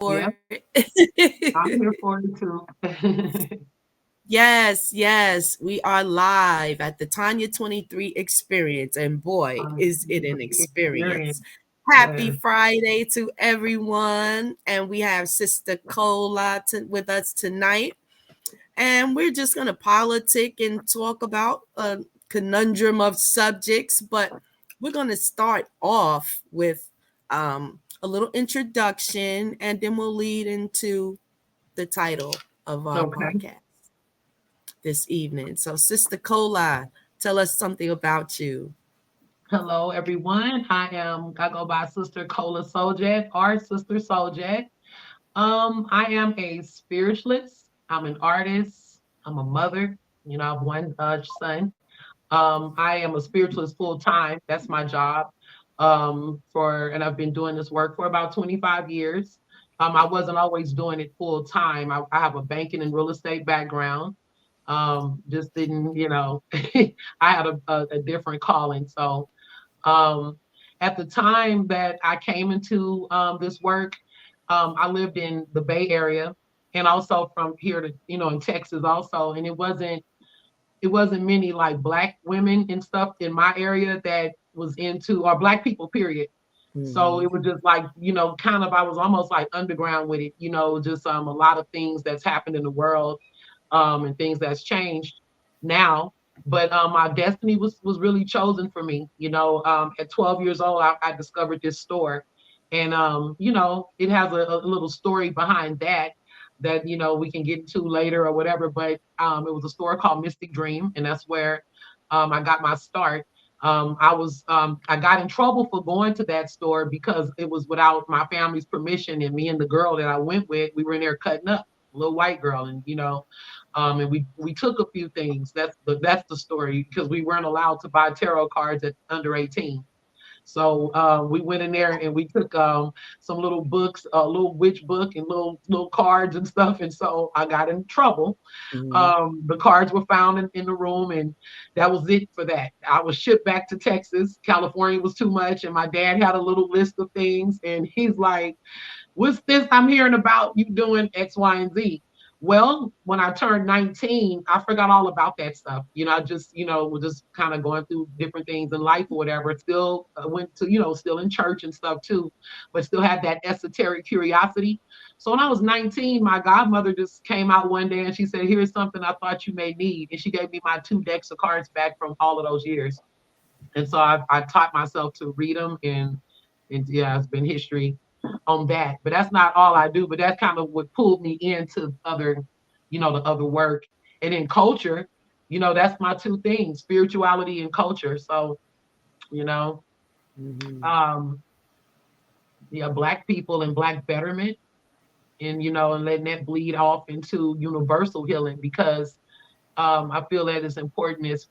Yep, I'm here for it too. Yes, we are live at the Tonya 23 experience, and boy, is it an Experience. experience. Happy Yes. Friday to everyone, and we have Sister Cola with us tonight, and we're just going to politic and talk about a conundrum of subjects, but we're going to start off with a little introduction, and then we'll lead into the title of our Okay. podcast this evening. So, Sister Cola, tell us something about you. Hello, everyone. I go by Sister Cola Sojak or Sister Sojak. I am a spiritualist. I'm an artist. I'm a mother. I have one son. I am a spiritualist full time. That's my job. And I've been doing this work for about 25 years. I wasn't always doing it full time. I have a banking and real estate background. Just didn't, I had a different calling. So um, at the time that I came into this work, I lived in the Bay Area and also from here to, in Texas also. And it wasn't many like black women and stuff in my area that was into or black people period. So Mm-hmm. it was just like, kind of I was almost like underground with it, just a lot of things that's happened in the world and things that's changed now. But my destiny was really chosen for me. At 12 years old, I discovered this store, and it has a little story behind that we can get into later or whatever. But it was a store called Mystic Dream, and that's where I got my start. I got in trouble for going to that store because it was without my family's permission, and me and the girl that I went with, we were in there cutting up, a little white girl, and we took a few things. That's the story because we weren't allowed to buy tarot cards at under 18. So we went in there and we took some little books, a little witch book and little cards and stuff. And so I got in trouble. Mm-hmm. The cards were found in the room, and that was it for that. I was shipped back to Texas. California was too much, and my dad had a little list of things, and he's like, "What's this I'm hearing about you doing X, Y, and Z?" Well, when I turned 19, I forgot all about that stuff. I just, was just kind of going through different things in life or whatever. Still went to, still in church and stuff too, but still had that esoteric curiosity. So when I was 19, my godmother just came out one day and she said, "Here's something I thought you may need." And she gave me my 2 decks of cards back from all of those years. And so I taught myself to read them, and yeah, it's been history on that. But that's not all I do. But that's kind of what pulled me into the other work. And in culture, that's my two things: spirituality and culture. So, you know, Mm-hmm. um, yeah, black people and black betterment, and and letting that bleed off into universal healing because I feel that it's important as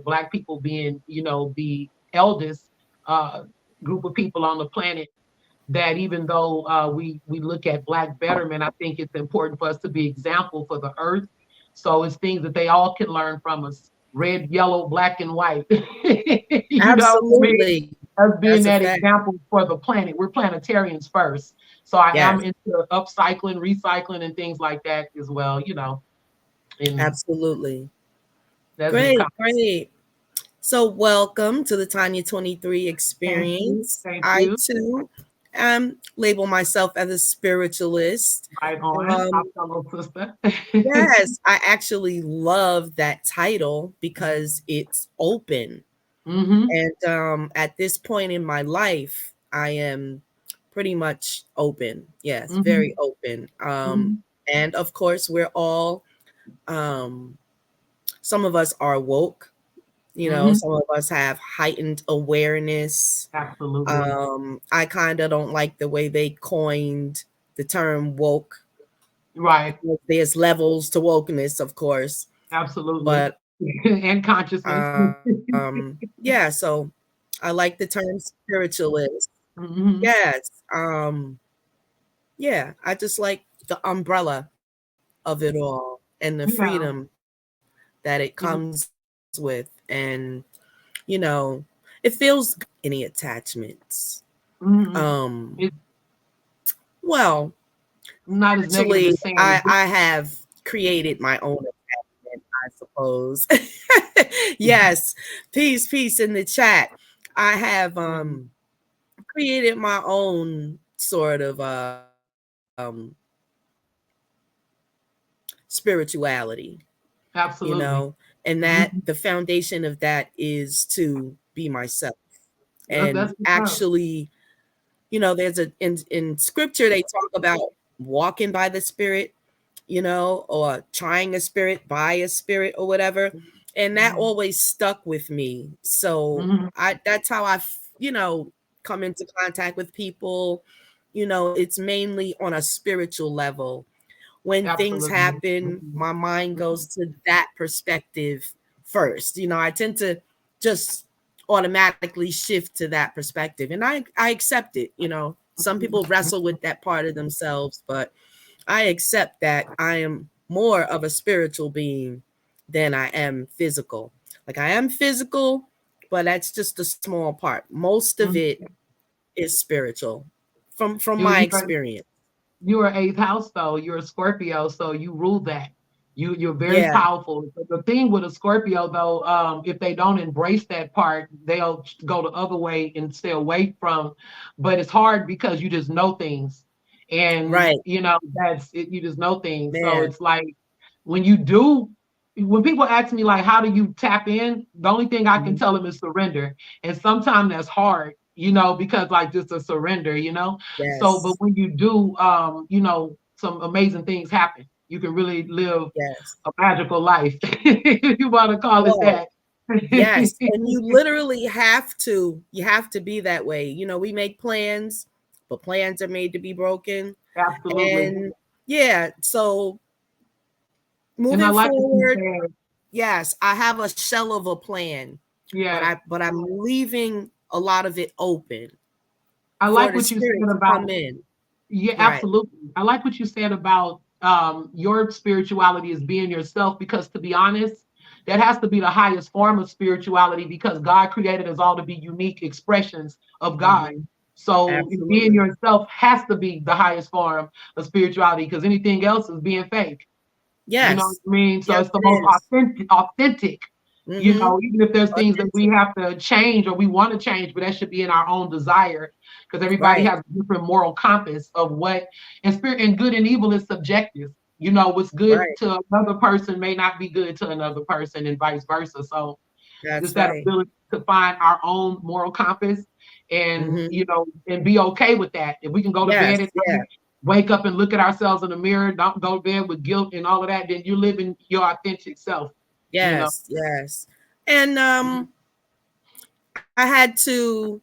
black people being the eldest uh, group of people on the planet. That even though we look at black betterment, I think it's important for us to be example for the earth. So it's things that they all can learn from us: red, yellow, black, and white. You know what I mean? Absolutely. Us That's a being that fact. example for the planet. We're planetarians first. So I Yes, am into upcycling, recycling, and things like that as well. And absolutely. that's just kind Great, great. So, welcome to the Tanya 23 of thank you, experience. thank I you. too label myself as a spiritualist. Right on, our Um, fellow sister. yes, I actually love that title because it's open. Hmm. And at this point in my life, I am pretty much open. Yes, very Hmm. open. Hmm. And of course, we're all, um, some of us are woke, Hmm. some of us have heightened awareness. Absolutely. I kind of don't like the way they coined the term woke. Right. There's levels to wokeness, of course, Absolutely. but And consciousness. yeah, so I like the term spiritualist. Hmm. Yes. Yeah, I just like the umbrella of it all and the freedom Yeah. that it comes with. And, it feels any attachments. Hmm. Um, It, well, not as negative Actually, as saying I have created my own attachment, I suppose. Yes. Peace in the chat. I have created my own sort of spirituality, absolutely. and that the Mhm. foundation of that is to be myself. And That's what's up. actually, there's in scripture they talk about walking by the spirit, or trying a spirit by a spirit or whatever. And that Mhm. always stuck with me. So Mhm. that's how come into contact with people. It's mainly on a spiritual level. When things Absolutely. happen, Mhm. my mind Mhm. goes to that perspective first. I tend to just automatically shift to that perspective. And I accept it. Some people wrestle with that part of themselves, but I accept that I am more of a spiritual being than I am physical. Like I am physical, but that's just a small part. Most of it Mhm. is spiritual from You my you are experience. you are eighth house though. You're a Scorpio, so you rule that. You're very Yeah, powerful. The thing with a Scorpio though, if they don't embrace that part, they'll go the other way and stay away from. But it's hard because you just know things, and right. that's it. You just know things, so Man. it's like when you do. When people ask me like, how do you tap in? The only thing I can tell Mhm. them is surrender, and sometimes that's hard, because like just a surrender. So, but Yes. when you do, some amazing things happen. You can really live Yes. a magical life, if you want to call it Oh, that. yes. And you literally have to be that way. We make plans, but plans are made to be broken. Absolutely. And yeah, so And I moving like what you forward, said. yes, I have a shell of a plan, but Yeah. I'm leaving a lot of it open I for like the what you said spirit to come about. in. Yeah, Right. absolutely. I like what you said about your spirituality is being yourself, because to be honest, that has to be the highest form of spirituality, because God created us all to be unique expressions of God. Hmm. So being Absolutely. yourself has to be the highest form of spirituality, because anything else is being fake. You know what Yes. I mean? So Yes, it's the most it is. authentic, Mm-hmm. even if there's things that we Authentic. have to change or we want to change, but that should be in our own desire, because everybody Right. has a different moral compass of what, and spirit and good and evil is subjective. What's good Right. to another person may not be good to another person, and vice versa. So just That's that right. ability to find our own moral compass, and Mm-hmm. and be okay with that. If we can go to bed Yes. at Yeah. night, wake up and look at ourselves in the mirror, don't go to bed with guilt and all of that, then you're living your authentic self you know Yes. Yes. And I had to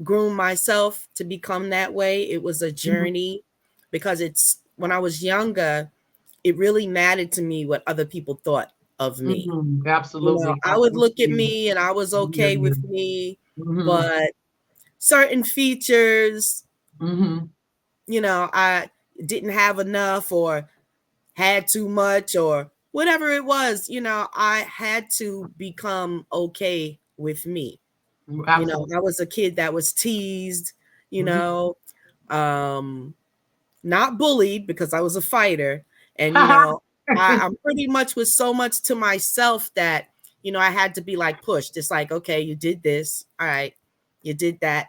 groom myself to become that way. It was a Mhm, journey because it's when I was younger, it really mattered to me what other people thought of me. absolutely, I would look at absolutely. me and I was Yeah, okay yeah. with me, Hmm. but certain features, Hmm. I didn't have enough or had too much or whatever it was, I had to become okay with me. I Absolutely. was a kid that was teased, you Hmm. know, um, not bullied because I was a fighter. And, I'm pretty much was so much to myself that, I had to be like pushed. It's like, okay, you did this. All right. You did that,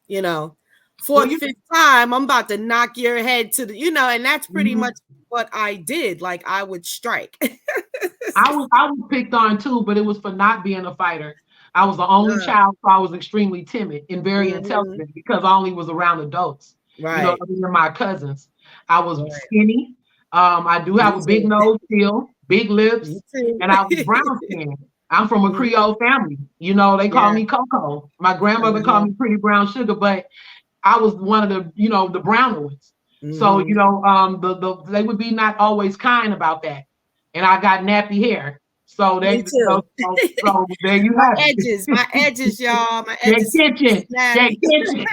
you know, Well, fourth, fifth time, I'm about to knock your head to and that's pretty mhm. much what I did. Like I would strike. I was picked on too, but it was for not being a fighter. I was the only child, so I was extremely timid and very Mm-hmm. intelligent, because I only was around adults. Right. Other than my cousins. I was Right. skinny. I do have Me a big too. nose still, big Me lips, too. and I was brown skinned. I'm from a Mhm. Creole family. They call Yeah. me Coco. My grandmother called Uh-huh. me Pretty Brown Sugar, but I was one of the browner ones. So, Mhm. they would be not always kind about that. And I got nappy hair. So Me they, too. so there you have it. My edges, y'all. My Their edges kitchen, their snappy. kitchen,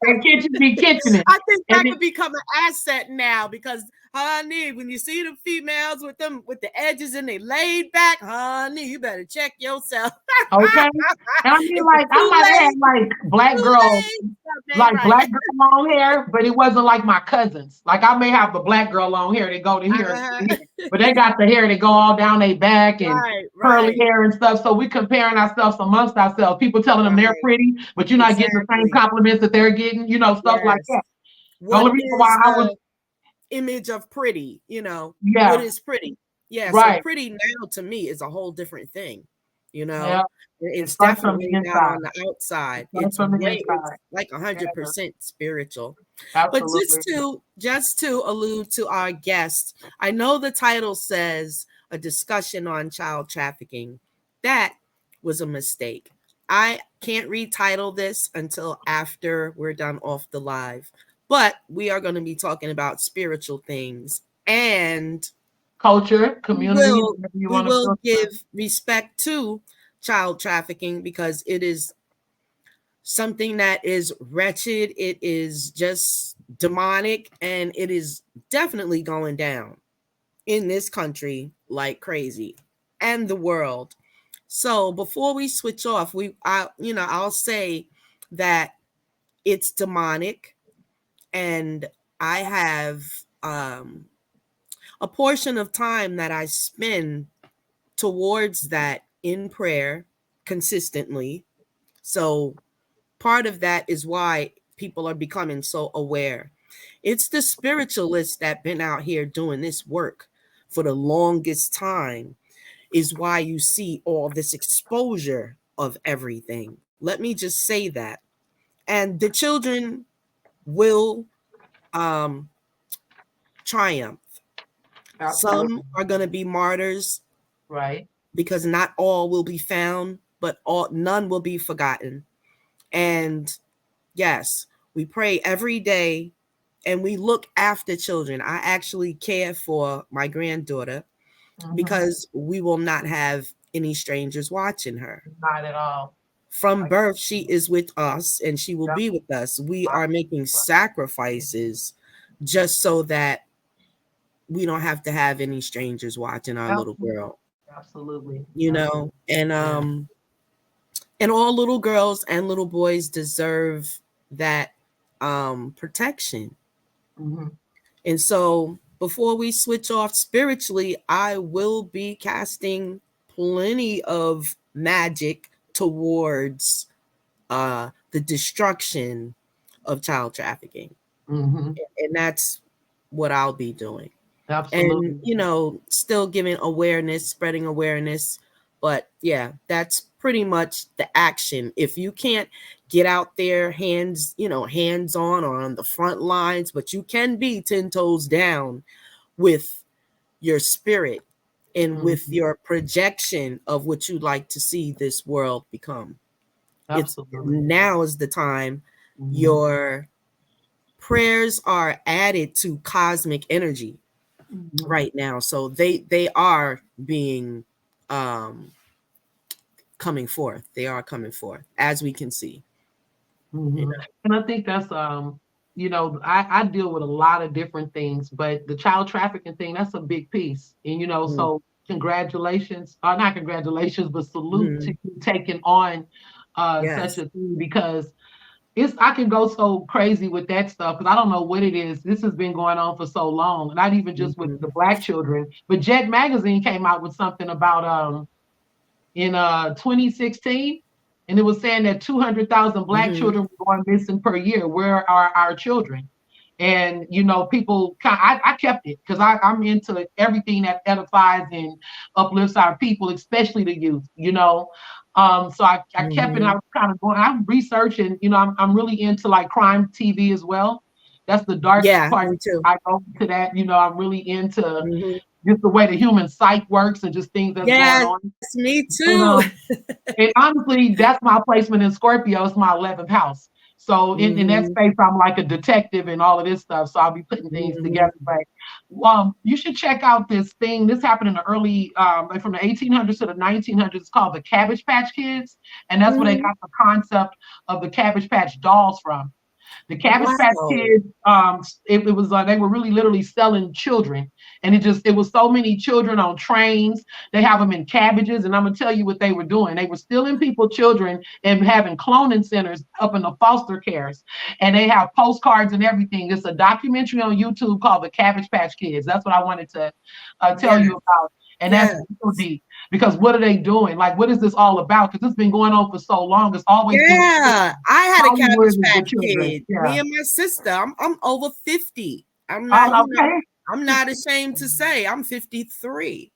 their kitchen be kitchening. I think And that it, could become an asset now because, honey, when you see the females with them with the edges and they laid back, honey, you better check yourself. okay. And I mean, If like, it's I too might have had late, like black too girls, late. Something ain't like right. black girl long hair, but it wasn't like my cousins. Like I may have the black girl long hair that go to here, Uh-huh. but they got the hair that go all down their back and Right, curly right, hair and stuff. So we comparing ourselves amongst ourselves. People telling them they're right. pretty, but you're not getting the same Exactly. compliments that they're getting. Stuff like Yes. that. The What only reason why is I was, the image of pretty? What yeah, is pretty? Yeah, so right, pretty now to me is a whole different thing. You yeah. know, It it's starts from the definitely not inside. on the It outside. starts from the It's inside. like a Yeah, 100% spiritual. But absolutely. just to allude to our guest, I know the title says a discussion on child trafficking. That was a mistake. I can't retitle this until after we're done off the live. But we are going to be talking about spiritual things, and Culture, we community, will whatever you we want to will feel. give respect to child trafficking because it is something that is wretched, it is just demonic, and it is definitely going down in this country like crazy and the world. So before we switch off, I'll say that it's demonic, and I have a portion of time that I spend towards that in prayer consistently. So part of that is why people are becoming so aware. It's the spiritualists that been out here doing this work for the longest time is why you see all this exposure of everything. Let me just say that. And the children will um, triumph. Some Absolutely. are going to be martyrs Right. because not all will be found, but none will be forgotten. And yes, we pray every day and we look after children. I actually care for my granddaughter Mm-hmm. because we will not have any strangers watching her. Not at all. From Like, birth, she is with us and she will yep. be with us. We are making sacrifices just so that we don't have to have any strangers watching our little Absolutely. girl, Absolutely. you Absolutely. know? And Yeah. and all little girls and little boys deserve that protection. Mm-hmm. And so before we switch off spiritually, I will be casting plenty of magic towards the destruction of child trafficking. Mm-hmm. And that's what I'll be doing. And, Absolutely. still giving awareness, spreading awareness. But yeah, that's pretty much the action. If you can't get out there hands on or on the front lines, but you can be 10 toes down with your spirit and with Mm-hmm. your projection of what you'd like to see this world become. It's Absolutely. now is the time Mm-hmm. your prayers are added to cosmic energy Mm-hmm. right now. So they are being um coming forth. They are coming forth as we can see. You Mm-hmm. And I think that's I deal with a lot of different things, but the child trafficking thing, that's a big piece. And know. so congratulations, or not congratulations, but salute to Mhm. you taking on such Yes. a thing because I can go so crazy with that stuff because I don't know what it is. This has been going on for so long, not even just with Mhm. the black children, but Jet Magazine came out with something about in 2016, and it was saying that 200,000 black Mhm. children were going missing per year. Where are our children? And people I kept it because I'm into everything that edifies and uplifts our people, especially the youth. So I kept it, and I Mhm. was kind of going, I'm researching, I'm really into like crime TV as well. That's the dark Yeah, part. me too. I go to that, I'm really into Mhm. just the way the human psyche works and just things that's going Yes, on. me too. And honestly, that's my placement in Scorpio. It's my 11th house. So in that Mhm. space, I'm like a detective and all of this stuff. So I'll be putting things Mhm. together. But you should check out this thing. This happened in the early, like from the 1800s to the 1900s. It's called the Cabbage Patch Kids, and that's where they Mhm. got the concept of the Cabbage Patch dolls from. The Cabbage Patch Wow. Kids, it was like they were really literally selling children, and it was so many children on trains. They have them in cabbages, and I'm gonna tell you what they were doing. They were stealing people children and having cloning centers up in the foster cares, and they have postcards and everything. It's a documentary on YouTube called The Cabbage Patch Kids. That's what I wanted to tell Yes. you about, and that's Yes. real deep because what are they doing? Like, what is this all about? Because it's been going on for so long. It's always been Yeah, I had a Hollywood Cabbage is the Patch children. Kid. Me Yeah. and my sister. I'm over 50. I'm not, Oh, okay. I'm not ashamed to say I'm 53.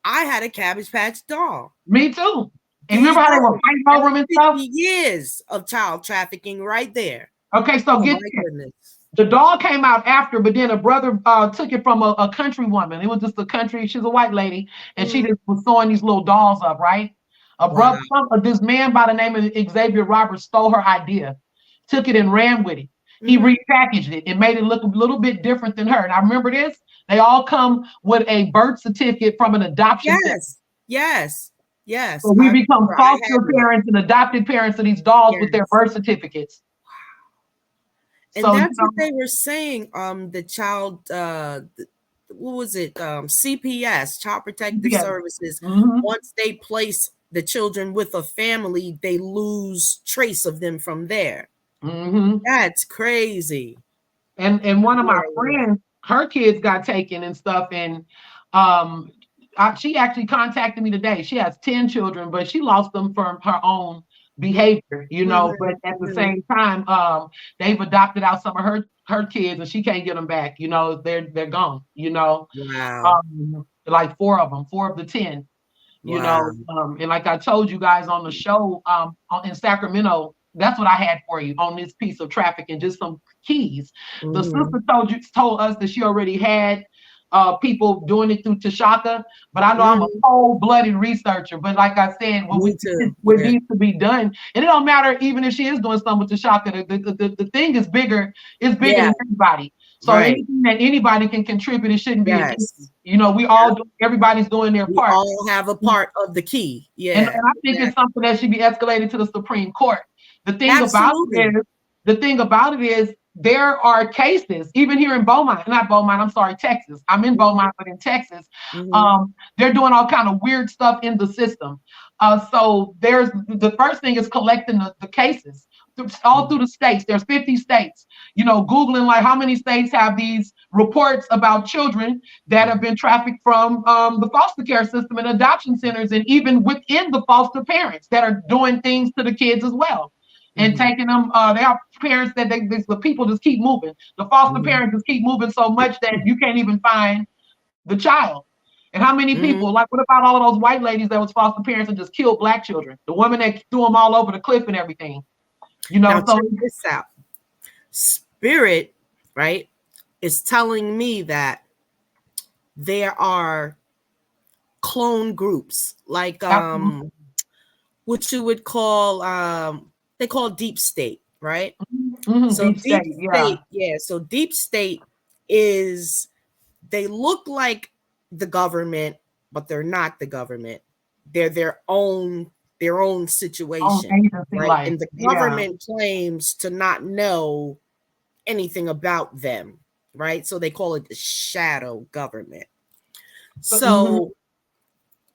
I had a Cabbage Patch doll. Me too. And There you remember how they were go. fighting And over that's them and stuff? 50 years of child trafficking right there. Okay, so Oh get my this. goodness. The doll came out after, but then a brother took it from a country woman. It was just a country, she's a white lady, and she Mhm. just was sewing these little dolls up, right? A brother, Wow. this man by the name of Xavier Roberts stole her idea, took it and ran with it. He Hmm. repackaged it and made it look a little bit different than her. And I remember this, they all come with a birth certificate from an adoption center. Yes. Yes. Yes. So we I become remember I foster had one. parents and adopted parents of these dolls with their Yes. birth certificates. And So, that's what they were saying. The child, what was it? CPS, Child Protective yeah. Services. Hmm. Once they place the children with a family, they lose trace of them from there. Hmm. That's crazy. And one of Yeah, my yeah. friends, her kids got taken and stuff, and um, she actually contacted me today. She has 10 children, but she lost them from her own behavior, Mhm, But at the mhm. same time, they've adopted out some of her kids, and she can't get them back. They're gone. Wow. Like four of the 10. Wow. And like I told you guys on the show in Sacramento, that's what I had for you on this piece of traffic and just some keys. The Mhm. sister told us that she already had people doing it through Tashaka, but I know I'm a Mhm. cold-blooded researcher. But like I said, Me too. what Yeah. needs to be done, and it don't matter even if she is doing something with Tashaka. The thing is bigger. It's bigger Yeah. than everybody. So Right. anything that anybody can contribute, it shouldn't be an issue. Yes. We Yep. all everybody's doing their We part. all have a part of the key. And Yeah. I think it's Exactly. something that should be escalated to the Supreme Court. The thing about it Absolutely. is, the thing about it is, there are cases, even here in Beaumont, not Beaumont, I'm sorry, Texas. I'm in Mhm. Beaumont, but in Texas, Mhm. they're doing all kind of weird stuff in the system. So there's the first thing is collecting the cases all through the states. There's 50 states. Googling like how many states have these reports about children that have been trafficked from the foster care system and adoption centers, and even within the foster parents that are doing things to the kids as well. And Mhm. taking them, they have parents that the people just keep moving. The foster Mhm. parents just keep moving so much that you can't even find the child. And how many Mhm. people, like, what about all of those white ladies that was foster parents and just killed black children? The woman that threw them all over the cliff and everything. Now So check this out. Spirit, right, is telling me that there are clone groups like absolutely. what you would call they call deep state, right? Hmm. So Deep deep state, yeah. state, yeah. So deep state is they look like the government, but they're not the government. They're their own On situation, agency right? life, And the yeah. government claims to not know anything about them, right? So they call it the shadow government. Hmm. So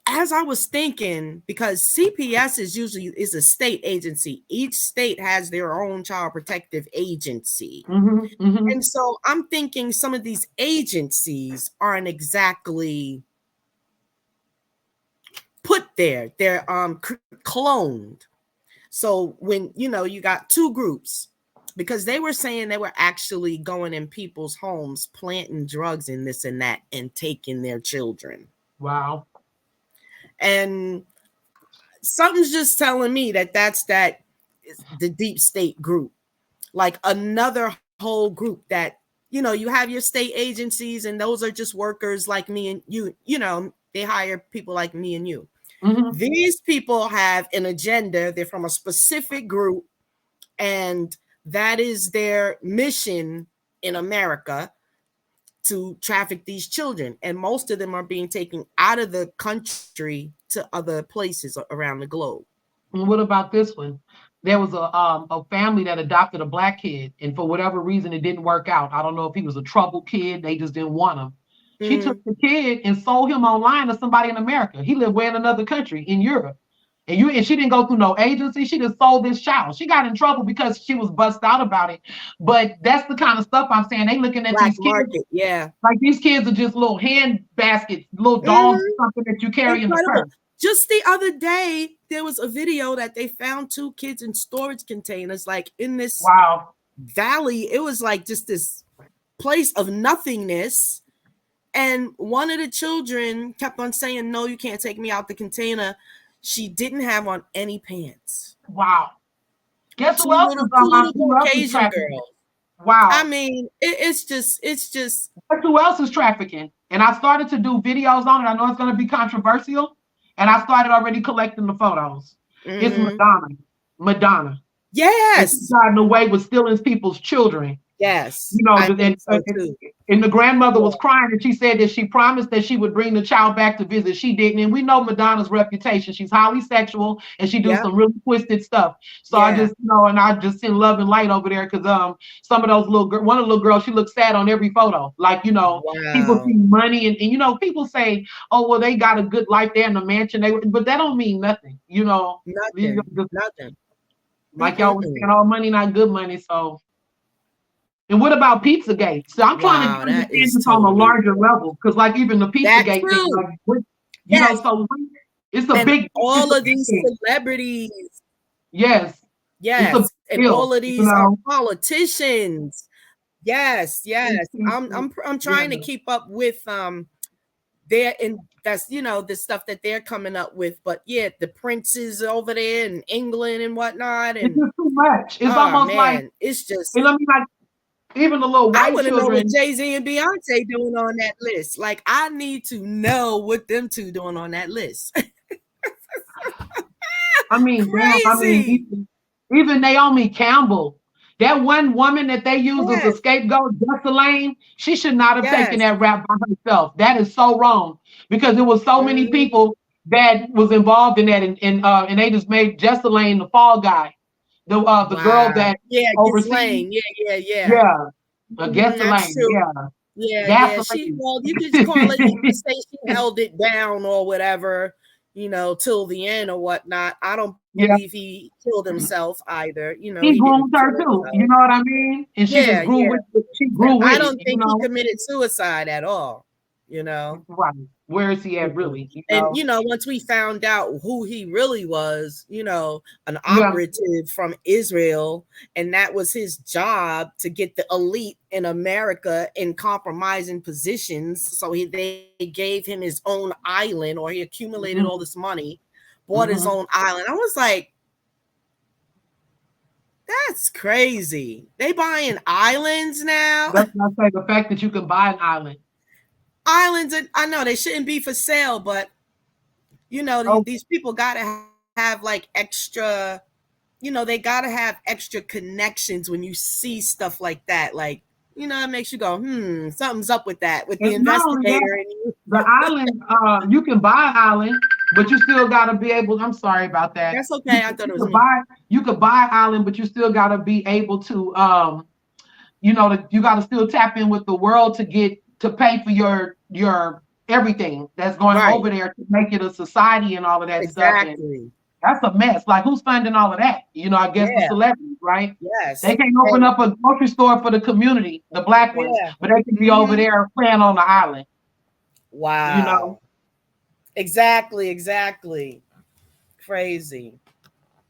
as I was thinking, because CPS is a state agency, each state has their own child protective agency. Hmm. Hmm. And so I'm thinking some of these agencies aren't exactly put there. They're cloned. So when you got two groups, because they were saying they were actually going in people's homes, planting drugs and this and that, and taking their children. Wow. And something's just telling me that the deep state group, like another whole group that you have your state agencies, and those are just workers like me and you. They hire people like me and you. Hmm. These people have an agenda. They're from a specific group, And that is their mission in America, to traffic these children. And most of them are being taken out of the country to other places around the globe. And what about this one? There was a family that adopted a black kid, and for whatever reason, it didn't work out. I don't know if he was a troubled kid; they just didn't want him. She took Mm, the kid and sold him online to somebody in America. He lived way in another country in Europe, and she didn't go through no agency. She just sold this child. She got in trouble because she was bust out about it. But that's the kind of stuff I'm saying. They looking at black these kids market, yeah. like these kids are just little hand baskets, little dolls, Mm, something that you carry in the incredible. purse. Just the other day, there was a video that they found two kids in storage containers, like in this Wow. valley. It was like just this place of nothingness. And one of the children kept on saying, "No, you can't take me out the container." She didn't have on any pants. Wow. Guess Two who else little, was two little who else is Caucasian trafficking? girls. I Wow. mean, it's just. Guess who else is trafficking? And I started to do videos on it. I know it's going to be controversial. And I started already collecting the photos. It's Mm-hmm. Madonna. Madonna. And she Yes, got in the way with stealing people's children. yes, You know, I think so too. and the grandmother was Yeah, crying, and she said that she promised that she would bring the child back to visit. She didn't, and we know Madonna's reputation. She's highly sexual, and she do yep, some really twisted stuff. So I yeah. just, and I just send love and light over there because some of those one of the little girls, she looks sad on every photo. Like people Wow, see money, and people say, oh well, they got a good life there in the mansion. But that don't mean nothing. nothing, Just nothing. like y'all was Mm-mm-mm. saying, all money not good money. So and what about Pizzagate? So I'm trying to Wow, that understand is this on a totally larger level, because like even the that Pizzagate thing, too. like Yes, so it's a and big, it's all a of big these thing. celebrities, Yes, it's a big yes, and all deal. of these politicians. Yes, yes. I'm Yeah, trying to keep up with their, and that's the stuff that they're coming up with. But yeah, the princes over there in England and whatnot, it's and just too much. It's oh almost like, man, it's just, and I mean, like even the little I white want to know what children. Jay-Z and Beyonce doing on that list. Like, I need to know what them two doing on that list. I mean, damn. I mean, Crazy. even Naomi Campbell, that one woman that they used as a Yes, scapegoat, Lane, she should not have taken yes. that rap by herself. That is so wrong because there was so many Mhm. people that was involved in that, and they just made Lane the fall guy, the girl Wow. that Yeah, oversees. Ghislaine. Yeah, yeah, yeah. Yeah, That's Lane. true. Yeah, Yeah, yeah. She, gasoline. well, you could call it, you could say she held it down or whatever, till the end or whatnot. I don't believe Yeah, he killed himself either. he He didn't groomed kill her too. You himself. know what I mean? And she Yeah, just grew yeah. with it. She And grew I with it. don't think he committed suicide at all, you know. Right. Where is he at Mm-mm. really? And once we found out who he really was, an Yeah. operative from Israel, and that was his job to get the elite in America in compromising positions. So they gave him his own island, or he accumulated all this Mm-hmm. money, bought his Mm-hmm. own island. I was like, that's crazy. They buying islands now. That's what I say. The fact that you can buy an island. Islands, and I know they shouldn't be for sale, but Oh, these people got to have like extra, they got to have extra connections when you see stuff like that. Like, it makes you go, something's up with that, with the and not only that, investigator and you. the island, you can buy an island, but you still gotta be able. I'm sorry about that. That's okay. I thought it You was could me. buy an island, but you still gotta be able to you gotta still tap in with the world to get to pay for your everything that's going Right. over there to make it a society and all of that stuff. And Exactly. that's a mess. Like who's funding all of that? I guess the Yeah. celebrities, right? They Yes. can't open And up a grocery store for the community, the black ones, yeah. but they can be over Hmm. there playing on the island. You know, Wow. Exactly. Exactly. Crazy.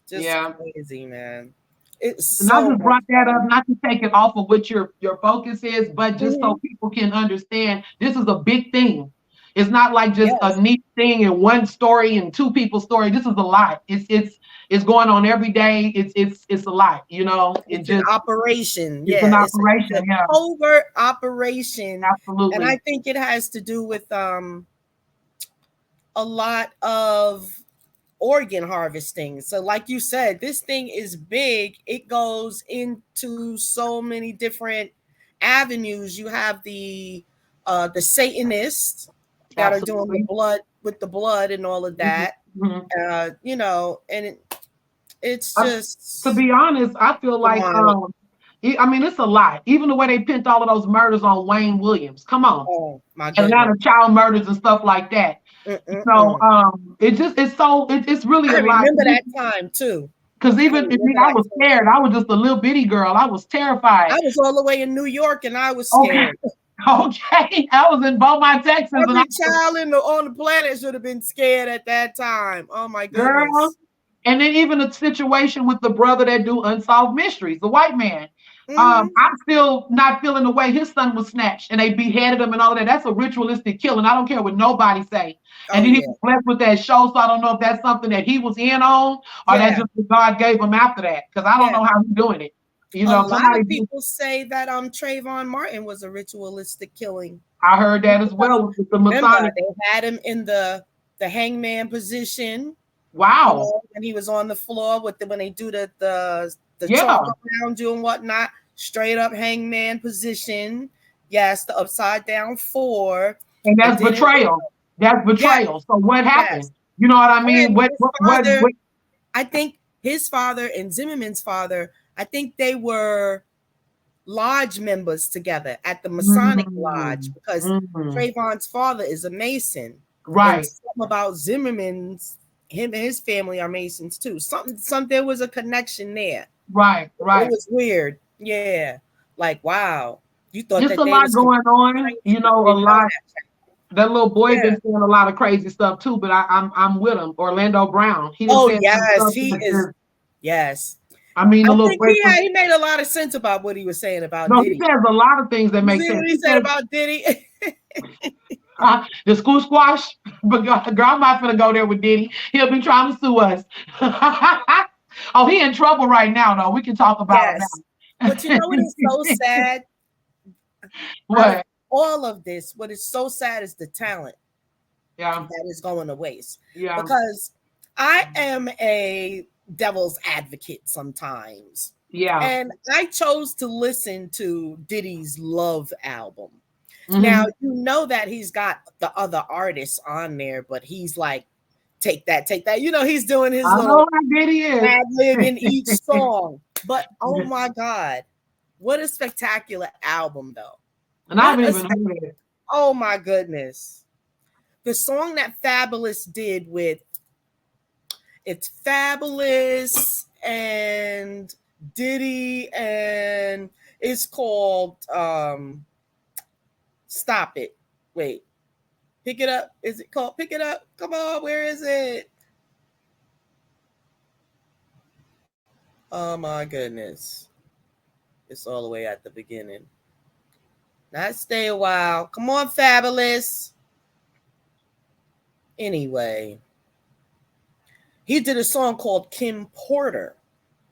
Just yeah. crazy, man. It's And I so just much brought that up fun. not to take it off of what your focus is, but just so Mhm. people can understand this is a big thing. It's not like just a Yes. neat thing in one story and two people's story. This is a lot. It's going on every day. It's a lot. It It's an just operation. it's Yeah, an it's operation. a Yeah, covert operation, and I absolutely. think it has to do with a lot of organ harvesting. So like you said, this thing is big. It goes into so many different avenues. You have the Satanists that are doing the Absolutely. blood with the blood and all of Mhm, that. mhm. And it's I, to just be honest, I feel like wild. I mean it's a lot. Even the way they pinned all of those murders on Wayne Williams. Come on. Oh my goodness. Atlanta child murders and stuff like that. Mm-mm-mm. It just it's so it's really I a lot. remember that time too. Because I even me, remember I that was time. scared. I was just a little bitty girl. I was terrified. I was all the way in New York and I was Okay, scared. okay. I was in Beaumont, Texas, and I Every child on the planet should have been scared at that time. Oh my girl. goodness. And then even the situation with the brother that do unsolved mysteries, the white man. Mm-hmm. I'm still not feeling the way his son was snatched and they beheaded him and all of that. That's a ritualistic killing. I don't care what nobody say. And Oh then he yeah. was blessed with that show, so I don't know if that's something that he was in on or that's Yeah. just what God gave him after that. Because I don't Yeah. know how he's doing it. A lot Somebody of just, people say that Trayvon Martin was a ritualistic killing. I heard that as Because well with the remember, Masonic. they had him in the hangman position, Wow. and he was on the floor with when they do the Yeah. chalk around you and whatnot, straight up hangman position. Yes, the upside down four, And and that's then it was betrayal. That's yes, betrayal. So what happened? yes. You know what I mean? And his father, What I think his father and Zimmerman's father, I think they were lodge members together at the Masonic Lodge mm, because mm, Trayvon's father is a Mason, and right, something about Zimmerman's him and his family are Masons too. Some there was a connection there. right, It right. was weird. Yeah, like wow, you thought It's that a they lot was going on. crazy, but A they know lot. that. That little boy Yeah. been saying a lot of crazy stuff too, but I'm with him. Orlando Brown. He didn't Oh say some yes, stuff he that is. just, Yes, I mean, I the little think boy from he made a lot of sense about what he was saying about no, he Diddy. says a lot of things that You make see sense. what he He said says about Diddy? the school squash, but girl, I'm not gonna go there with Diddy. He'll be trying to sue us. Oh, he in trouble right now, though. We can talk about it Yes. But you know what is so now. sad? Out of What? all of this, what is so sad is the talent Yeah, that is going to waste. yeah, Because I am a devil's advocate sometimes. yeah. And I chose to listen to Diddy's Love album. Now, Mm-hmm. you know that he's got the other artists on there, but he's like, take that, take that. He's doing his I know little how good he is. ad lib in each song. But oh my God, what a spectacular album, though. And I What haven't a even heard it. oh my goodness. The song that Fabulous did with it's Fabulous and Diddy and it's called Stop It. Wait. Pick It Up. Is it called Pick It Up? Come on, where is it? Oh my goodness. It's all the way at the beginning. Not stay a while. Come on, Fabulous. Anyway, he did a song called Kim Porter.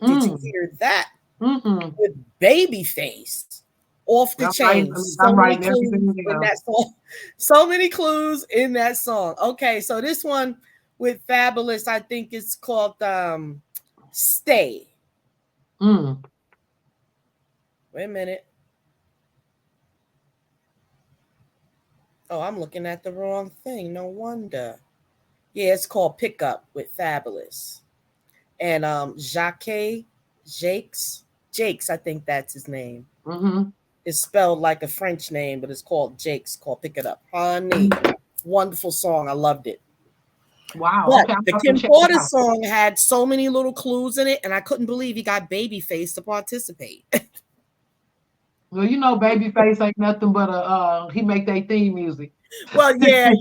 Did you Mm, hear that? mm-mm. With Babyface off the chain. So I'm many writing clues everything in down. that song. So many clues in that song. Okay, so this one with Fabulous, I think it's called Stay. Mm. Wait a minute. Oh, I'm looking at the wrong thing. No wonder. Yeah, it's called Pickup with Fabulous. And Jakes, I think that's his name. Mm-hmm. It's spelled like a French name, but it's called Jakes, called Pick It Up. Honey, wonderful song. I loved it. Wow. But Okay, I'm the about to Kim check it Porter out. song had so many little clues in it, and I couldn't believe he got Babyface to participate. Well, Babyface ain't nothing but he make their theme music. Well, yeah,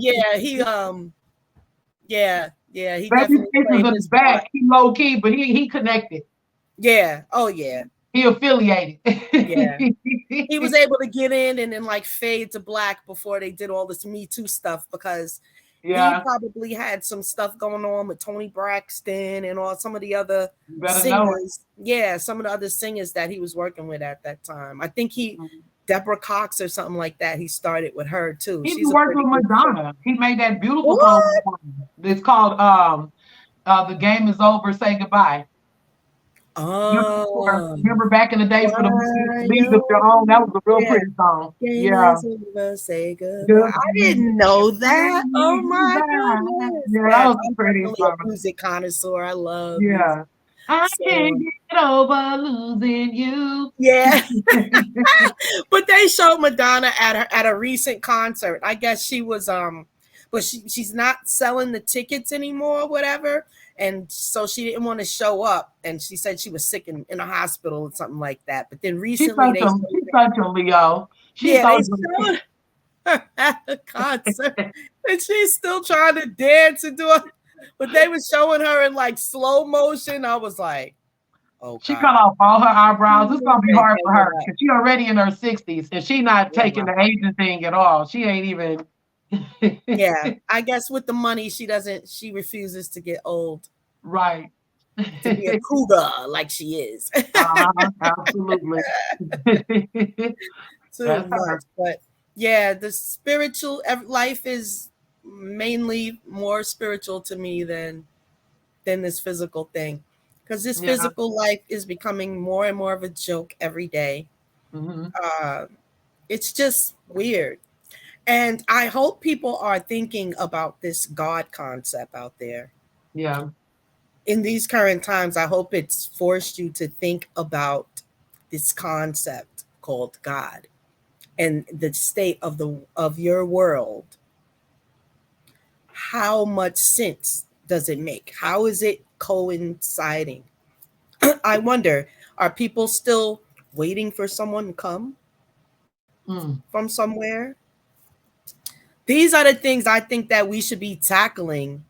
he definitely Babyface is played in the his part. back. He low key, but he connected. Yeah, oh yeah, He affiliated. yeah. He was able to get in and then like fade to black before they did all this Me Too stuff because he Yeah, probably had some stuff going on with Tony Braxton and all some of the other you better know it. singers. Yeah, some of the other singers that he was working with at that time. I think Deborah Cox or something like that. He started with her too. He She's even a worked pretty with good singer. Madonna. He made that beautiful song. What? It's called The game is over. Say goodbye. Oh, Remember back in the day for the why League of Their Own? That oh was a real yeah. pretty song. Game Yeah. is over, say goodbye. Good. I didn't know that. Oh my Goodbye. goodness. Yeah, that Yes, was a I'm pretty definitely a song. music connoisseur. I love music. Yeah. I can't So get over losing you. yeah. But they showed Madonna at a recent concert. I guess she was but she's not selling the tickets anymore, whatever. And so she didn't want to show up. And she said she was sick in a hospital or something like that. But then recently they showed She's such a Leo. She's yeah, they always showed her at the concert. And she's still trying to dance and do it. But they were showing her in like slow motion. I was like, oh she God. cut off all her eyebrows. It's gonna be And hard for hang it her up. because she already in her 60s and she not taking Yeah. the aging thing at all. She ain't even Yeah. I guess with the money, she refuses to get old, right. to be a cougar like she is. Absolutely. Too That's much. her. But yeah, the spiritual life is mainly more spiritual to me than this physical thing. Because this Yeah. physical life is becoming more and more of a joke every day. Hmm. Uh, it's just weird. And I hope people are thinking about this God concept out there. Yeah. In these current times, I hope it's forced you to think about this concept called God and the state of your world. How much sense does it make? How is it coinciding? I wonder, are people still waiting for someone to come Mm. from somewhere? These are the things I think that we should be tackling.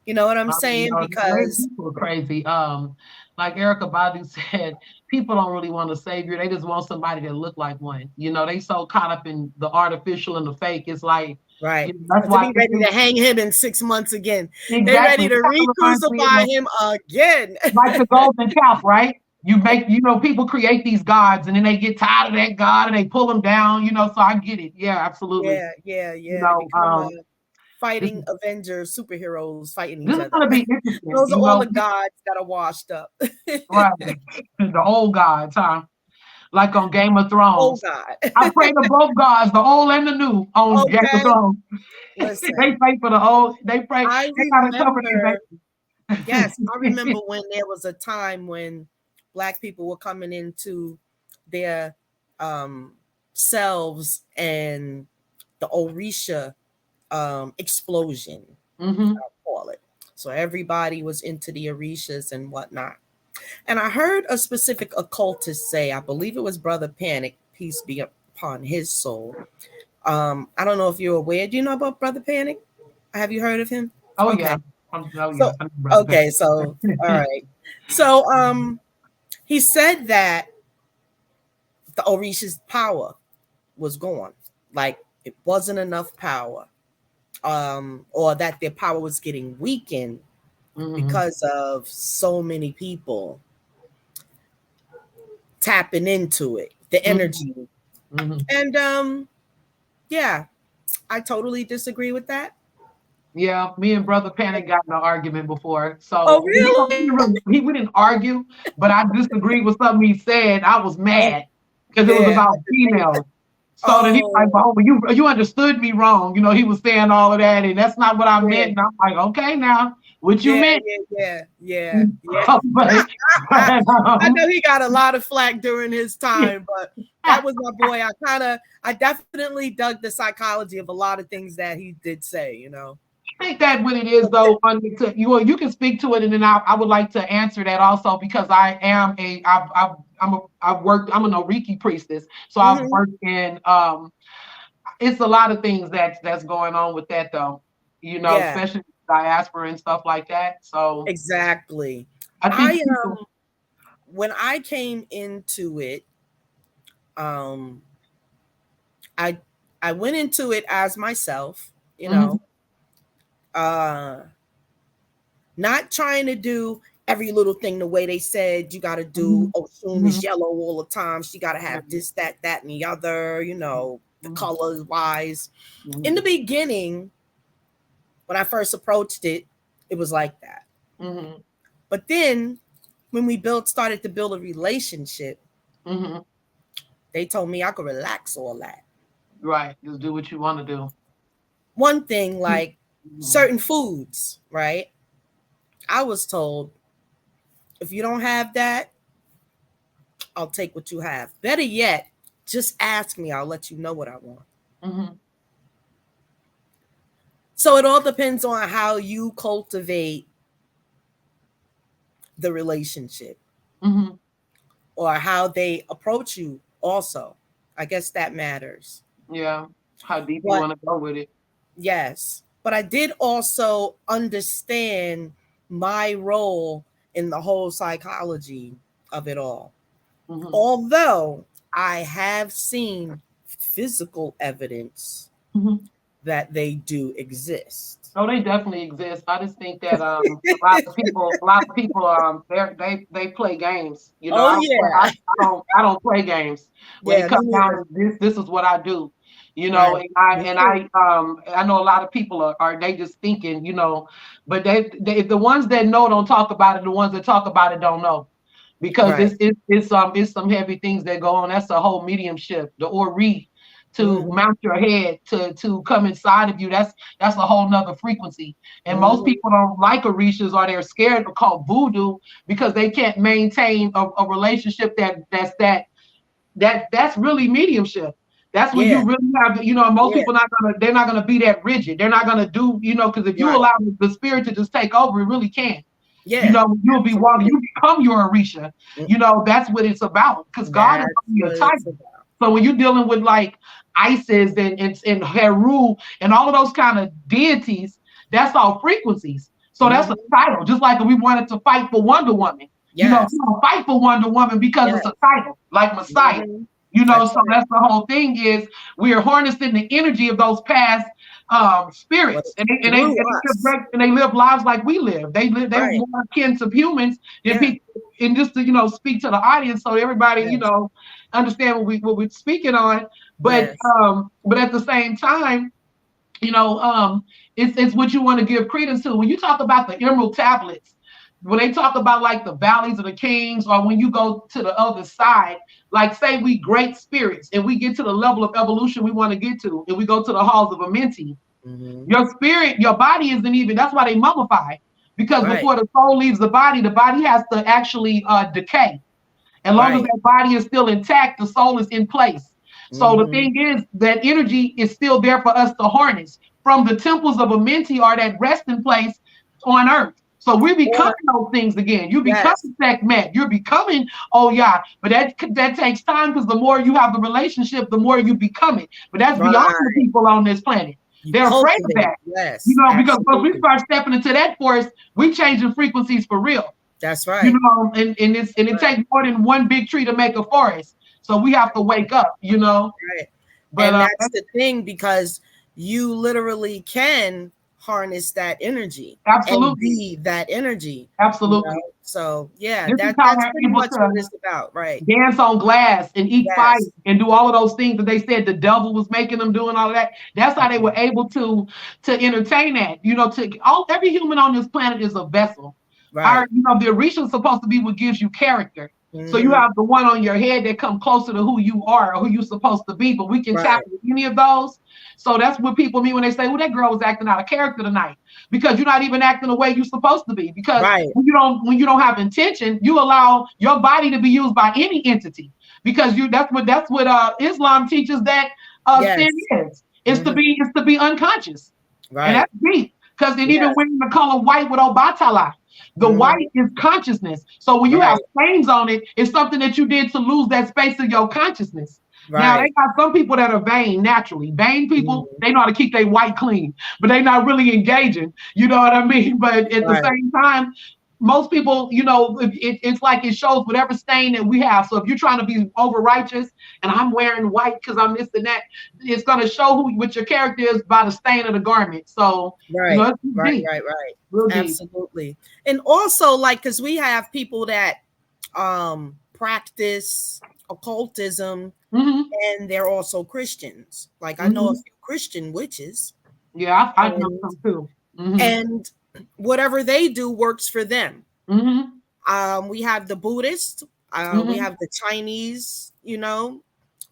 You know what I'm You saying? know, Because people are crazy. Like Erica Badu said, people don't really want a savior. They just want somebody that look like one. You know, they so caught up in the artificial and the fake. It's like, right, that's to why be ready to hang him in 6 months again. They exactly. ready It to kind of reminds me re-crucify of him again. like the golden calf, right? You make, people create these gods and then they get tired of that God and they pull them down, so I get it. Yeah, absolutely. Yeah, yeah, You yeah. They know, become this, fighting Avengers, superheroes fighting each this is other. going to be interesting, Those are all the gods that are washed up. right? The old gods, huh? Like on Game of Oh Thrones. God. I pray to both gods, the old and the new, on Game of Okay. Thrones. Listen, They pray for the old. They pray. I They got to cover remember, their yes, I remember when there was a time when Black people were coming into their um, selves and the Orisha explosion, hmm I'll call it. So everybody was into the Orishas and whatnot. And I heard a specific occultist say, I believe it was Brother Panic, peace be upon his soul. I don't know if you're aware. Do you know about Brother Panic? Have you heard of him? Oh yeah. Okay. Oh So yes. I know Brother okay, so all right. So he said that the Orisha's power was gone. Like it wasn't enough power. Or that their power was getting weakened hmm because of so many people tapping into it, the hmm energy. hmm And yeah, I totally disagree with that. Yeah, me and Brother Panic got in an argument before. Oh, So really? we didn't argue, but I disagreed with something he said. I was Oh, mad because it was yeah, about a debate. females. So then he was like, Oh, "Oh, you understood me wrong." He was saying all of that, and that's not what I yeah, meant. And I'm like, "Okay, now what you yeah, meant?" yeah, yeah, yeah, yeah. but, I, but I know he got a lot of flack during his time, but that was my boy. I definitely dug the psychology of a lot of things that he did say. I think that what it is, though, you can speak to it, and then I would like to answer that also because I am I've worked. I'm an Oriki priestess, so I've Mhm. worked in. It's a lot of things that's going on with that, though. Yeah, Especially diaspora and stuff like that. So exactly. I think I people. when I came into it, um, I I went into it as myself, you know, Mhm, uh, not trying to do every little thing the way they said you got to do. mhm, Oh, Shun mhm, is yellow all the time. She got to have this, that, and the other. The mhm, colors wise. In the mhm, beginning, when I first approached it, it was like that. Mm-hmm. But then when we started to build a relationship, Mm-hmm. they told me I could relax all that. Right. Just do what you want to do. One thing, like Mm-hmm. certain foods, right? I was told, if you don't have that, I'll take what you have. Better yet, just ask me. I'll let you know what I want. Mm-hmm. So it all depends on how you cultivate the relationship Mm-hmm. or how they approach you, also. I guess that matters. Yeah. How deep you But want to go with it. yes, but I did also understand my role in the whole psychology of it all. Mm-hmm. Although I have seen physical evidence Mm-hmm. that they do exist. Oh, they definitely exist. I just think that a lot of people they play games. You know, Oh yeah. I don't play games. When it Yeah, me comes down neither. to this is what I do. You know, Right. and Me too. I know a lot of people are they just thinking, you know, but they the ones that know don't talk about it. The ones that talk about it don't know, because Right. it's some heavy things that go on. That's a whole mediumship, the ori to Hmm. mount your head to come inside of you. That's a whole nother frequency. And most Hmm. people don't like orishas, or they're scared to call voodoo, because they can't maintain a relationship that's really mediumship. That's when you Yeah. really have, you know, most Yeah. people they're not gonna be that rigid. They're not gonna do, you know, because if you Right. allow the spirit to just take over, it really can. You Yeah. know, you'll be walking, Absolutely. you become your Orisha. Mm. You know, that's what it's about. Because God is That's only a what it's title. about. So when you're dealing with like Isis and Heru and all of those kind of deities, that's all frequencies. So that's a Hmm. title. Just like if we wanted to fight for Wonder Woman, you know, we Yes. don't fight for Wonder Woman because it's Yes. a title, like Messiah. Hmm. You know, That's so right. that's the whole thing is we are harnessing the energy of those past But spirits, and through us. they live lives like we live. They were Right. more akin to humans than Yeah. people. And just to, you know, speak to the audience so everybody, you Yes. know, understand what we're speaking on. Yes. But at the same time, you know, it's what you want to give credence to. When you talk about the emerald tablets, when they talk about like the valleys of the kings, or when you go to the other side, like say we great spirits and we get to the level of evolution we want to get to, and we go to the halls of Amenti, Hmm. your spirit, your body isn't even, that's why they mummify. Because Right. before the soul leaves the body has to actually decay. As long as Right. that body is still intact, the soul is in place. So the Hmm. thing is, that energy is still there for us to harness from the temples of Amenti, or that resting place on earth. So we're becoming Or those things again. You're yes. becoming Sekhmet. You're becoming, oh yeah. But that takes time, because the more you have the relationship, the more you become it. But that's beyond the Right. people on this planet. You They're afraid of cultivate. that. You Yes. know, because once we Absolutely. start stepping into that forest, we changing frequencies for real. That's You right. know, and That's it right. takes more than one big tree to make a forest. So we have to wake up, you know. Right. But And that's the thing, because you literally can harness that energy and absolutely, be that energy, you know? absolutely. So yeah, This is how that's they're pretty able much what to it's about, right? dance on glass and eat fire Yes. and do all of those things that they said the devil was making them do, and all of that. That's how they were Mhm. able to entertain that. You know, to all every human on this planet is a vessel. Our, Right. you know, the Orisha is supposed to be what gives you character. So you Hmm. have the one on your head that come closer to who you are or who you're supposed to be, but we can tap Right. into any of those. So that's what people mean when they say, "Well, that girl was acting out of character tonight," because you're not even acting the way you're supposed to be. Because Right. when you don't have intention, you allow your body to be used by any entity. Because you that's what Islam teaches, that sin Yes. is. Hmm. It's to be unconscious, and Right. that's deep. Because then even Yes. wearing the color white with Obatala, the Hmm. white is consciousness. So when you have Right. stains on it, it's something that you did to lose that space of your consciousness. Now they Right. got some people that are vain naturally. Vain people, Hmm. they know how to keep their white clean, but they not really engaging. You know what I mean? But at the Right. same time, most people, you know, it's like it shows whatever stain that we have. So if you're trying to be over righteous and I'm wearing white because I'm this and that, it's going to show who what your character is by the stain of the garment. So, you know, Right. it's Right. deep, Right. Right. real deep. Absolutely. And also, like, because we have people that practice occultism, Mm-hmm. and they're also Christians. Like, I know a Mm-hmm. few Christian witches, Yeah, I know and some too. Mm-hmm. and whatever they do works for them. Mm-hmm. We have the Buddhist, we Mm-hmm. have the Chinese,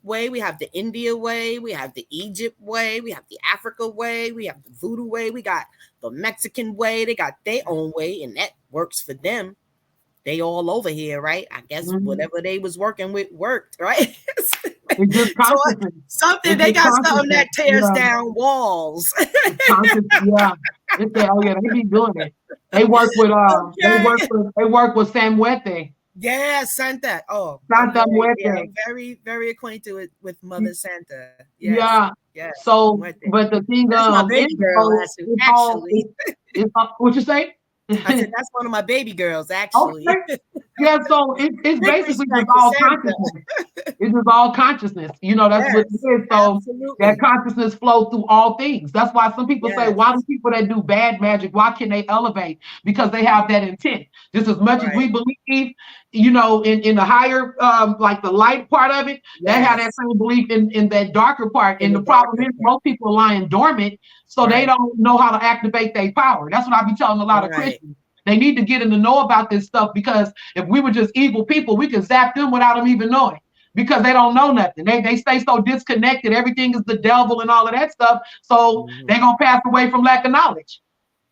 way, we have the India way, we have the Egypt way, we have the Africa way, we have the Voodoo way, we got the Mexican way. They got their own way, and that works for them. They all over here, right? I guess Mm-hmm. whatever they was working with worked, right? It's just So consciousness. something, It's they just got something consciousness. that tears Yeah. down walls. It's conscious. Yeah. It's that. Oh yeah, they be doing it. They work with Okay. they work with Samwete. Yeah, Santa. Oh, Santa I'm Muerte. very, very acquainted with Mother Santa. Yes, Yeah. yes, So, Muerte. but the thing That's my is baby girl, though, it's all actually. it's what you say? I said that's one of my baby girls, Okay. actually. Yeah, so it's Big basically just respect for all Santa. consciousness. It's just all consciousness. That's what it Yes, is. So that absolutely. consciousness flows through all things. That's why some people say, Yes, why do people that do bad magic, why can they elevate? Because they have that intent. Just as much as right. we believe, in the higher, like the light part of it, they have that Yes, same belief in that darker part. in And the the problem darker is part. most people are lying dormant, so they Right, don't know how to activate their power. That's what I be telling a lot of right. Christians. They need to get in to know about this stuff because if we were just evil people, we could zap them without them even knowing because they don't know nothing. They stay so disconnected. Everything is the devil and all of that stuff. So Mhm. they're going to pass away from lack of knowledge.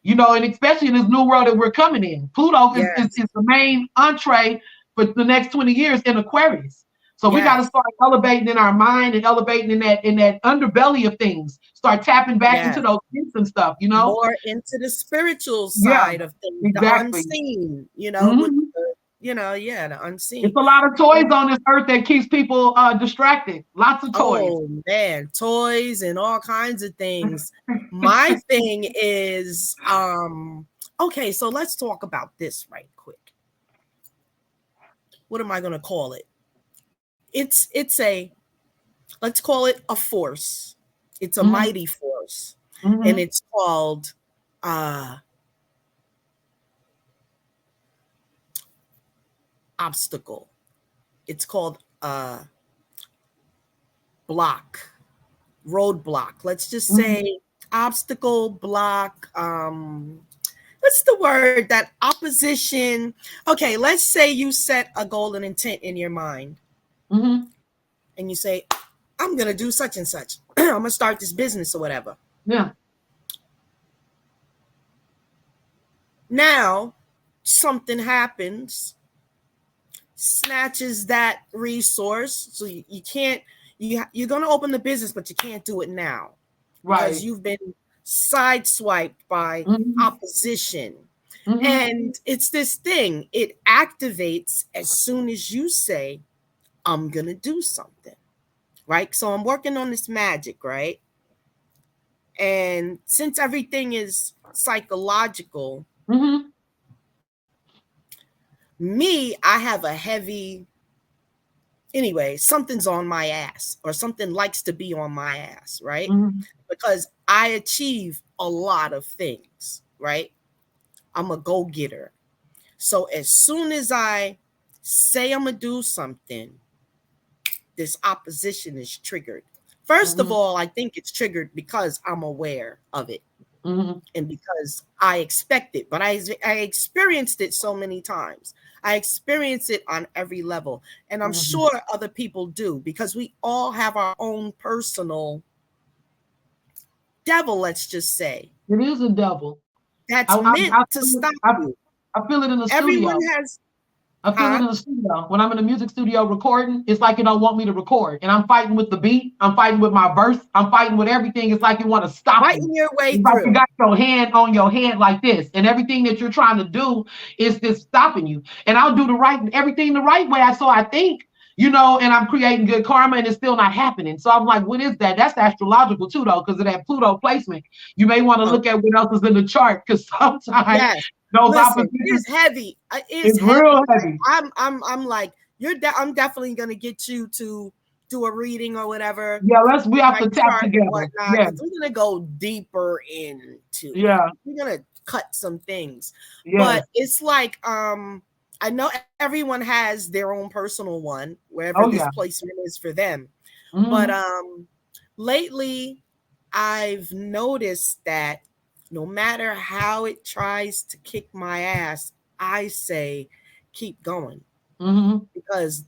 And especially in this new world that we're coming in. Pluto is Yes, the main entree for the next 20 years in Aquarius. So we got to yes, start elevating in our mind and elevating in that underbelly of things. Start tapping back into yes. those things and stuff. More into the spiritual Yeah, side of things, the exactly. unseen, with Mhm. yeah, the It's unseen. a lot of toys on this earth that keeps people distracted. Lots of toys. Oh man, toys and all kinds of things. My thing is, okay, so let's talk about this right quick. What am I gonna call it? Let's call it a force. It's a Mm-hmm. mighty force. And Mm-hmm. it's called uh obstacle. It's called block, roadblock. Let's just Mm-hmm. say obstacle, block, what's the word, that opposition. Okay, let's say you set a goal and intent in your mind, Mm-hmm. and you say, I'm gonna do such and such. I'm gonna start this business or whatever. Yeah. Now something happens, snatches that resource, so you can't, you're gonna open the business, but you can't do it now because Right. you've been sideswiped by Mm-hmm. opposition. Mm-hmm. And it's this thing, it activates as soon as you say, I'm going to do something, right? So I'm working on this magic, right? And since everything is psychological, Mm-hmm. me, I have a heavy, anyway, something's on my ass or something likes to be on my ass, right? Mm-hmm. Because I achieve a lot of things, right? I'm a go getter. So as soon as I say I'm gonna do something, this opposition is triggered. First of Mm-hmm. all, I think it's triggered because I'm aware of it Mm-hmm. and because I expect it, but I experienced it so many times. I experience it on every level, and I'm Mm-hmm. sure other people do because we all have our own personal devil, let's just say, It is a devil. that's I, I, meant I, to feel it, stop you. I feel it in the Everyone studio. has, I feel it huh? in the studio. When I'm in the music studio recording, it's like you don't want me to record. And I'm fighting with the beat. I'm fighting with my verse. I'm fighting with everything. It's like you want to stop me. Fighting your way It's like you through. got your hand on your head like this. And everything that you're trying to do is just stopping you. And I'll do everything the right way. So I think, and I'm creating good karma and it's still not happening. So I'm like, what is that? That's astrological too, though, because of that Pluto placement. You may want to Oh, look at what else is in the chart because sometimes yes. those Listen, oppositions it's heavy. It's is heavy. real heavy. I'm like, I'm definitely gonna get you to do a reading or whatever, Yeah, we have my to tap chart and together. whatnot, Yeah, because we're gonna go deeper into it. yeah, We're gonna cut some things, yes. but it's like, I know everyone has their own personal one wherever Oh this yeah. placement is for them, but Mm-hmm. lately I've noticed that no matter how it tries to kick my ass, I say keep going Mm-hmm. because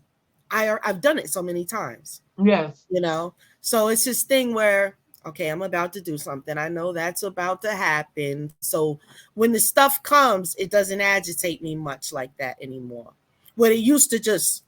I've done it so many times, Yes. you know. So it's this thing where okay, I'm about to do something. I know that's about to happen. So when the stuff comes, it doesn't agitate me much like that anymore. What it used to just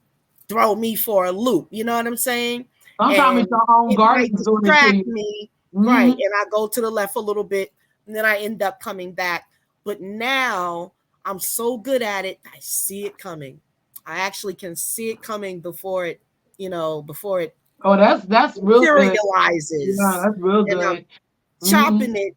throw me for a loop, you know what I'm saying? Sometimes And it's your own it guardians might doing it to distract you. me, right? Mm-hmm. And I go to the left a little bit, and then I end up coming back. But now I'm so good at it, I see it coming. I actually can see it coming before it, before it Oh, that's real good. Yeah, materializes. that's real And I'm good. Mm-hmm. chopping it,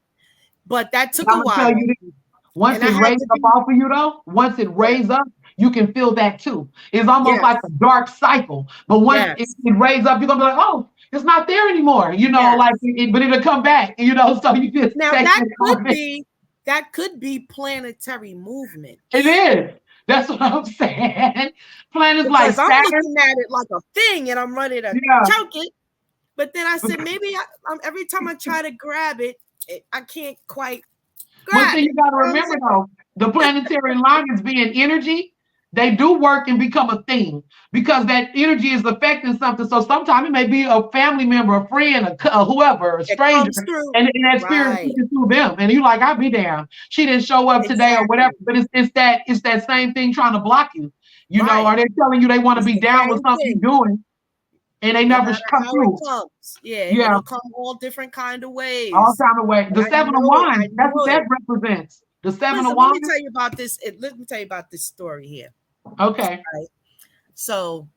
but that took I'm a gonna tell while. you this. Once And I it had raised to up be, off of you, though, once it yeah, raised up, you can feel that too. It's almost like a yes, dark cycle. But once yes, it raised up, you're gonna be like, oh, it's not there anymore. Like yes. but it'll come back. So you just Now take it off. that could be planetary It movements is. That's what I'm saying. Planets like because I'm Saturn. looking at it like a thing and I'm ready to Yeah. choke it. But then I said, maybe every time I try to grab it, I can't quite One grab thing it. you got to You know what I'm remember saying? though, the planetary alignments being energy, they do work and become a thing because that energy is affecting something. So sometimes it may be a family member, a friend, whoever, a It stranger, comes through. and that spirit is Right. pushing through them. And you like, I'll be damned. She didn't show up today or whatever. Exactly. But it's that same thing trying to block you. Are Right. they telling you they want to It's be the down with same something thing. you're doing and they No never matter come how it through? comes. Yeah, Yeah, it'll come all different kind of all ways. kind of way. And The I seven of know it. I wands, that's what know that it. represents. The seven of Listen, let me wands. tell you about this. Let me tell you about this story here. Okay. Right. So,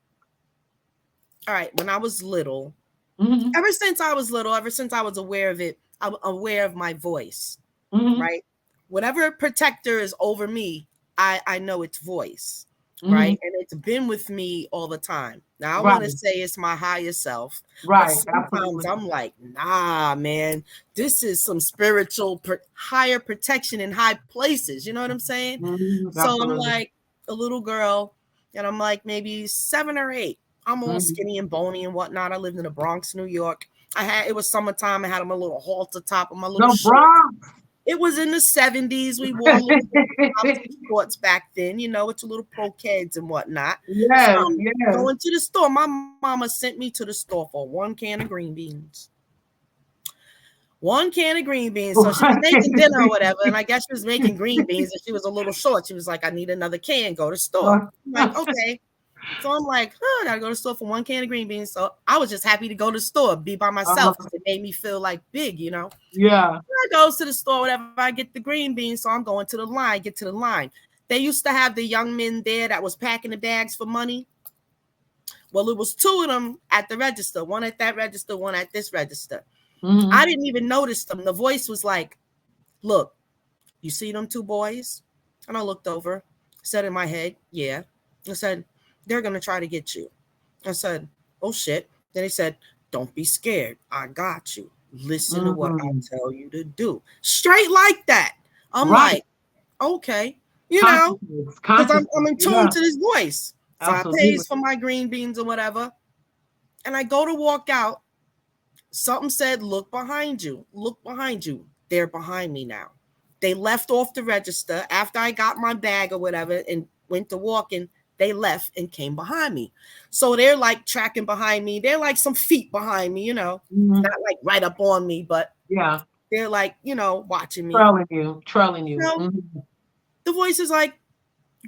all right, when I was little, Mm-hmm. ever since I was little, ever since I was aware of it, I'm aware of my voice, Mm-hmm. right? Whatever protector is over me, I know its voice, Mm-hmm. right? And it's been with me all the time. Now I Right. want to say it's my higher self, but Right. sometimes Absolutely. I'm like, nah, man, this is some spiritual higher protection in high places. You know what I'm saying? Mm-hmm. So I'm Absolutely. like a little girl, and I'm like maybe 7 or 8. I'm all Mm-hmm. skinny and bony and whatnot. I lived in the Bronx, New York. It was summertime. I had my little halter top and my little The shorts. Bronx. It was in the 70s. We wore little tops and shorts back then, with your little pro-kids and whatnot. So Yes. I'm Yes. going to the store. My mama sent me to the store for 1 can of green beans. 1 can of green beans. So she was making dinner or whatever. And I guess she was making green beans and she was a little short. She was like, I need another can. Go to the store. I'm like, okay. So I'm like, I gotta go to the store for 1 can of green beans. So I was just happy to go to the store, be by myself. uh, It made me feel like big. yeah. I goes to the store, whatever. I get the green beans, so I'm going to the line. Get to the line. They used to have the young men there that was packing the bags for money. Well, it was 2 of them at the register. One at that register, one at this register. I Mm-hmm. didn't even notice them. The voice was like, "Look, you see them 2 boys?" And I looked over, said in my head, "Yeah." I said, "They're gonna try to get you." I said, "Oh shit." Then he said, "Don't be scared. I got you. Listen to what I Mm-hmm. tell you to do." Straight like that. I'm Right. like, okay, you know, Consciousness. because Consciousness. I'm in tune Yeah. to this voice. So I pays Absolutely. for my green beans or whatever. And I go to walk out. Something said, look behind you. Look behind you. They're behind me now. They left off the register after I got my bag or whatever and went to walking. They left and came behind me. So they're like tracking behind me. They're like some feet behind me, Mm-hmm. not like right up on me, but Yeah. they're like, watching me. Trailing you. Trailing you. So Mm-hmm. the voice is like,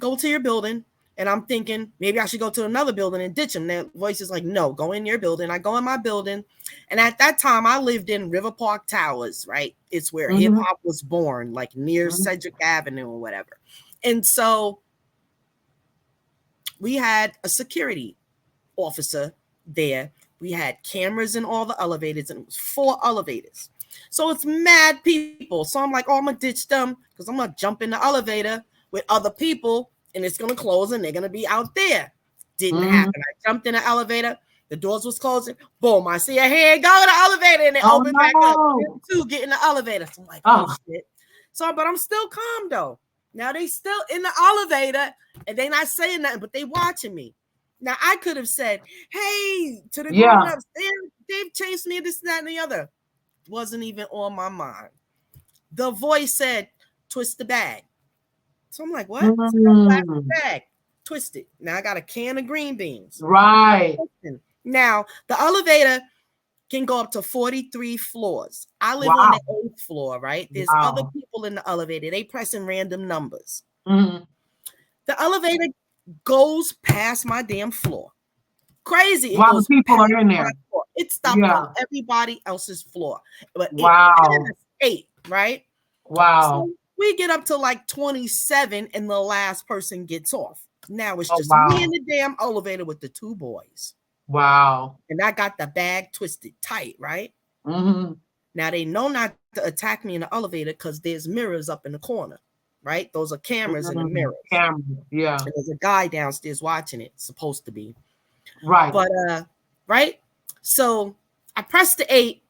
go to your building. And I'm thinking maybe I should go to another building and ditch him. The voice is like, no, go in your building. I go in my building. And at that time, I lived in River Park Towers, right? It's where hip Mm-hmm. hop was born, like near Mm-hmm. Cedric Avenue or whatever. And so we had a security officer there. We had cameras in all the elevators, and it was 4 elevators. So it's mad people. So I'm like, oh, I'm gonna ditch them because I'm gonna jump in the elevator with other people, and it's gonna close, and they're gonna be out there. Didn't Mm-hmm. happen. I jumped in the elevator. The doors was closing. Boom! I see a hand go in the elevator, and it Oh opened back up. no. 2 get in the elevator. So I'm like, oh Oh. shit. So, but I'm still calm though. Now they still in the elevator, and they not saying nothing, but they watching me. Now I could have said, "Hey," to the grown Yeah. ups. They've chased me, this, that, and the other. Wasn't even on my mind. the voice said, twist the bag. So I'm like, what? So I plastic Mm. bag, twist it. Now I got a can of green beans. Right. Now the elevator can go up to 43 floors. I live on the Wow. 8th floor, right? There's other Wow. people in the elevator. They pressing random numbers. Mm. The elevator goes past my damn floor. Crazy. It While the goes people past are in my there. floor. It stopped on Yeah. everybody else's floor. But it Wow. passed 8, right? Wow. So we get up to like 27 and the last person gets off. Now it's Oh, just me in wow. the damn elevator with the 2 boys. Wow. And I got the bag twisted tight, right? Mm-hmm. Now they know not to attack me in the elevator because there's mirrors up in the corner, right? Those are cameras in the Mm-hmm. mirrors. Camera. Yeah. And there's a guy downstairs watching it, supposed to be. Right. But right? So I press the 8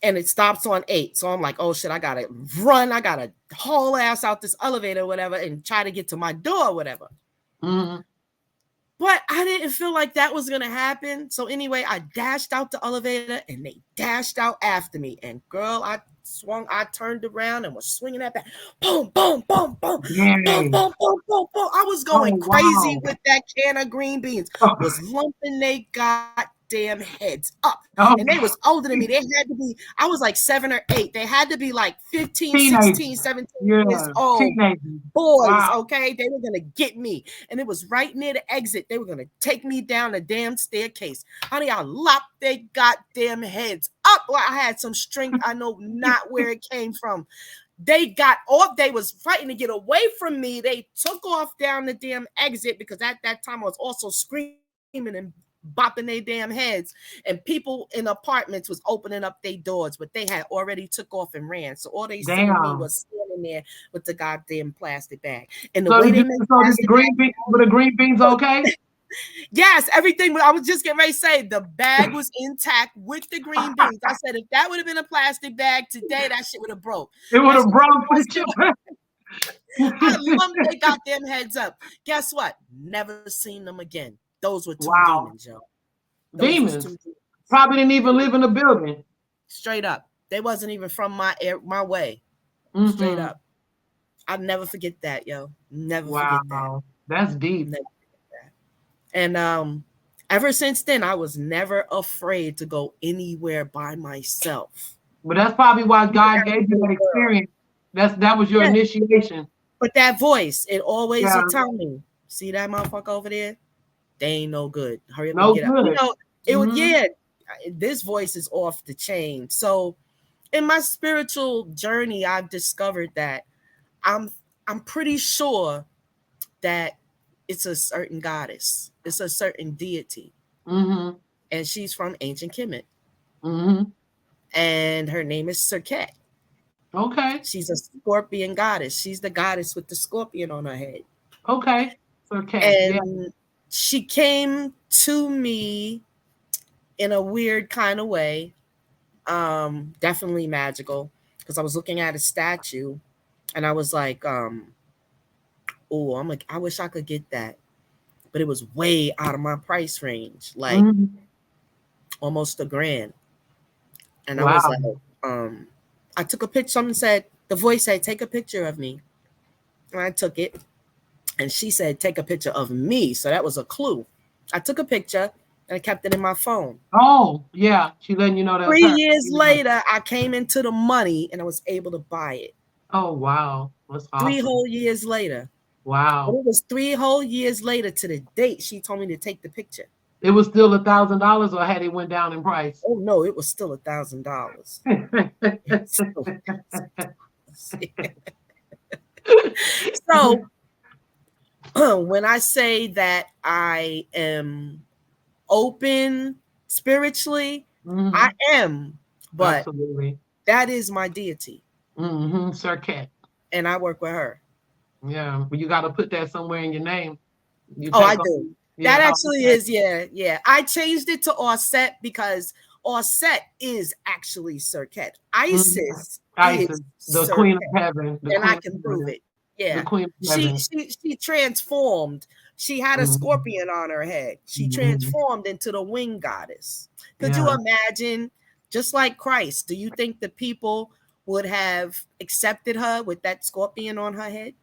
and it stops on 8. So I'm like, oh shit, I gotta run, I gotta haul ass out this elevator or whatever and try to get to my door or whatever. Mm-hmm. But I didn't feel like that was going to happen. So anyway, I dashed out the elevator and they dashed out after me. And girl, I turned around and was swinging that back. Boom, boom, boom, boom, boom, Yay. boom, boom, boom, boom. I was Oh, going crazy wow. with that can of green beans, was lumping they goddamn heads up. And they was Okay. older than me. They had to be, I was like 7 or 8. They had to be like 15, Teenagers. 16, 17 years Yeah. old. Teenagers. Boys, Wow. okay? They were gonna get me. And it was right near the exit. They were gonna take me down the damn staircase. Honey, I lopped their goddamn heads up. Well, I had some strength. I know not where it came from. They got off. They was fighting to get away from me. They took off down the damn exit because at that time I was also screaming and bopping their damn heads, and people in apartments was opening up their doors, but they had already took off and ran. So all they seen me Damn. was standing there with the goddamn plastic bag. And the So way did they you, make so did the plastic green bags, beans, were the green beans okay? yes, everything. I was just getting ready to say the bag was intact with the green beans. I said if that would have been a plastic bag today, that shit would have broke. It would That have shit would broke have for busted. the I lumped their goddamn heads up. Guess what? Never seen them again. Those were 2 Wow. demons, yo. Those was 2 Demons. demons. Probably didn't even live in the building. Straight up. They wasn't even from my way. Straight Mm-hmm. up. I'll never forget that, yo. Never forget that. Wow. That's deep. Never forget that. And ever since then, I was never afraid to go anywhere by myself. But that's probably why God gave you that experience. That was your Yeah. initiation. But that voice, it always Yeah. would tell me, see that motherfucker over there? They ain't no good. Hurry up and No get up. You good. know, it would, Mm-hmm. yeah, this voice is off the chain. So in my spiritual journey, I've discovered that I'm pretty sure that it's a certain goddess. It's a certain deity. Mm-hmm. And she's from ancient Kemet. Mm-hmm. And her name is Serket. Okay. She's a scorpion goddess. She's the goddess with the scorpion on her head. Okay. Okay. Yeah. And she came to me in a weird kind of way. Definitely magical. Because I was looking at a statue and I was like, oh, I'm like, I wish I could get that. But it was way out of my price range, like Mm-hmm. almost $1,000. And I was Wow. like, I took a picture. Someone said, the voice said, take a picture of me. And I took it. And she said, take a picture of me. So that was a clue. I took a picture and I kept it in my phone. Oh, yeah. She letting you know that's 3 her. years Yeah. later, I came into the money and I was able to buy it. Oh, wow. That's 3 awesome. whole years later. But Wow. it was 3 whole years later to the date she told me to take the picture. It was still $1,000 or had it went down in price? Oh no, it was still $1,000. So when I say that I am open spiritually, Mm-hmm. I am, but Absolutely. that is my deity. Mm-hmm. Serket. And I work with her. Yeah, but you got to put that somewhere in your name. You Oh, I take on- do. yeah, That how- actually is, yeah. I changed it to Offset because Offset is actually Serket. Isis Isis, is the Serket, queen of heaven. The and queen I can of prove heaven. it. Yeah, The queen of she heaven. she transformed. She had a Mhm. scorpion on her head. She Mhm. transformed into the winged goddess. Could you Yeah. imagine? Just like Christ, do you think the people would have accepted her with that scorpion on her head.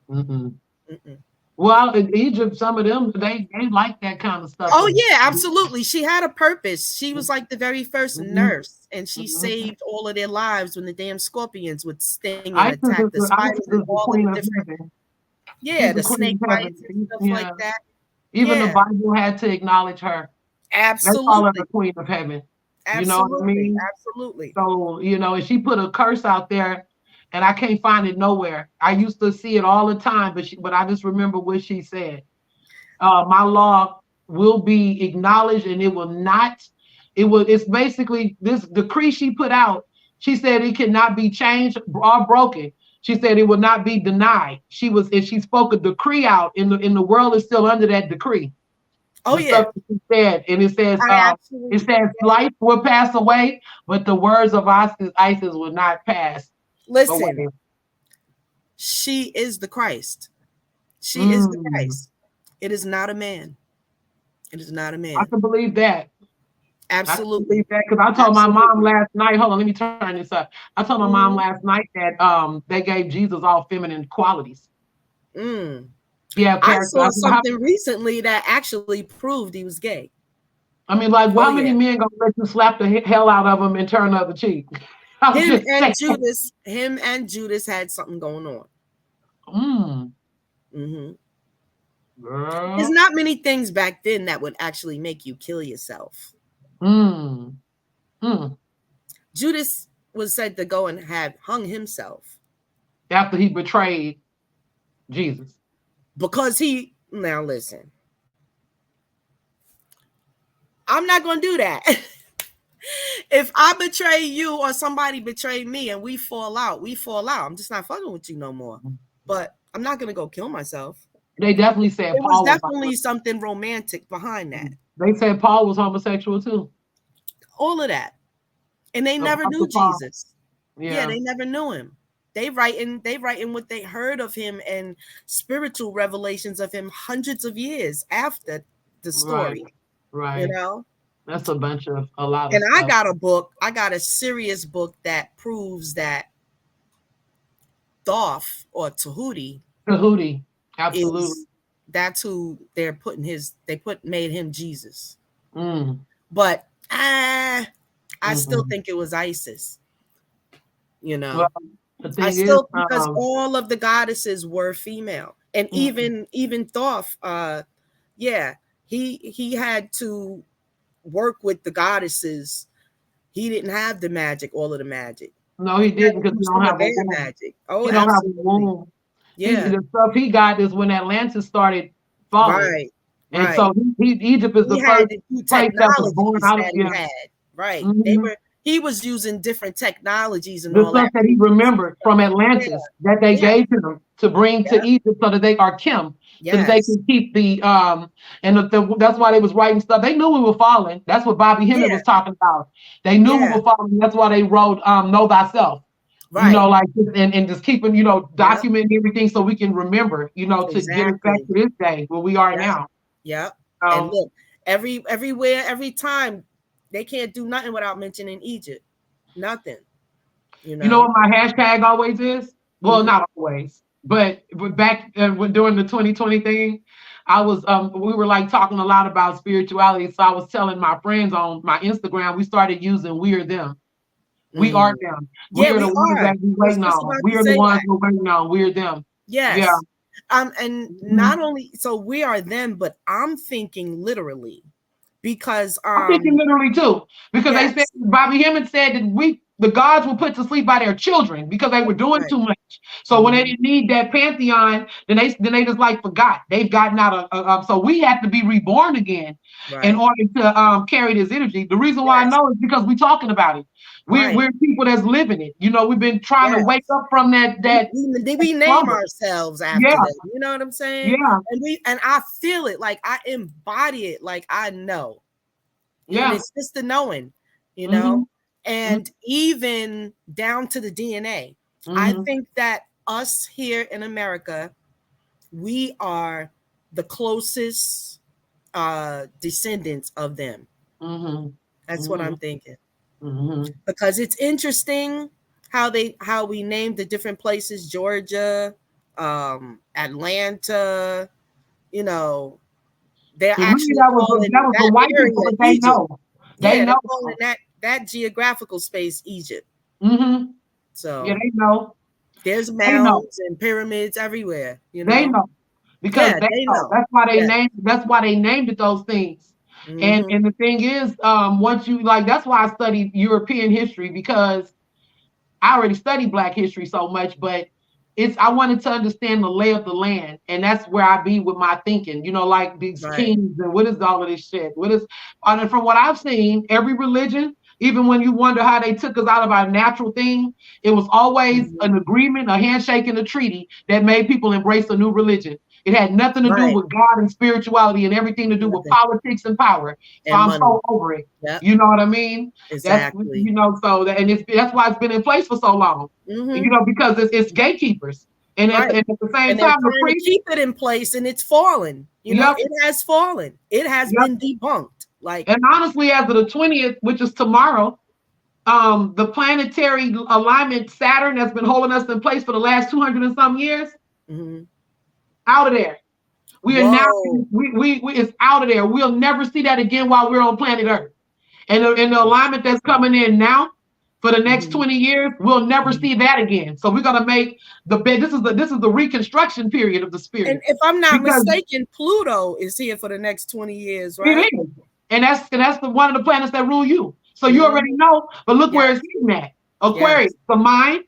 Mm-mm. Mm-mm. Well, in Egypt, some of them they like that kind of stuff. Oh yeah, absolutely. She had a purpose. She was like the very first Mhm, nurse, and she mhm. saved all of their lives when the damn scorpions would sting and ISIS attack is the spiders and The all of the queen of different, heaven. yeah, She's the the queen snake of heaven. bites and stuff like Yeah. that. Even the Yeah, Bible had to acknowledge her. They call her the absolutely, queen of heaven. You know what I absolutely, mean? absolutely. So, and she put a curse out there and I can't find it nowhere. I used to see it all the time, but I just remember what she said. My law will be acknowledged and it will not, it's basically this decree she put out. She said it cannot be changed or broken. She said it will not be denied. If she spoke a decree out in the world is still under that decree. Oh The stuff yeah, that she said, and I it absolutely. says life will pass away, but the words of Isis will not pass Listen, away. she is the Christ. She is the Mm, Christ. It is not a man. It is not a I man. can believe that. I can believe Absolutely, that because I told my mom absolutely. last night. Hold on, let me turn this up. I told my mom Mm, last night that they gave Jesus all feminine qualities. mm. He had I character. saw something recently that actually proved he was gay. I mean, like, Oh how many yeah. men gonna let you slap the hell out of them and turn the other cheek? I'm Him just and saying. Judas had something going on. Mm, Hmm. There's girl. not many things back then that would actually make you kill yourself. Mm, mm. Judas was said to go and have hung himself After he betrayed Jesus. because he. Now listen, I'm not gonna do that. If I betray you or somebody betray me and we fall out, we fall out. I'm just not fucking with you no more. But I'm not gonna go kill myself. They definitely said It was Paul was. definitely something romantic behind that. They said Paul was homosexual too. All of that. And they never knew Apostle Paul. Jesus. Yeah, Yeah. they never knew him. They writing what they heard of him and spiritual revelations of him hundreds of years after the Right. story, you Right. know? That's a lot of And I stuff. got a book, I got a serious book that proves that Thoth or Tahuti Tahuti. Absolutely. is that's who made him Jesus. Mm. But I still Mm-mm. think it was Isis, you Well, know. the I thing is, still because all of the goddesses were female. And mm, even Thoth, yeah, he had to work with the goddesses. He didn't have the magic, all of the magic. no, He he had didn't to because he use don't some of have a their womb. magic. Oh, He don't have a absolutely. womb. Yeah. The stuff he got is when Atlantis started falling, Right. and Right. so Egypt is He the had first the new place that was born technologies out of. that he Yeah. had. Right. Hmm. He was using different technologies and The all stuff that. that he remembered from Yeah. Atlantis that they Yeah. gave to them to bring to Yeah. Egypt so that they are Kim, so that they Yes. can keep that's why they was writing stuff. They knew we were falling. That's what Bobby Hemmett Yeah. was talking about. They knew we Yeah. were falling. That's why they wrote Know Thyself. Right. Like and just keeping, Yep. documenting everything so we can remember, to get us back Exactly. to this day where we are Yep. now. Yep. And Um, look, everywhere, every time, they can't do nothing without mentioning Egypt. Nothing. You You know know. what my hashtag always is? Well, Hmm. not always, but back during the 2020 thing, we were like talking a lot about spirituality. So I was telling my friends on my Instagram, we started using "we're them." We are Mm. them. We Yeah, are the we ones are. that we I was waiting just on. about We to are the say ones that. we're waiting on. We're them. Yeah. Yes. And Mhm. not only so we are them, but I'm thinking literally because I'm thinking literally too, because they said yes. Bobby Hemmett said that the gods were put to sleep by their children because they were doing Right. too much. So when they Hmm. didn't need that pantheon, then they just like forgot. They've gotten out of so we have to be reborn again in Right. order to carry this energy. The reason why I Yes. know is because we're talking about it. Right. We're people that's living it. We've been trying to wake Yes. up from that We name slumber. ourselves after Yeah, them. You know what I'm saying? yeah, And I feel it, like I embody it, like I know. And yeah. it's just the knowing, you Mm-hmm. know, and even down to the DNA. I Mm-hmm. think that us here in America, we are the closest descendants of them. Mm-hmm. That's what Mm-hmm. I'm thinking. Mm-hmm. Because it's interesting. how we named the different places, Georgia, Atlanta, you know, they're To me, actually that calling was the that white people, area but they Egypt. know. They Yeah, they're know. calling that geographical space Egypt. Mm-hmm. Yeah, So they know. there's They know. mounds and pyramids everywhere, you They know. know. Because Yeah, they they know. know. Yes. That's why they named it those things. Mm-hmm. And the thing is, once you like that's why I studied European history because I already studied Black history so much, but I wanted to understand the lay of the land, and that's where I be with my thinking. You know, like these Right. kings and what is all of this shit? What is? And from what I've seen, every religion, even when you wonder how they took us out of our natural thing, it was always Mm-hmm. an agreement, a handshake, and a treaty that made people embrace a new religion. It had nothing to do Right. with God and spirituality, and everything to do with Nothing. politics and power. So And I'm money. so over it. Yep. You know what I mean? That's Exactly. so that and that's why it's been in place for so long. Mm-hmm. Because it's gatekeepers, Right. and at the same And they're time the trying to priests. keep it in place and it's fallen. You know, Yep, it has fallen. It has yep. been debunked. Like, And honestly, as of the 20th, which is tomorrow, the planetary alignment Saturn that's been holding us in place for the last 200 and some years, mm-hmm. out of there. We are now Whoa. we it's out of there. We'll never see that again while we're on planet Earth. And the alignment that's coming in now for the next Mm-hmm. 20 years, we'll never Mm-hmm. see that again. So we're gonna make this is the reconstruction period of the And spirit if I'm not because mistaken, Pluto is here for the next 20 years, right? it is, and that's one of the planets that rule you. So you already Mm-hmm. know. But look where it's Yes. hitting at: Aquarius, Yes. the mind;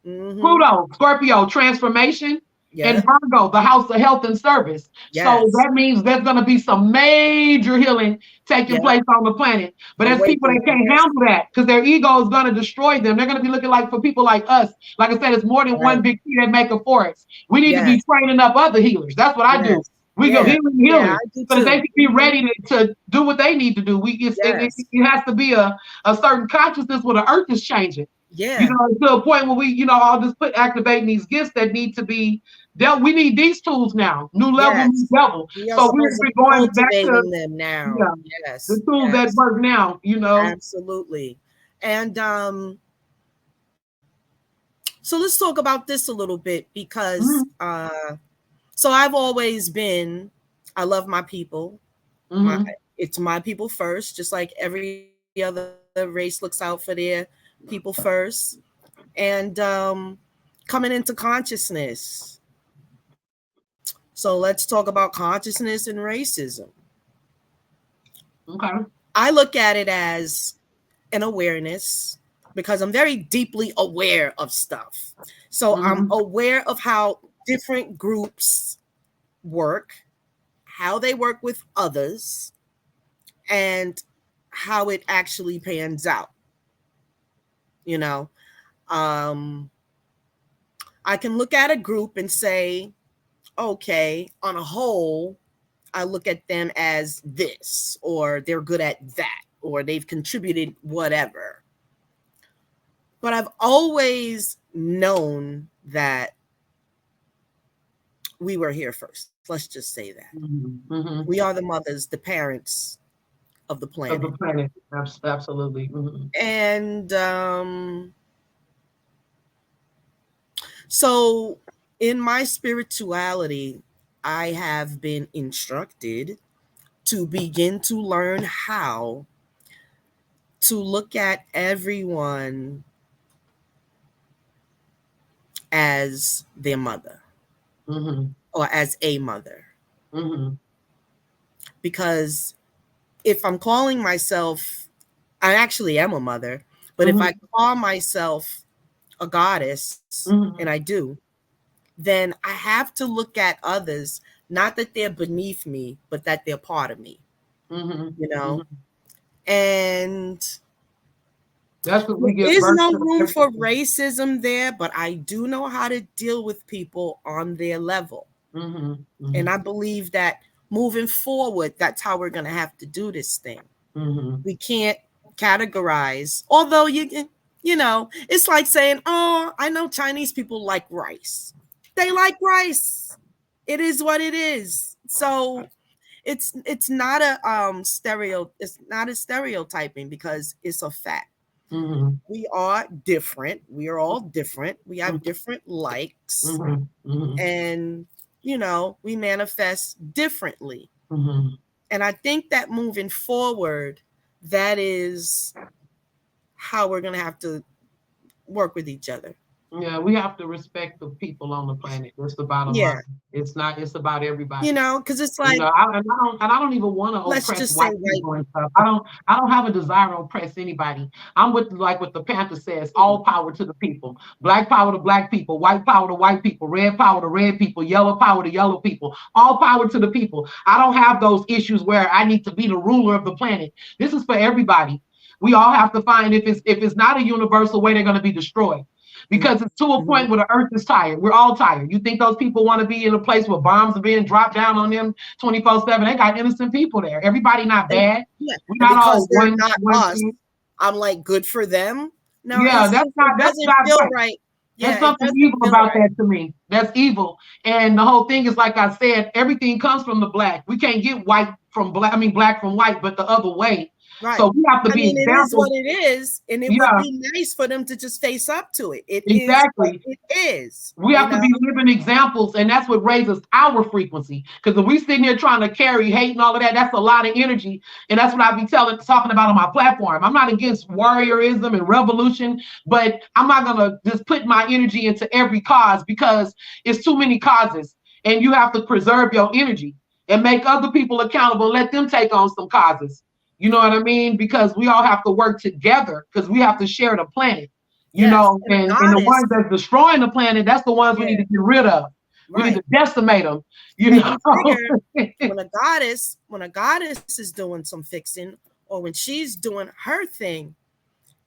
Mm-hmm. Pluto, Scorpio, transformation; and Yeah. Virgo, the house of health and service. So Yes. that means there's going to be some major healing taking Yeah. place on the planet. But there's people that can't Awakenings. handle that because their ego is going to destroy them. They're going to be looking like for people like us. Like I said, it's more than one Right. big tree that make a forest. We need to be Yes. training up other healers. That's what I do. Yes. We go Yeah. healing, Yeah, healing, I do so that they too. can be Mm-hmm. ready to do what they need to do. Yes. It has to be a certain consciousness where the earth is changing. Yeah. To a point where we, all just put activating these gifts that need to be dealt. We need these tools now, new level, new Yes. level. We are So supposed to we're be going back to cultivating them now. yeah, the Yes. tools that Yes. work now. Absolutely. And so let's talk about this a little bit because Mm-hmm, so I've always been, I love my people. My mm-hmm, It's my people first, just like every other race looks out for their people first. And coming into consciousness. So let's talk about consciousness and racism. okay. I look at it as an awareness because I'm very deeply aware of stuff. So I'm Mm-hmm, aware of how different groups work, how they work with others, and how it actually pans out. You know, um, I can look at a group and say, okay, on a whole, I look at them as this, or they're good at that, or they've contributed whatever. But I've always known that we were here first. Let's just say that. mm-hmm, We mm-hmm. are the mothers, the parents of the Of the planet. planet, absolutely. Mm-hmm. And so in my spirituality, I have been instructed to begin to learn how to look at everyone as their mother Mm-hmm. or as a mother. Mm-hmm. Because if I'm calling myself, I actually am a mother, but if I Mm-hmm. call myself a goddess, and I Mm-hmm. do, then I have to look at others, not that they're beneath me, but that they're part of me, Mm-hmm. you know? Mm-hmm. And That's what there we give is birth no to. room for Everything. racism there, but I do know how to deal with people on their level. Mm-hmm. Mm-hmm. And I believe that moving forward, that's how we're going to have to do this thing. Mm-hmm. We can't categorize, although it's like saying, oh, I know Chinese people like rice. They like rice. It is what it is. So it's not a stereotyping because it's a fact. Mhm. We are different. We are all different. We have different likes, Mhm. Mhm. and we manifest differently. Mhm. And I think that moving forward, that is how we're going to have to work with each other. Yeah, we have to respect the people on the planet. That's the bottom Yeah. line. It's not. It's about everybody. Because it's You like, know, I don't even want to let's oppress just say white white people and people. stuff. I don't have a desire to oppress anybody. I'm with like what the Panther says, all power to the people. Black power to black people, white power to white people, red power to red people, yellow power to yellow people. All power to the people. I don't have those issues where I need to be the ruler of the planet. This is for everybody. We all have to find if it's not a universal way, they're going to be destroyed because it's to a Mm-hmm. point where the earth is tired. We're all tired. You think those people want to be in a place where bombs are being dropped down on them 24/7? They got innocent people there. Everybody not And bad. yeah, We're and not because all they're one not one us, thing. I'm like, good for them. No, Yeah, it's just, it that's doesn't not feel right. right. There's Yeah, it something doesn't evil feel about right. that to me. That's evil. And the whole thing is like I said, everything comes from the black. We can't get white from black, I mean black from white, but the other way. Right. So we have to I be mean, it is examples. what it is, and it would Yeah, be nice for them to just face up to it. It is what exactly. it is, We have to be living examples, and that's what raises our frequency. Because if we sitting here trying to carry hate and all of that, that's a lot of energy, and that's what I be talking about on my platform. I'm not against warriorism and revolution, but I'm not gonna just put my energy into every cause because it's too many causes, and you have to preserve your energy and make other people accountable. Let them take on some causes. You know what I mean? Because we all have to work together because we have to share the planet. You Yes, know, and a and the goddess. ones that's destroying the planet, that's the ones we Yeah, need to get rid of. We need right. to decimate them, you And know. you figure when a goddess is doing some fixing, or when she's doing her thing,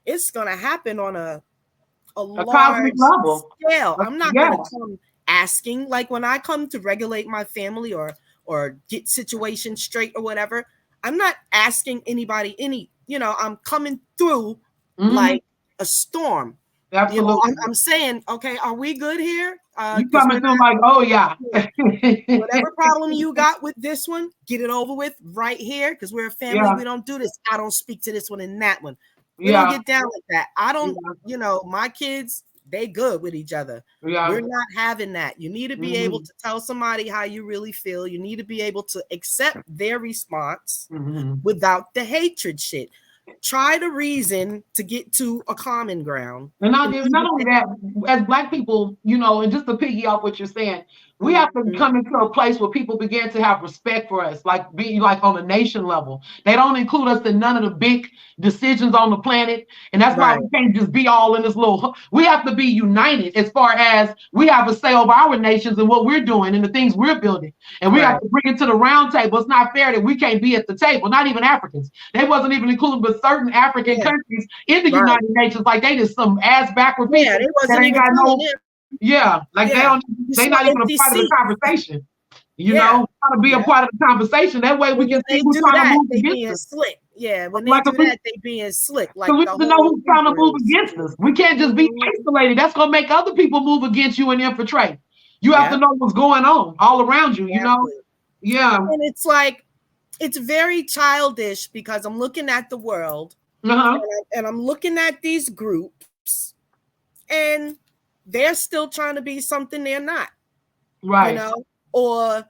it's gonna happen on a A cosmic large level. scale. I'm not Yeah. gonna come asking, like when I come to regulate my family or get situations straight or whatever. I'm not asking anybody any. I'm coming through Hmm. like a storm. Absolutely. I'm saying, okay, are we good here? You Because we're coming through not. like, oh yeah. Whatever problem you got with this one, get it over with right here because we're a family. Yeah. We don't do this. I don't speak to this one and that one. We don't Yeah. get down like that. I don't, Yeah. my kids, they good with each other. We're Yeah. not having that. You need to be able Hmm. to tell somebody how you really feel. You need to be able to accept their response Hmm. without the hatred shit. Try to reason to get to a common ground. And not, And not even only that, as Black people, you know, and just to piggy off what you're saying, we have to Mhm. come into a place where people begin to have respect for us, like be like on a nation level. They don't include us in none of the big decisions on the planet. And that's why Right, we can't just be all in this little, we have to be united as far as we have a say over our nations and what we're doing and the things we're building. And we have right. to bring it to the round table. It's not fair that we can't be at the table, not even Africans. They wasn't even included, but certain African Yeah, countries in the right. United Nations, like they just some ass backward Yeah, people they that wasn't ain't even got calling no, them. yeah, like they Yeah. don't, You they saw not even a empty part of the seats. conversation. You Yeah. know, how to be a Yeah. part of the conversation. That way we And can when see they who's do trying to that, move they against being us. slick. Yeah. When they Like do that, they being slick, like we the have to know whole who's trying to move Hebrews. against us. We can't just be Mhm. isolated. That's gonna make other people move against you and infiltrate. You have to Yep. know what's going on all around you. You know, Exactly. yeah, And it's like, it's very childish because I'm looking at the world, uh-huh, and I'm looking at these groups, and they're still trying to be something they're not, right, or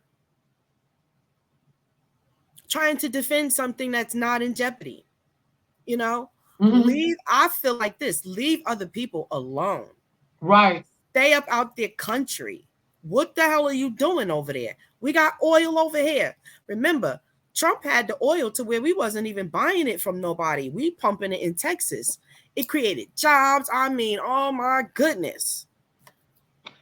trying to defend something that's not in jeopardy. you know mm-hmm. I feel like this: leave other people alone. Right, Stay up out their country. What the hell are you doing over there? We got oil over here. Remember, Trump had the oil to where we wasn't even buying it from nobody. We pumping it in Texas. It created jobs. I mean, oh my goodness.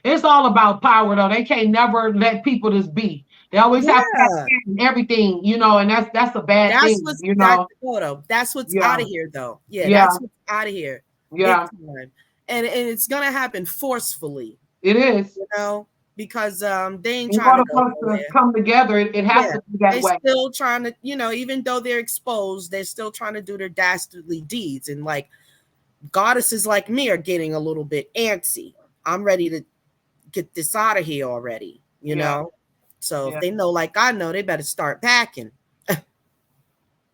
it's all about power though. They can't never let people just be. They always have to have Yeah. everything, you know, and that's a bad That's thing, what's you that know. photo. That's what's Yeah, out of here though. Yeah, yeah, that's what's out of here. Big yeah. time. And it's gonna happen forcefully, It is. you know, because they ain't In trying to order go for us to nowhere. come together, it has Yeah. to be that They way. still trying to, even though they're exposed, they're still trying to do their dastardly deeds. And like goddesses like me are getting a little bit antsy. I'm ready to get this out of here already. Yeah, So if yeah. they know like I know, they better start packing.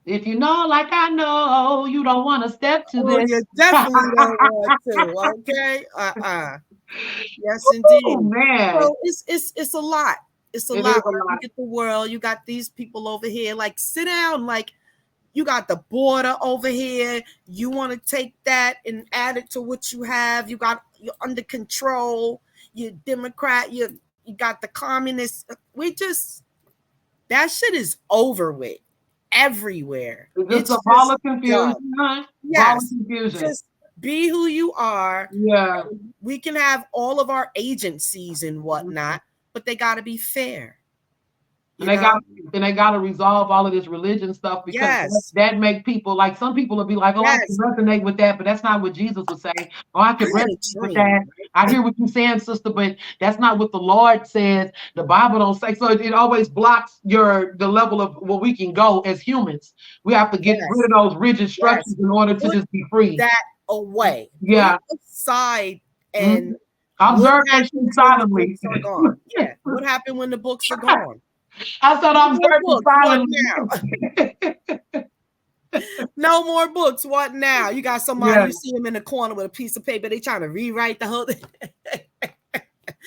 If you know, like I know, you don't want to step to Oh, this. you definitely don't want to. Okay. Yes, Oh indeed. man, So it's a lot. It's a it is lot. a When I lot. look at the world, you got these people over here. Like, sit down. Like, you got the border over here. You want to take that and add it to what you have. You're under control. You're Democrat. You got the communists. We just that shit is over with everywhere. It's just a It's ball just of confusion, done. huh? Ball of Yes, confusion. just be who you are. Yeah. We can have all of our agencies and Mhm. whatnot, but they got to be fair. And You they got know? and they got to resolve all of this religion stuff because Yes. that make people like some people will be like, oh, I can Yes. resonate with that, but that's not what Jesus would say. Oh, I I can had a resonate with dream. that. I hear what you're saying, sister, but that's not what the Lord says. The Bible don't say. So it always blocks the level of where we can go as humans. We have to get rid Yes. of those rigid structures Yes. in order to Put just be free. that away. Put Yeah. it aside and Mhm. what Observe that shit happens when the silently. books are gone? Yeah. What happened when the books are gone? I said No more observe it books. What now? silently. No more books. What now? You got somebody, Yeah. you see them in the corner with a piece of paper. They trying to rewrite the whole thing.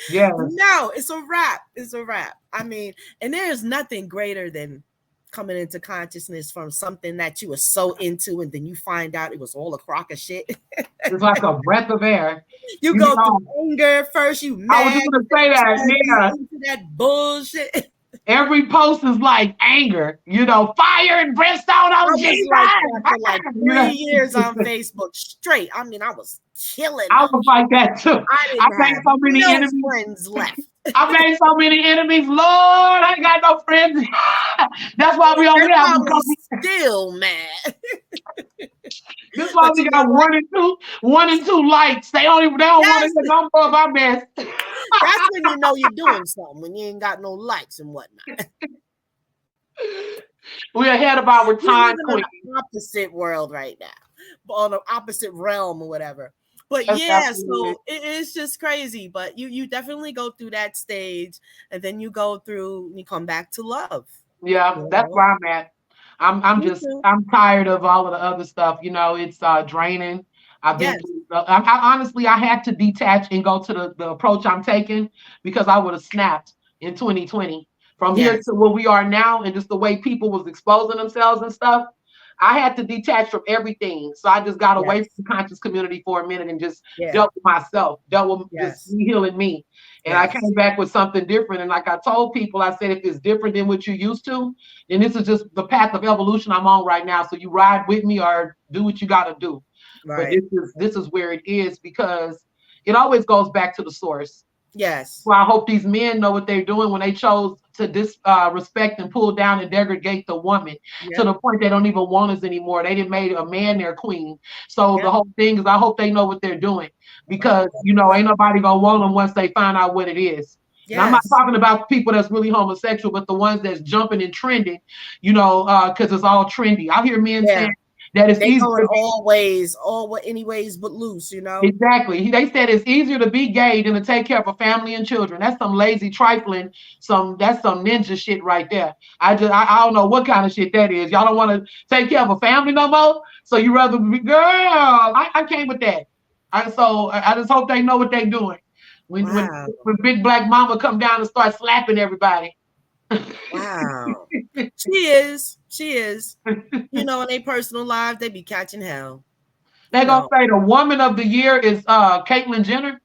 Yes. No, it's a wrap. It's a wrap. I mean, and there's nothing greater than coming into consciousness from something that you were so into, and then you find out it was all a crock of shit. It's like a breath of air. You You go through know, anger first, you I was mad, just gonna then say you that. try to be Yeah. into that bullshit. Every post is like anger, fire and brimstone I on was Jesus. like that for like You know, 3 years on Facebook straight. I mean, I was killing I them. was like that too. I I didn't made have so many no enemies. friends left. I made so many enemies. Lord, I ain't got no friends. That's why we only They're have a probably couple. still mad. This is why But we you know got what? one and two likes. They don't want to Yes, hear no more of our mess. that's when you know you're doing something, when you ain't got no likes and whatnot. We're ahead of our We're time, living in queen. the opposite world right now, on the opposite realm or whatever. But That's yeah, absolutely. so it's just crazy. But you definitely go through that stage, and then you come back to love. Yeah, You that's know, where I'm at. I'm me just too. I'm tired of all of the other stuff. It's draining. I've been Yes, through. Honestly, I had to detach and go to the approach I'm taking because I would have snapped in 2020 from here yes, to where we are now, and just the way people was exposing themselves and stuff. I had to detach from everything, so I just got away from yes, the conscious community for a minute and just yeah, dealt with myself, dealt with just yes, me healing me. And I yes, came back with something different. And like I told people, I said, if it's different than what you used to, then this is just the path of evolution I'm on right now. So you ride with me or do what you got to do. But right, this is where it is because it always goes back to the source. yes, Well, I hope these men know what they're doing when they chose to disrespect and pull down and degrade the woman to yep, the point they don't even want us anymore. They didn't made a man their queen. So the yep. whole thing is, I hope they know what they're doing Oh, because ain't definitely. nobody gonna want them once they find out what it is. And I'm not Yes, talking about people that's really homosexual, but the ones that's jumping and trending, because it's all trendy. I hear men saying yeah. that it's They easy going to all ways, any ways but loose. You know. Exactly. They said it's easier to be gay than to take care of a family and children. That's some lazy trifling, that's some ninja shit right there. I don't know what kind of shit that is. Y'all don't want to take care of a family no more. So you rather be girl. I came with that. I just hope they know what they doing. When when Wow. when Big Black Mama come down and start slapping everybody. Wow. She is. She is. You know, in their personal lives, they be catching hell. You They gonna know. say the woman of the year is Caitlyn Jenner.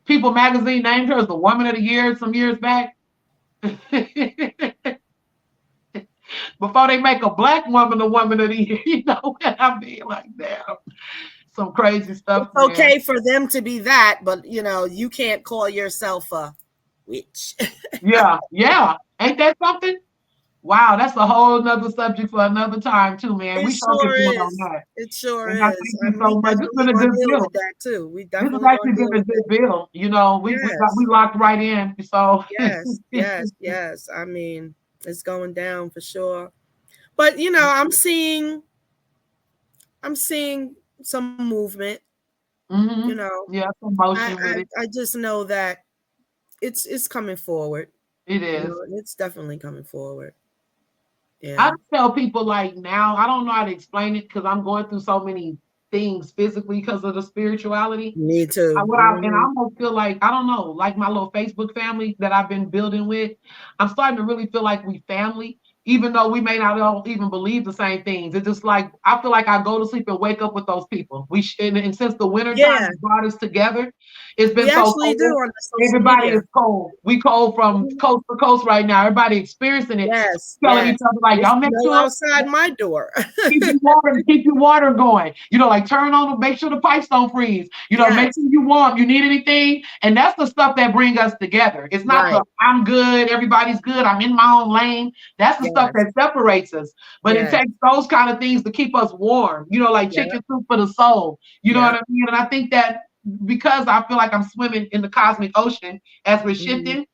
People magazine named her as the woman of the year some years back. Before they make a black woman a woman of the year, what I mean? Like, damn, some crazy stuff, It's man. okay for them to be that, but you can't call yourself a witch. Yeah, yeah. Ain't that something? Wow, that's a whole nother subject for another time, too, man. It We sure can sure build on is. that. It sure And I is. thank I you mean, we so much. It's definitely been a gonna good deal bill. with that too. We This has definitely gonna actually been deal a with good that. bill. We Yes. locked right in. So Yes. Yes. Yes. I mean, it's going down for sure. But I'm seeing some movement. You know, Yeah, some I, motion with I it. I just know that it's coming forward. It is. It's definitely coming forward. Yeah. I tell people like now, I don't know how to explain it because I'm going through so many things physically because of the spirituality. Me too. And I almost feel like I don't know, like my little Facebook family that I've been building with. I'm starting to really feel like we family, even though we may not all even believe the same things. It's just like I feel like I go to sleep and wake up with those people. And since the winter time Yeah. brought us together, it's We been so actually do cold. on the social Everybody media. is cold. We cold from Mhm. coast to coast right now. Everybody experiencing it, Yes, telling each yes. other like, There's y'all make snow sure outside my door. keep your water going. Like turn on, make sure the pipes don't freeze. Make Yes. sure you warm. You need anything, and that's the stuff that bring us together. It's not the Right. I'm good, everybody's good, I'm in my own lane. That's the stuff Yes. that separates us. But it Yes. takes those kind of things to keep us warm. Like Yeah. chicken soup for the soul. You know Yeah. what I mean? And I think that because I feel like I'm swimming in the cosmic ocean as we're Hmm. shifting,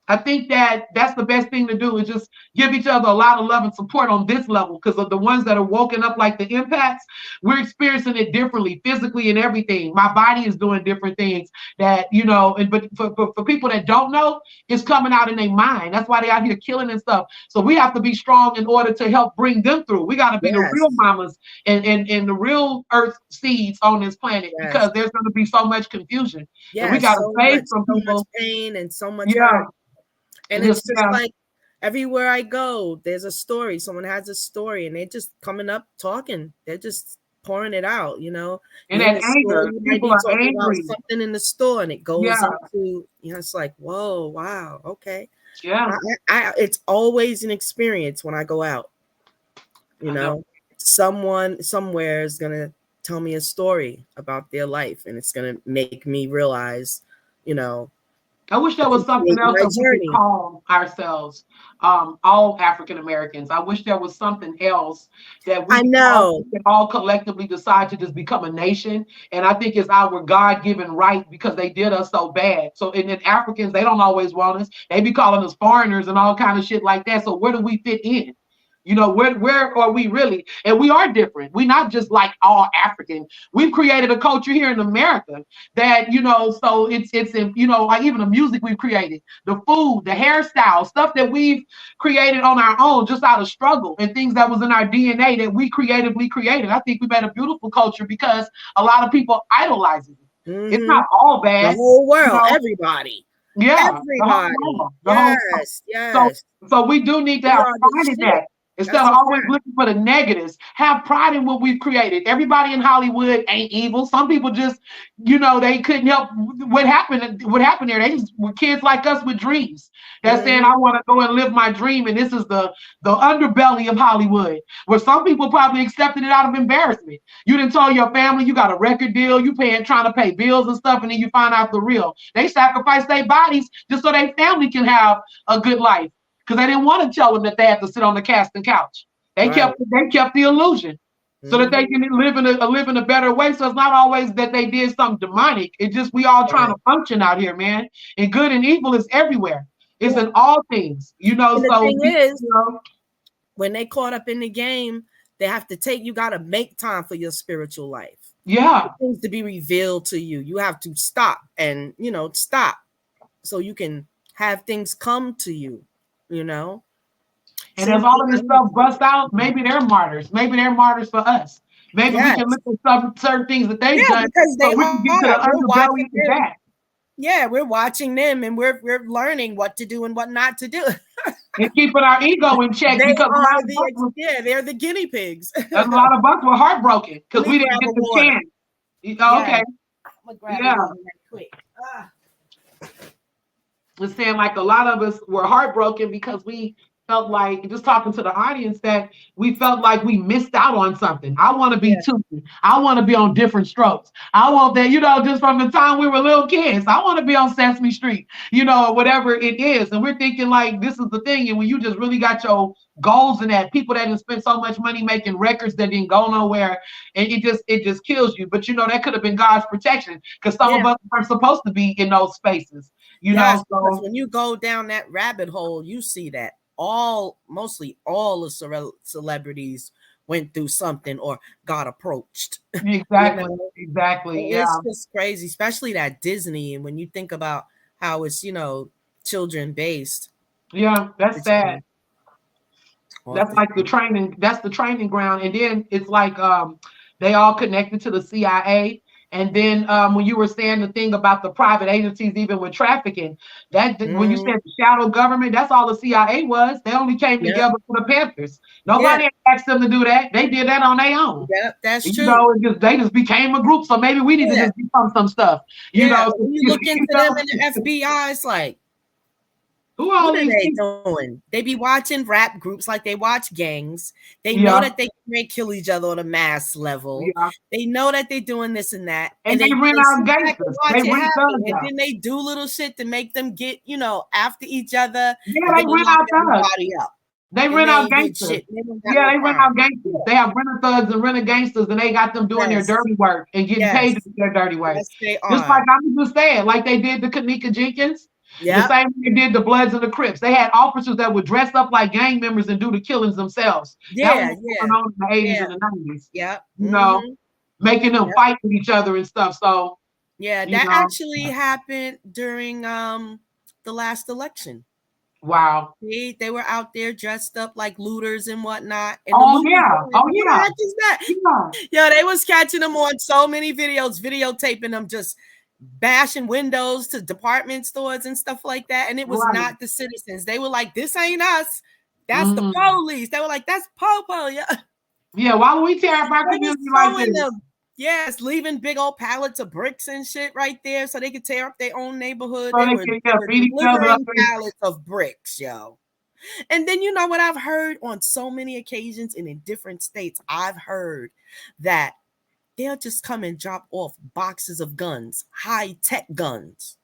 I think that that's the best thing to do is just give each other a lot of love and support on this level because of the ones that are woken up like the empaths, we're experiencing it differently physically and everything. My body is doing different things that, but for people that don't know, it's coming out in their mind. That's why they out here killing and stuff. So we have to be strong in order to help bring them through. We got to be the real Yes. mamas and the real earth seeds on this planet Yes. because there's going to be so much confusion and we got Yes. to save some So much people. pain and so much Yeah. hurt. And And just, it's just yeah. like everywhere I go, there's a story. Someone has a story and they're just coming up talking. They're just pouring it out, And You're in that the store, anger, you might people be are talking about angry. something in the store and it goes Yeah, into, it's like, whoa, wow, okay. yeah, It's always an experience when I go out, you I know. know. Someone somewhere is gonna tell me a story about their life and it's gonna make me realize, you know, I wish there was something appreciate else my that we could journey. call ourselves, all African Americans. I wish there was something else that I know. we could all collectively decide to just become a nation. And I think it's our God given right because they did us so bad. So, and then Africans, they don't always want us. They be calling us foreigners and all kind of shit like that. So, where do we fit in? Where are we really? And we are different. We're not just like all African. We've created a culture here in America that so it's in, like even the music we've created, the food, the hairstyle, stuff that we've created on our own just out of struggle and things that was in our DNA that we creatively created. I think we made a beautiful culture because a lot of people idolize it. It's Hmm. not all The bad, whole you world, know. everybody, Yeah, the whole everybody. world, the whole world. Yes, So, yes. so we do need to We have are the pride in shit. that. Instead That's of a always fact. looking for the negatives, have pride in what we've created. Everybody in Hollywood ain't evil. Some people just, they couldn't help what happened. What happened there? They just were kids like us with dreams. That's saying, I Hmm. want to go and live my dream. And this is the underbelly of Hollywood, where some people probably accepted it out of embarrassment. You didn't tell your family you got a record deal, you trying to pay bills and stuff, and then you find out the real. They sacrifice their bodies just so their family can have a good life because they didn't want to tell them that they had to sit on the casting couch. They Right. kept the illusion so that they Hmm. can live in a better way. So it's not always that they did something demonic. It's just we all trying Right. to function out here, man. And good and evil is everywhere. It's Yeah. in all things, And the So thing is, you know, when they caught up in the game, they have to you got to make time for your spiritual life. For yeah. things to be revealed to you. You have to stop and, stop so you can have things come to you, you know. And as Truth all be of this stuff busts out, honest. maybe they're martyrs. Maybe they're martyrs for us. Maybe we can Yes. look at some certain things that they've Yeah, done because so they we can get to the are. We're underbelly watching of them. that Yeah, we're watching them and we're learning what to do and what not to do. and keeping our ego in check They because are yeah, they're the guinea pigs. a lot of us were heartbroken Let because me we didn't grab get a the water. chance. Yeah, Okay, I'm gonna grab a yeah. water right quick. Ah. Was saying like a lot of us were heartbroken because we felt like just talking to the audience that we felt like we missed out on something. I want to be Yeah, Tuki. I want to be on Different Strokes. I want that, just from the time we were little kids. I want to be on Sesame Street, or whatever it is. And we're thinking like this is the thing. And when you just really got your goals in that, people that have spent so much money making records that didn't go nowhere, and it just kills you. But that could have been God's protection because some yeah. of us aren't supposed to be in those spaces. Yes, because So when you go down that rabbit hole, you see that mostly all the celebrities went through something or got approached. You exactly, know, exactly, yeah, it's just crazy, especially that Disney. And when you think about how it's children based, yeah. That's it's sad. That's like the training. That's the training ground, and then it's like they all connected to the CIA. And then when you were saying the thing about the private agencies, even with trafficking, that when you said the shadow government, that's all the CIA was. They only came Yep. together for the Panthers. Yeah. Nobody asked them to do that. They did that on their own. Yep. That's You true. know, they just became a group. So maybe we need to Yeah. just become some stuff. You Yeah. know, But when you look into them in the FBI, it's like, who what all are these they people? doing? They be watching rap groups like they watch gangs. They know Yeah, that they can't kill each other on a mass level. yeah. They know that they're doing this and that. And And they they rent out sit back and gangsters. watch They it rent happen. thugs And out. then they do little shit to make them get, after each other. Yeah, And they then they rent lock out thugs. everybody up. They And rent they out ain't did gangsters. shit. They don't got Yeah, no they rent crime. out gangsters. They have rented thugs and rented gangsters, and they got them doing their Yes. dirty work and getting paid to Yes. do their dirty work. Yes, they Just like are. I'm just saying, like they did the Kanika Jenkins, the Yep. same way they did the Bloods and the Crips. They had officers that would dress up like gang members and do the killings themselves. That was Yeah. what's Yeah. going on in the 80s Yeah. and the 90s, Yep. you know, making them Yep. fight with each other and stuff. So, Yeah. you That know, actually happened during the last election. wow. They were out there dressed up like looters and whatnot. And the Oh, looters yeah. were like, Oh, who the yeah. heck is that? Yeah. Yo, they was catching them on so many videos, videotaping them just bashing windows to department stores and stuff like that. And it was Right. not the citizens. They were like, this ain't us. That's the Mm. police. They were like, that's Popo. Yeah. Yeah, why would we tear up our They was community like throwing this? them. Yes, leaving big old pallets of bricks and shit right there so they could tear up their own neighborhood. So They they were, can they were beat each other up. delivering pallets of bricks, yo. And then you know what I've heard on so many occasions and in different states, I've heard that they'll just come and drop off boxes of guns, high-tech guns,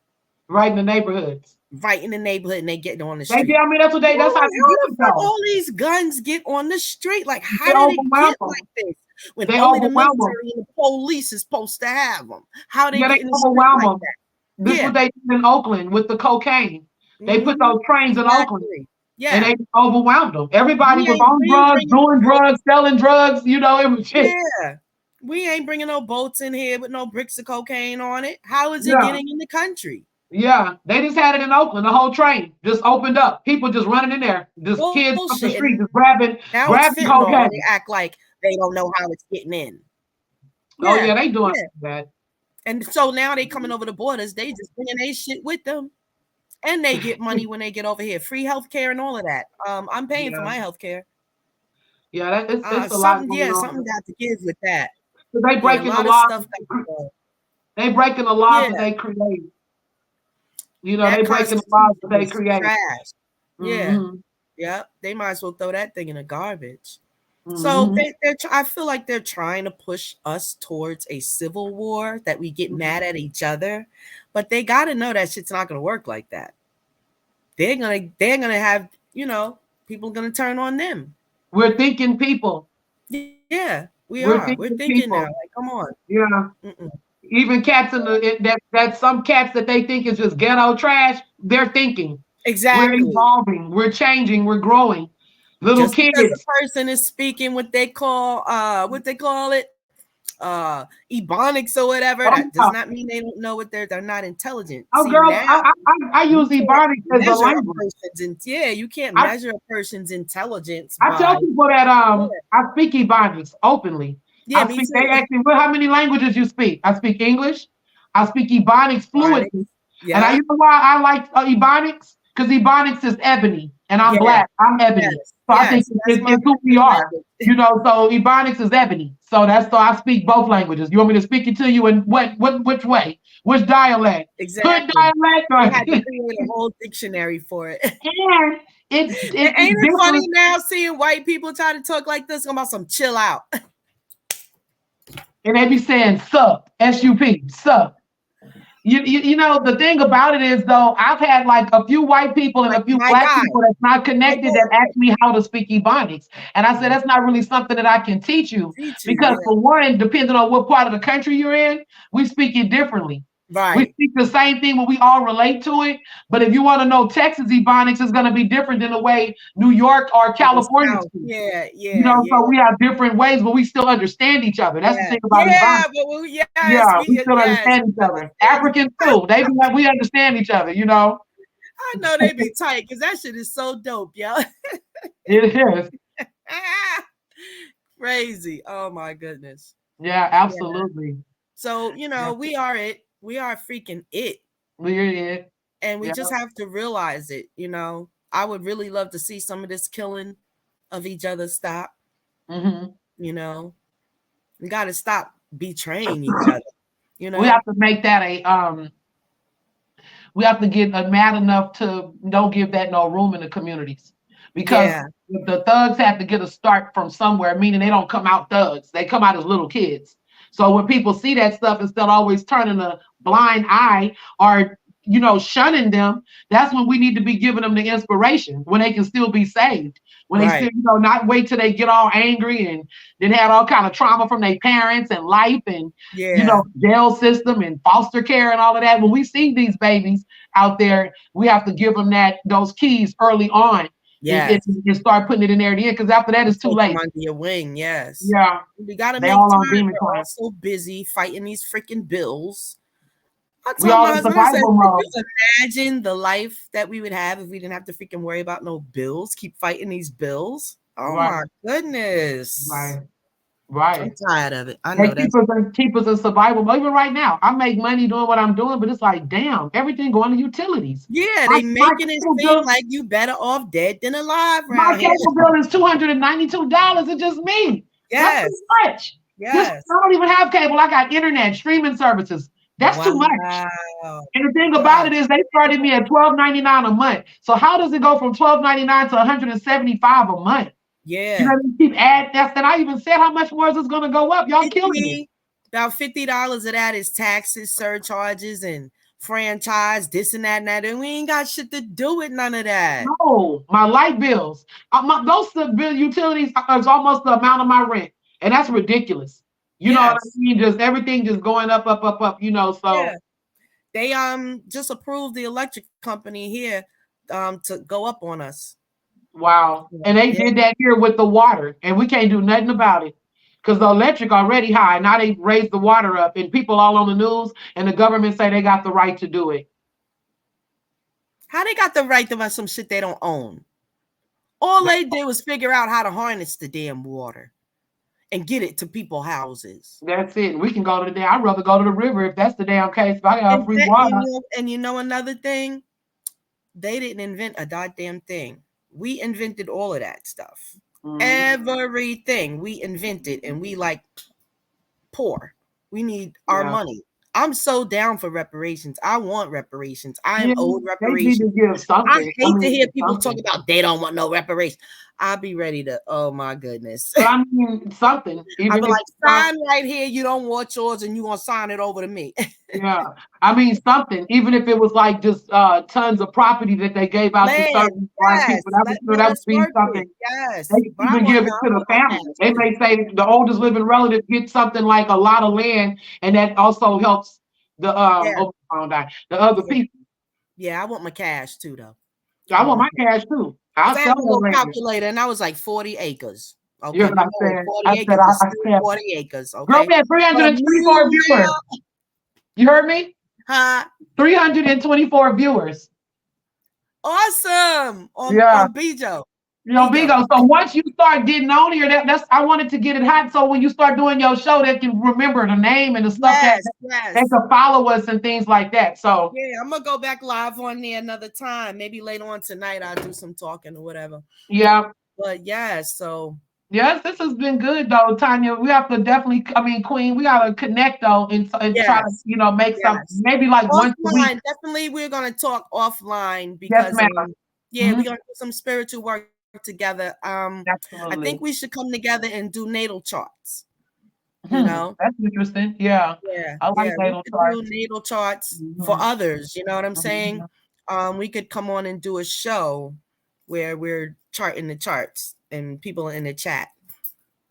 Right in the neighborhoods. right in the neighborhood, and they get on the They street. I mean, that's what they. That's how they How do the it, fuck though. all these guns get on the street? Like, They how did it overwhelm get them. like this? When They only the overwhelm them. military and the police is supposed to have them. How they Yeah, get they in the street overwhelm like them. that? This is Yeah. what they did in Oakland with the cocaine. They put Mhm. those trains in Oakland, Exactly. and Yeah. they overwhelmed them. Everybody was on We ain't drugs, bringing doing no drugs, selling drugs. You know, it was shit. Yeah. We ain't bringing no boats in here with no bricks of cocaine on it. How is it Yeah, getting in the country? yeah. They just had it in Oakland. The whole train just opened up. People just running in there. Just kids off the Bullshit. street, And just grabbing now it's fentanyl, and they cocaine. act like they don't know how it's getting in. Oh Yeah. yeah, they doing Yeah. that. And so now they coming over the borders. They just bringing their shit with them. And they get money when they get over here. Free healthcare and all of that. I'm paying for Yeah, my healthcare. yeah. It's a lot going Something on. got to give with that. So they Yeah, a breaking the lot of laws. stuff got to go. They breaking the laws Yeah, that they create. You know, they that breaking the laws that constitution they is create. trash. Yeah. Mm-hmm. Yep, they might as well throw that thing in the garbage. So Mm-hmm. I feel like they're trying to push us towards a civil war that we get mad at each other, but they got to know that shit's not going to work like that. They're gonna have people gonna turn on them. We're thinking people. Yeah, we We're are. We're thinking thinking now. people. Like, come on. Yeah. Mm-mm. Even cats in that some cats that they think is just ghetto trash. They're thinking. We're Exactly. evolving. We're changing. We're growing. Little Just because kids. a person is speaking what they call it, ebonics or whatever, Oh, that does yeah. not mean they don't know what they're not intelligent. Oh, See, girl, now I you use can't Ebonics as a measure a language. person's you can't I, measure a person's intelligence I by tell people that I speak Ebonics openly. yeah, I me speak. They too. ask me, "Well, how many languages you speak?" I speak English. I speak Ebonics Ebonics. fluently, and Yeah, you know why I like Ebonics? Because Ebonics is ebony, and I'm yeah, black. I'm ebony, yes, so I think yes. That's my it's who we favorite are. language. You know, so Ebonics is ebony. So I speak both languages. You want me to speak it to you in which way? Which dialect? Hood Exactly. dialect, They had to or create a whole dictionary for it. and And it's ain't it funny different. now seeing white people try to talk like this about some chill out? And they be saying sup, S-U-P, sup. You know, the thing about it is though, I've had like a few white people and Like, a few my black guy, people that's not my connected that boy, ask me how to speak Ebonics. And I said, that's not really something that I can teach you teach you, because yeah. for one, depending on what part of the country you're in, we speak it differently. We Right. speak the same thing when we all relate to it. But if you want to know Texas Ebonics is going to be different than the way New York or In the California South. speak. Yeah, You yeah, know, yeah, so we have different ways, but we still understand each other. That's the yeah. thing about Yeah, Ebonics. but yes, Yeah, we still yes, understand we each other. understand each Africans too. They be like, we understand each other, you know. I know they be tight because that shit is so dope, yo. It is. Crazy. Oh my goodness. Yeah, Yeah. absolutely. So, Yeah, we are it. We are freaking it. we're it. And we Yeah. just have to realize it. I would really love to see some of this killing of each other stop. Hmm. You know, we got to stop betraying each other. You We have know, to make that we have to get mad enough to don't give that no room in the communities because yeah, the thugs have to get a start from somewhere, meaning they don't come out thugs, they come out as little kids. So when people see that stuff, instead of always turning a blind eye or shunning them, that's when we need to be giving them the inspiration when they can still be saved, when they still right, not wait till they get all angry and then had all kind of trauma from their parents and life and yeah, jail system and foster care and all of that. When we see these babies out there, we have to give them those keys early on and, yes. and start putting it in there at the end, because after that And it's too take them late. under your wing. Yes, Yeah, we got to they make all on time. demon We're all time. so busy fighting these freaking bills. I We told all my in husband, I said, survival could mode. you imagine the life that we would have if we didn't have to freaking worry about no bills? Keep fighting these bills. Oh Right, my goodness. right, I'm right. tired of it. I They know that's keep us in survival mode. Even right now, I make money doing what I'm doing, but it's like, damn, everything going to utilities. yeah, My they my making it cable seem bill, like you better off dead than alive my around here. cable bill is $292. It's just me. That's too Yes, much. This yes. I don't even have cable. I got internet streaming services. That's too much. Wow. And the thing about Gosh. it is, they started me at $12.99 a month. So how does it go from $12.99 to $175 a month? You know Yeah. what I mean? Keep adding. And I even said, how much more is this going to go up? Y'all killing me. 50, about $50 of that is taxes, surcharges, and franchise, this and that and that. And we ain't got shit to do with none of that. No, my light bills, those bill utilities is almost the amount of my rent, and that's ridiculous. You know what I Yes. mean? Just everything just going up, up, up, up. Yeah. So They just approved the electric company here to go up on us. wow. And they Yeah. did that here with the water, and we can't do nothing about it because the electric already high. Now they raised the water up, and people all on the news, and the government say they got the right to do it. How they got the right to buy some shit they don't own? All they did was figure out how to harness the damn water and get it to people's houses. That's it. We can go to the day. I'd rather go to the river if that's the damn case. If I got And free that, water. another thing, they didn't invent a goddamn thing. We invented all of that stuff. Mhm. Everything we invented, and we like poor. We need our Yeah. money. I'm so down for reparations. I want reparations. I am Yeah, owed they need to reparations. give I something. I hate to mean, hear people talk something. about they don't want no reparations. I'll be ready to, oh my goodness. But I mean, something. I'll be Even if like, it's not, sign right here. You don't want yours, and you gonna sign it over to me. yeah. I mean, something. Even if it was like just tons of property that they gave out to Land, certain like yes. people, that would Let that would us be work something. it. Yes. They could But even give it I to the want my family. cash They too. may say the oldest living relative gets something like a lot of land, and that also helps the Yeah. the other Yeah. people. Yeah. I want my cash too, though. I I want want my my cash. cash too. Because I'll I sell had a that little land. calculator, and I was like 40 acres. You Okay. know what You I know, said? 40 I said acres is still I said, 40 acres. girl, Okay. we had But a 324 mule viewers. now, You heard me? huh? 324 viewers. Awesome. On Yeah. Bijo. Bigo. Bigo. So once you start getting on here, that's I wanted to get it hot. So when you start doing your show, they can remember the name and the stuff that Yes. they Yes. can follow us and things like that. So Yeah, I'm gonna go back live on there another time. Maybe later on tonight I'll do some talking or whatever. yeah. But yeah, so Yes, this has been good though, Tanya. We have to definitely, I mean, Queen, we gotta connect though and try to, yes, make something yes. maybe like once a week. Offline, definitely we're gonna talk offline Yes, because ma'am. yeah, Mhm. we're gonna do some spiritual work together. I think we Absolutely. should come together and do natal charts, you Hmm. know. That's interesting. Yeah. Yeah, I like yeah, we natal could do charts. natal charts for Mhm. others, you know what I'm saying? Mhm. We could come on and do a show where we're charting the charts and people in the chat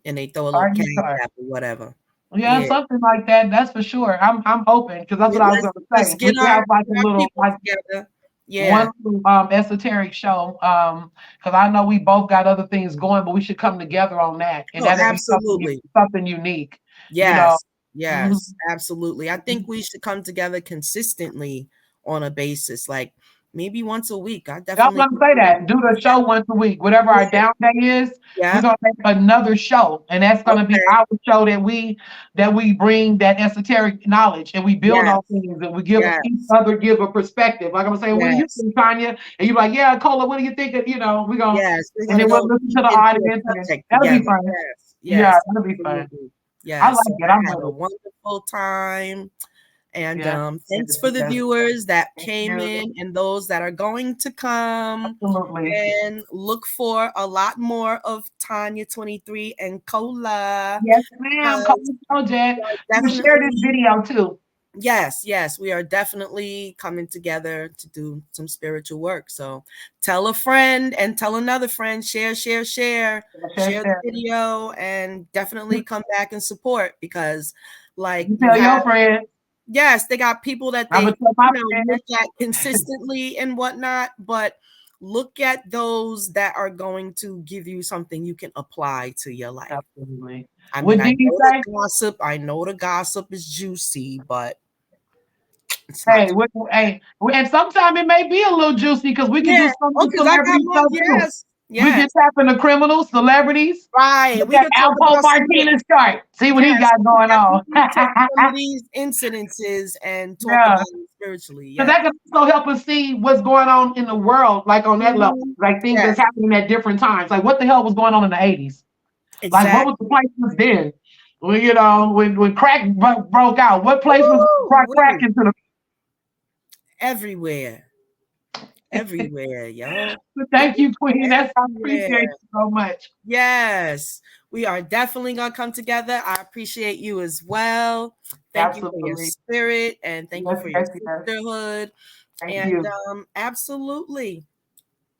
and they throw a little cash Target chart. app or whatever. Yeah, Yeah. something like that. That's for sure. I'm open because that's Yeah, what I was let's gonna let's say. We get could have like a our little people like together. one Yeah. little, esoteric show. Because I know we both got other things going, but we should come together on that, and Oh, that'll be absolutely. something unique. You know. Yes. Mhm. Yes. Absolutely. I think we should come together consistently on a basis. Like maybe once a week. I I was definitely gonna say that. Do the show once a week. Whatever our down day is, we're yeah. gonna make another show. And that's gonna be Okay. our show that we bring that esoteric knowledge and we build on Yes. things and we give each Yes. other give a perspective. Like I'm gonna say, what do you Yes. think, Tanya? And you're like, yeah, Cola, what do you think? We're gonna Yes. We're and gonna then we'll go listen to deep the into a audience and subject that'll be together. fun. Yes. Yeah, Yes. that'll be fun. Absolutely. I Yes. like So it. I I'm had a ready. wonderful time. And Yeah. thanks for the viewers that Thank came you. in and those that are going to come. Absolutely. And look for a lot more of Tonya 23 and Cola. Yes, ma'am. Call Because me Project. we are You can share this definitely, video too. yes, yes, we are definitely coming together to do some spiritual work. So tell a friend and tell another friend, share, share, share, Share, share the share. video, and definitely come back and support because, like, You you tell have, your friends. yes, they got people that I'm they, gonna tell my look friends. at consistently and whatnot, but look at those that are going to give you something you can apply to your life. Absolutely. I mean, What I did he know say? I know the gossip is juicy, but it's not. Hey, and sometimes it may be a little juicy because we can do Yeah. some of Oh, the because I got celebrity more. stuff too. Yes. We can Yes. tap into criminals, celebrities. Right. Look We at could talk Alpo about some of the, Martinez chart. See what he yes, got we could going on. definitely take some of these incidences and talk Yeah. about it spiritually. So Yeah. that can also help us see what's going on in the world, like on that level, Mhm. like things that's Yes. happening at different times. Like what the hell was going on in the 80s? Like what was the Exactly. places then? When when crack broke out, what place was Woo, brought crack wee. into the Everywhere. Everywhere, yo. Thank you, Queen. I appreciate Everywhere. you so much. Yes. We are definitely going to come together. I appreciate you as well. Thank you for your Absolutely. spirit and thank you Yes, for your yes, yes. sisterhood. Thank And you. absolutely.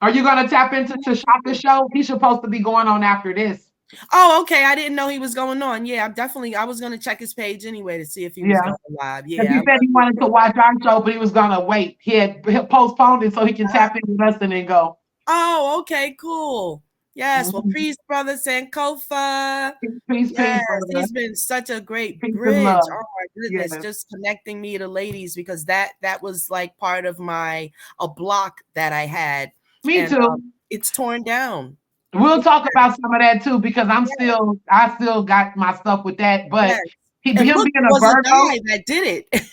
Are you gonna tap into Tashaka's Wonderful. show? He's supposed to be going on after this. Oh, okay. I didn't know he was going on. Yeah, I was going to check his page anyway to see if he was Yeah. going live. Because Yeah, he I said love he you. wanted to watch our show, but he was gonna wait. He had postponed it so he can tap into us and then go. Oh, okay, cool. Yes. Well, Mhm. peace, brother Sankofa. Peace, peace, peace, Yes, brother. he's been such a great Peace and bridge. love. Oh my Yes. goodness, just connecting me to ladies because that was like part of my a block that I had, Me and too. it's torn down. We'll It's talk about some of that too because yes, I still got my stuff with that. But yes. him And look, being it a was a Virgo, guy that did it.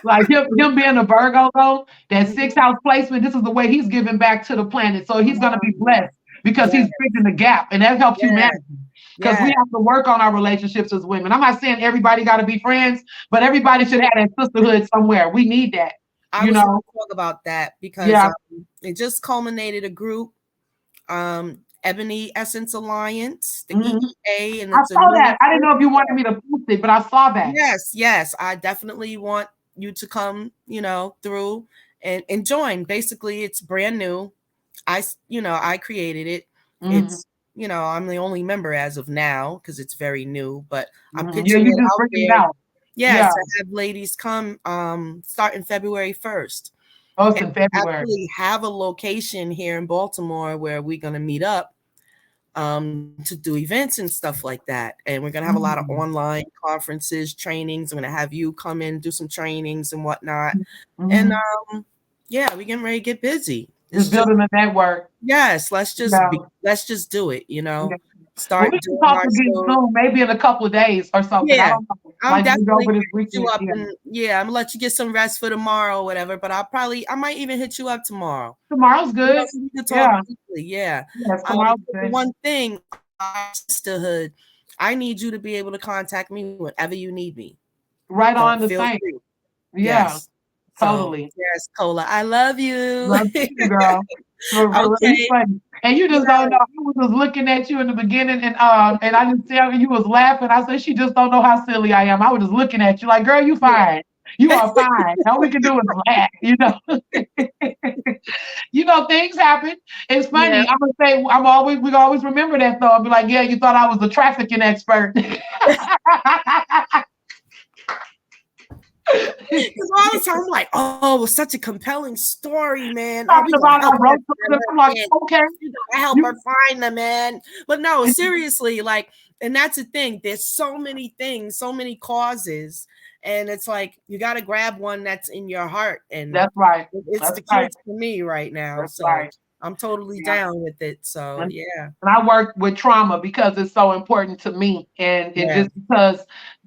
like him being a Virgo though, that Mhm. sixth house placement, this is the way he's giving back to the planet. So he's gonna be blessed because Yes, he's bridging the gap and that helps yes, humanity. Because we yes. have to work on our relationships as women. I'm not saying everybody got to be friends, but everybody should have that sisterhood somewhere. We need that, I you was going know. to talk about that because Yeah. it just culminated a group, Ebony Essence Alliance, the Mhm. EEA, and I it's a saw new that. I didn't group. know if you wanted me to post it, but I saw that. Yes, yes. I definitely want you to come, through and join. Basically, it's brand new. I created it. Mhm. It's, I'm the only member as of now because it's very new, but I'm Mhm. Yeah, pitching you it just out bring it there. out. Yes, Yeah. to have ladies come starting February 1st. Oh, it's And in we February. actually have a location here in Baltimore where we're going to meet up to do events and stuff like that. And we're going to have a lot of Mhm. online conferences, trainings. I'm going to have you come in, do some trainings and whatnot. And Mhm. yeah, we're getting ready to get busy. Just It's just, building a network. yes, Yeah. let's just do it, Yeah. Well, start we can doing talk our again shows. soon, maybe in a couple of days or something. I Yeah, don't know. I'm Like maybe definitely over gonna this hit you weekend. up Yeah. and yeah, I'm gonna let you get some rest for tomorrow or whatever. But I might even hit you up tomorrow. Tomorrow's good. So we can talk Yeah. briefly. Yeah. Yes, tomorrow's But the good. one thing, our sisterhood, I need you to be able to contact me whenever you need me. Right on the Feel same. free. Yeah, Yes. So totally. yes, Cola, I love you. Love you, girl. For you Okay. funny. And you Yeah. just don't know. I was just looking at you in the beginning and I didn't see how you was laughing. I said, she just don't know how silly I am. I was just looking at you like, girl, you fine. You are fine. All we can do is laugh. Things happen. It's Yeah. funny. I'm gonna say we always remember that though. I'll be like, yeah, you thought I was a trafficking expert. Because all the time I'm like, oh, it was such a compelling story, man. Oh, we Talking gonna about help I her wrote find something. her I'm like, man. okay. We gonna help her You find the man. But no, seriously, like, and that's the thing. There's so many things, so many causes. And it's like you got to grab one that's in your heart, and That's right. it's That's the right. kids for me right now. That's So right. I'm totally Yeah. down with it. So And, yeah, and I work with trauma because it's so important to me. And yeah, just because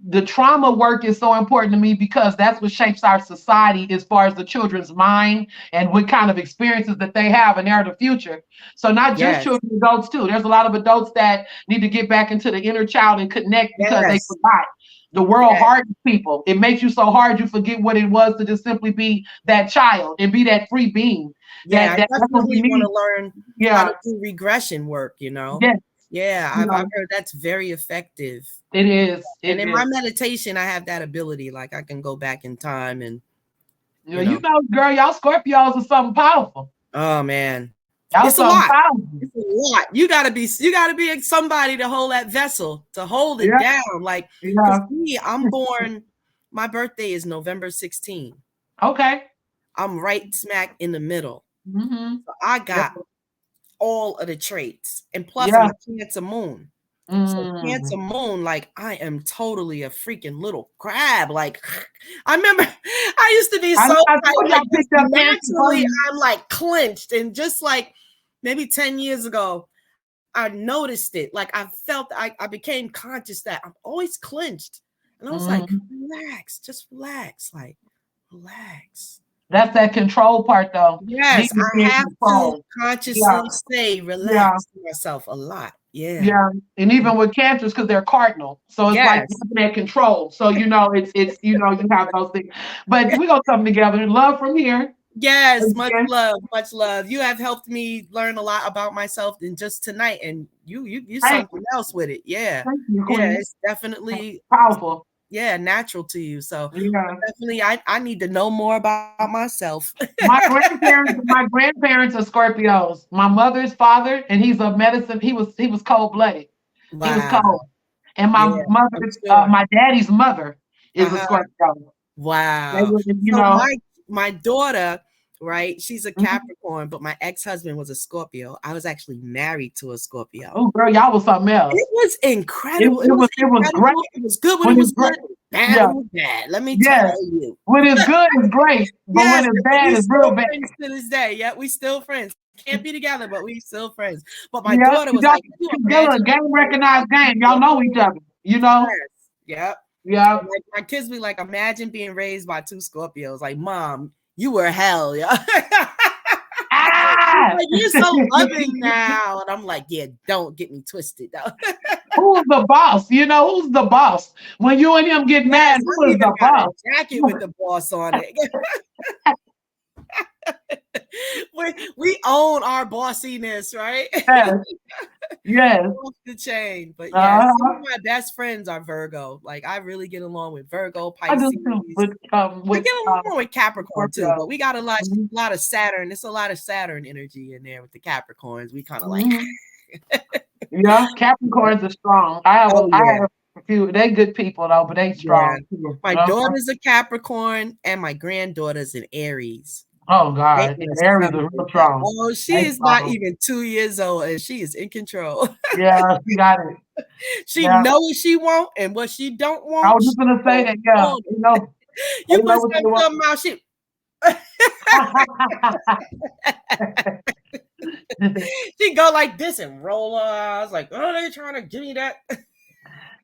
the trauma work is so important to me because that's what shapes our society as far as the children's mind and what kind of experiences that they have and they're the future. So not just yes, children, adults too. There's a lot of adults that need to get back into the inner child and connect because they yes, forgot. The world yes, hardens people. It makes you so hard you forget what it was to just simply be that child and be that free being. yeah. I That's what we definitely want need. to learn how Yeah. to do regression work. You know, Yes. yeah, You I've know, heard that's very effective. it is. It And in my is. meditation, I have that ability. Like I can go back in time and, you You know, know, girl, y'all Scorpios are something powerful. oh man, Y'all it's a something lot. powerful. It's a lot. You gotta be somebody to hold that vessel, to hold it Yeah. down. Like, because Yeah. me, I'm born, my birthday is November 16. Okay. I'm right smack in the middle. Mm-hmm. So I Yeah. got all of the traits. And plus I'm Yeah. a Cancer moon. So Mm. Cancer moon, like I am totally a freaking little crab. Like I remember I used to be I, so I tight, told like y'all just picked up Cancer for naturally you. I'm like clenched. And just like maybe 10 years ago, I noticed it. Like I felt I became conscious that I'm always clenched. And I was like, Mm. relax, just relax, like relax. That's that control part, though. Yes, Needing to be I in have to control. Yeah. consciously say Yeah. relax to myself a lot. Yeah. Yeah. And even with cancers, because they're cardinal. So it's like Yes. having that control. So you know, it's you have those things. But we gonna come together. Love from here. Yes, much Again. love, much love. You have helped me learn a lot about myself in just tonight, and you Thank something else with it. Yeah, Thank you, yeah, Queen. it's definitely Powerful. yeah natural to you. So Yeah. definitely, I need to know more about myself. My grandparents are Scorpios. My mother's father, and he's a medicine. He was cold blooded. He was Wow. cold. And Yeah, I'm sure. my daddy's mother is a Uh-huh. Scorpio. They Wow. were, you So know. my daughter, right? She's a Mhm. Capricorn, but my ex-husband was a Scorpio. I was actually married to a Scorpio. Oh, girl, y'all was something It else. was It, incredible. It it was was it was great incredible. It was good when it when was it's good. great. It was bad Yeah, when it was bad. Let me tell yes. you. When it's good, it's great. But when Yes, it's and bad, we it's real still bad. friends to this day. Yeah, we still friends. Can't be together, but we still friends. But my Yeah, daughter was y'all like, "Can you together, imagine game being recognized game. Y'all know each other. You know. yes. Yep. Yeah. Like my kids be like, imagine being raised by two Scorpios. Like, mom, you were hell, yeah. She's Ah. like, you're so loving now. And I'm like, yeah, don't get me twisted though. Who's the boss? You know, who's the boss? When you and him get Yes, mad, I who is even the got a boss? jacket with the boss on it. we own our bossiness, right? Yes, yes. Off the chain. But yes, some of Uh, my best friends are Virgo. Like I really get along with Virgo, I do Pisces. too I with get along with Capricorn too, Scorpio. but we got a lot, Mhm, lot of Saturn. It's a lot of Saturn energy in there with the Capricorns. We kind of like, mhm. Yeah, yeah. Capricorns are strong. Oh I yeah, have a few. They good people though, but they yeah. strong too. My daughter's a Capricorn and my granddaughter's an Aries. Oh They God, are Aries is real something else. strong. Oh, she They is not strong. even 2 years old and she is in control. Yeah, she got it. She Yeah, knows what she want and what she don't I want. was She just gonna say gonna that. Yeah, own they you put know what they something want. in her mouth, she she go like this and roll her eyes like, oh, they trying to give me that.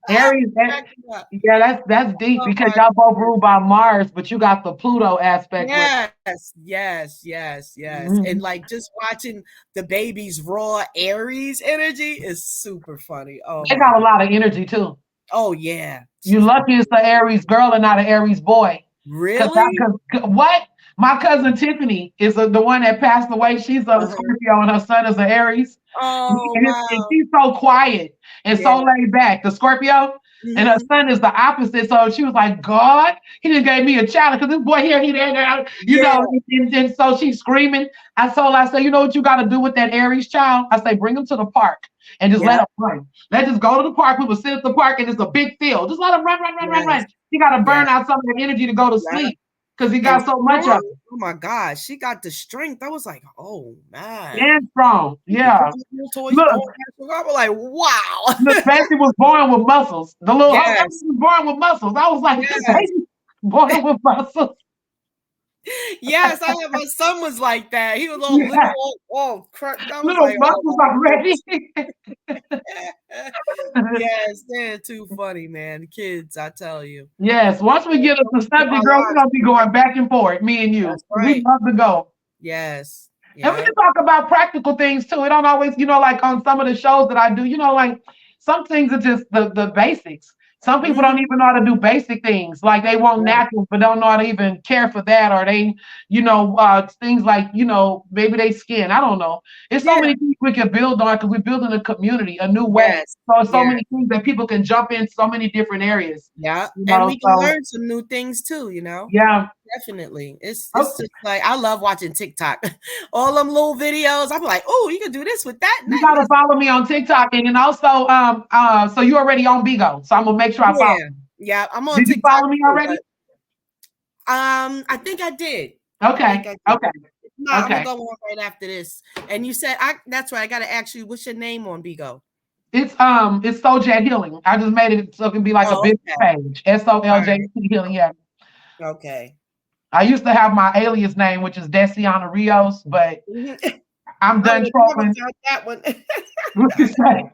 Aries, Crack me up. yeah, that's deep Oh because my y'all both goodness. ruled by Mars, but you got the Pluto aspect with. Yes, yes, yes, yes. And Mhm. like just watching the baby's raw Aries energy is super funny. Oh They my got a god. lot of energy too. Oh yeah. You She's lucky it's an Aries girl and not an Aries boy. really? What? My cousin Tiffany is the one that passed away. She's a Uh-huh. Scorpio and her son is an Aries. Oh And wow. she's so quiet and Yeah. so laid back. The Scorpio and her Hmm. son is the opposite. So she was like, God, he just gave me a child because this boy here, he there, Yeah. and so she's screaming. I said, you know what you got to do with that Aries child? I say, bring him to the park and just let Yeah. him run. Let's just go to the park. We will sit at the park and it's a big field. Just let him run, run, run, run, Yes. run. He got to Yeah. burn out some of that energy to go to Yeah. sleep because he And got so much of strong. it. Oh my gosh, she got the strength. I was like, oh man. And strong. You can pick Yeah. up little toys, Look, throw it back. I was like, wow. the baby was born with muscles. The little whole baby Yes. was born with muscles. I was like, this Yes. baby. Born with muscles. Yes, I had my son was like that. He was all Yeah. little, all crushed. I was Little like, oh muscles already. my yes, they're too funny, man. The kids, I tell you. Yes. Once we get us the Keep our subject, girl, we're lives gonna be different. going back and forth, me and you. That's We right. love to go. Yes. And we Yeah. can talk about practical things too. It don't always, like on some of the shows that I do, like some things are just the basics. Some people don't Mm-hmm. even know how to do basic things. Like they want Right. natural, but don't know how to even care for that. Or they, things like, maybe they skin. I don't know. It's so Yeah. many things we can build on because we're building a community, a new way. Yes. So Yeah. many things that people can jump in so many different areas. Yeah. And we can So learn some new things too, you know. yeah. Definitely. It's Oh, just like I love watching TikTok. All them little videos. I'm like, oh, you can do this with that and you that. gotta follow me on TikTok and then also so you already on Bigo. So I'm gonna make sure I follow. Yeah. Yeah. I'm on Did you TikTok follow me too, already? but I think I did. I think Okay. I did. Okay. No, I'm gonna Okay. go on right after this. And you said I that's right. I gotta ask you, what's your name on Bigo? It's Soljat Healing. I just made it so it can be like a Oh, business okay. page. All SOLJT right. Healing. Yeah. Okay. I used to have my alias name, which is Desiana Rios, but Mhm. I'm I done would have never trolling. found that one. What you say?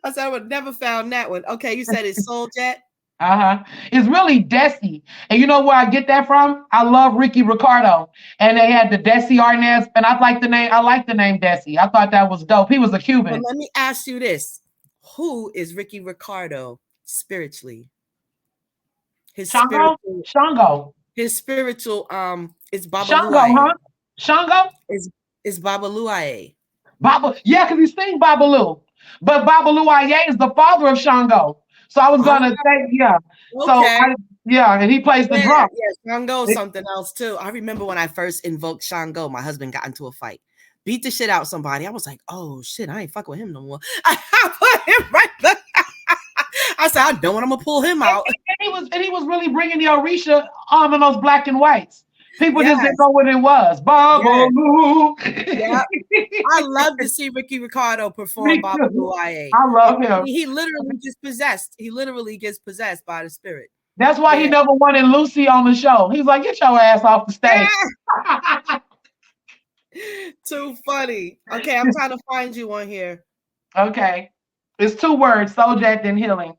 I said I would have never found that one. Okay, you said it's Soul Jet. Uh-huh. It's really Desi. And you know where I get that from? I love Ricky Ricardo. And they had the Desi Arnaz, and I like the name Desi. I thought that was dope. He was a Well, Cuban. let me ask you this: who is Ricky Ricardo spiritually? His Shango? spiritual, Shango. his spiritual, is Baba Shango, huh? Luaye. Shango? Is Baba Luaye. Baba, yeah, because he's sing Babalu. But Babalu Aye is the father of Shango. So I was Ah, gonna say, yeah. So okay. yeah, and he plays the Yeah, drum. yeah, Shango is It- something else too. I remember when I first invoked Shango, my husband got into a fight, beat the shit out somebody. I was like, oh shit, I ain't fuck with him no more. I put him right there. I said, I know when I'm gonna pull him out. and he was really bringing the Orisha on those black and whites. People just didn't Yes, know what it was. yeah, Babalu. yeah. I love to see Ricky Ricardo perform Me Baba too. Luaye. I love him. He literally gets possessed. He literally gets possessed by the spirit. That's why he Yeah. never wanted Lucy on the show. He's like, get your ass off the stage. Too funny. Okay, I'm trying to find you on here. Okay. It's 2 words, Sojat then healing.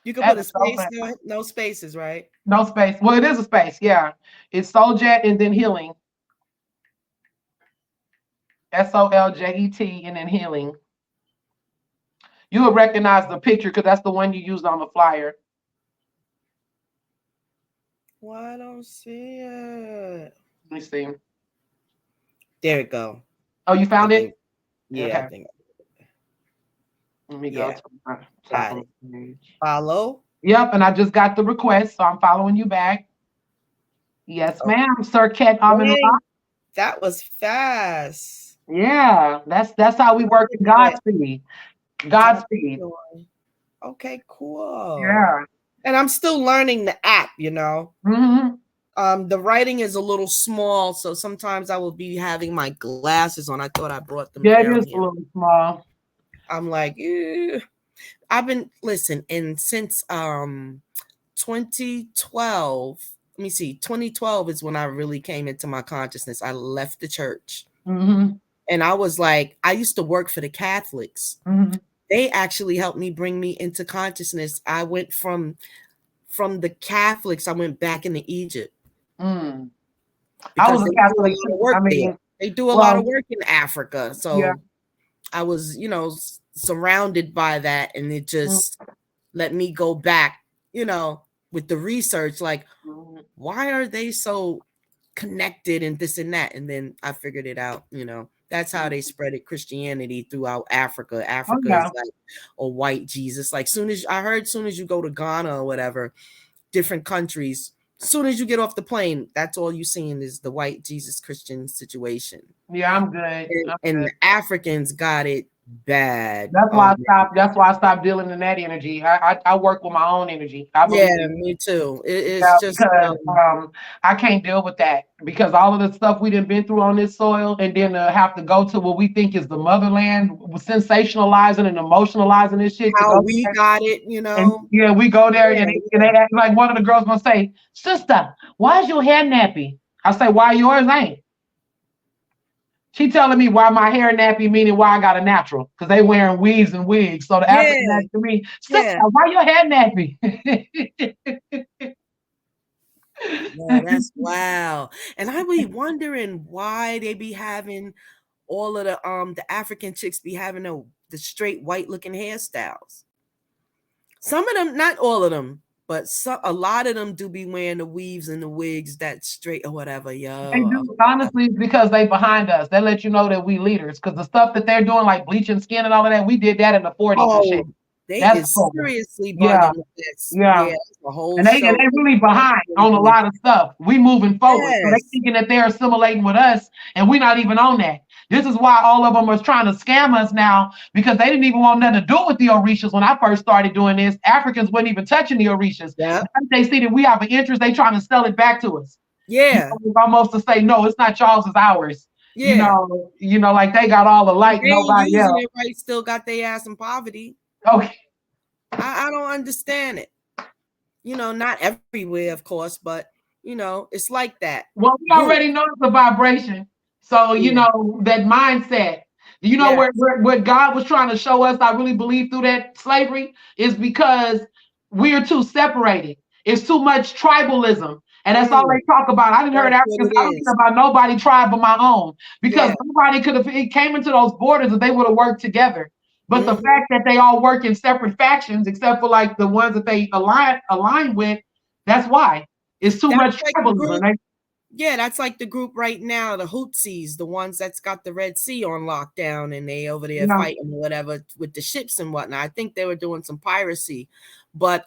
You can put That's a so space bad. there. No spaces, right? No space. Well, it is a space, yeah. It's Soljet and then healing. SOLJET and then healing. You will recognize the picture because that's the one you used on the flyer. Why I don't see it? Let me see. There it go. Oh, you I found it? think. Yeah, I Okay. think. Let me go Yeah, to my top got of it. the page. Follow. Yep, and I just got the request, so I'm following you back. Yes, ma'am. Sir Ket Aminullah. Okay, that was fast. Yeah, that's how we Look work at in that. Godspeed. Top Godspeed. joy. Okay, cool. Yeah. And I'm still learning the app, you know. Hmm. The writing is a little small, so sometimes I will be having my glasses on. I thought I brought them Yeah, it down is a here. little small. I'm like, I've been listen, and since 2012, let me see, 2012 is when I really came into my consciousness. I left the church. Hmm. And I was like, I used to work for the Catholics. Hmm. They actually helped me bring me into consciousness. I went from the Catholics, I went back into Egypt Mm. I because was they a do a Catholic lot too. of work I there. mean, They do a lot of well, work in Africa. yeah. So I was, surrounded by that, and it just let me go back, with the research, like, Mm-hmm. why are they so connected and this and that? And then I figured it out, that's how they spread it Christianity throughout Africa. Oh Africa yeah. is like a white Jesus. Like soon as you go to Ghana or whatever, different countries, soon as you get off the plane, that's all you seeing is the white Jesus Christian situation. Yeah, I'm good. And, I'm and good. the Africans got it bad. That's Oh why I man. stopped. That's why I stopped dealing in that energy. I work with my own energy. I Yeah, believe. me too. It's Yeah, just because I can't deal with that because all of the stuff we done been through on this soil, and then have to go to what we think is the motherland, sensationalizing and emotionalizing this shit to how go we there. got it, And yeah, we go there and Yeah, and they act like one of the girls gonna say, "Sister, why is your hair nappy?" I say, "Why yours ain't?" She telling me why my hair nappy, meaning why I got a natural, because they wearing weaves and wigs. So the yeah, African asked me, "Sister, yeah, why your hair nappy?" yeah. That's wow. And I be wondering why they be having all of the African chicks be having the straight white looking hairstyles. Some of them, not all of them, but a lot of them do be wearing the weaves and the wigs that straight or whatever. They Yo, do. Honestly, it's because they behind us. They let you know that we leaders. Because the stuff that they're doing, like bleaching skin and all of that, we did that in the 40s and shit. oh, they That's is cool. seriously Yeah, bugging with this. yeah. Yeah, it's a whole And show. they really behind on a lot of stuff. We moving forward. So they Yes, thinking that they're assimilating with us, and we're not even on that. This is why all of them are trying to scam us now, because they didn't even want nothing to do with the Orishas when I first started doing this. Africans weren't even touching the Orishas. yep, Now they see that we have an interest, they trying to sell it back to us. yeah, It's almost to say, no, it's not y'all's, it's ours. yeah. Like they got all the If light, they ain't nobody using else. it right, still got their ass in poverty. Okay. I don't understand it. Not everywhere, of course, but it's like that. Well, we Group. already know it's a vibration. So, Yeah. that mindset. You know Yes. what God was trying to show us, I really believe, through that slavery, is because we're too separated. It's too much tribalism. And that's all Mm, they talk about. I didn't heard that's what Africans, it I don't care is. about nobody tribe but my own. Because Yeah. nobody could have, it came into those borders if they would have worked together. But the Hmm. fact that they all work in separate factions, except for like the ones that they align with, that's why. It's too That's much like the tribalism. group. Yeah, that's like the group right now, the Houthis, the ones that's got the Red Sea on lockdown and they over there Yeah, fighting or whatever with the ships and whatnot. I think they were doing some piracy. But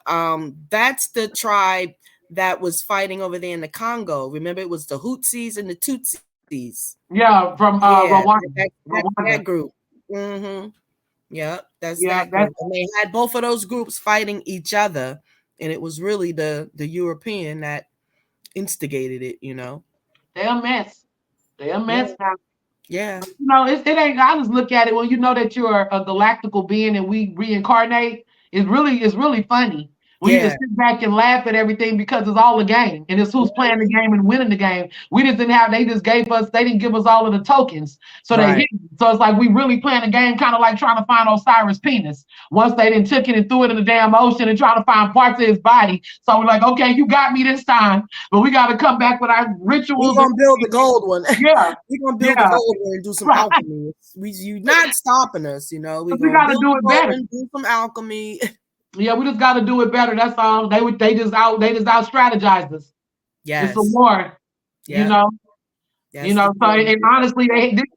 that's the tribe that was fighting over there in the Congo. Remember, it was the Houthis and the Tutsis. yeah, from Yeah, that Rwanda. group. Mm-hmm. Yeah, that's Yeah, that that's group. And they had both of those groups fighting each other, and it was really the European that instigated it. they're a mess. They're a Yeah, mess now. yeah, It ain't. I just look at it when you know that you're a galactical being and we reincarnate. It's really funny when you yeah, just sit back and laugh at everything because it's all a game and it's who's playing the mhm, game and winning the game. We just didn't have. They just gave us. They didn't give us all of the tokens, so they right. hit. So it's like we really playing the game, kind of like trying to find Osiris' penis. Once they didn't took it and threw it in the damn ocean and trying to find parts of his body. So we're like, okay, you got me this time, but we got to come back with our We're rituals and gonna build the gold one. yeah, We're gonna build the yeah, gold one and do some right. alchemy. You not stopping us. We're We gonna got to build do the it gold better. one, do some alchemy. Yeah, we just got to do it better. That's all. They just out strategized us. It's a Yes. war, you Yep. know. That's the So thing. and honestly,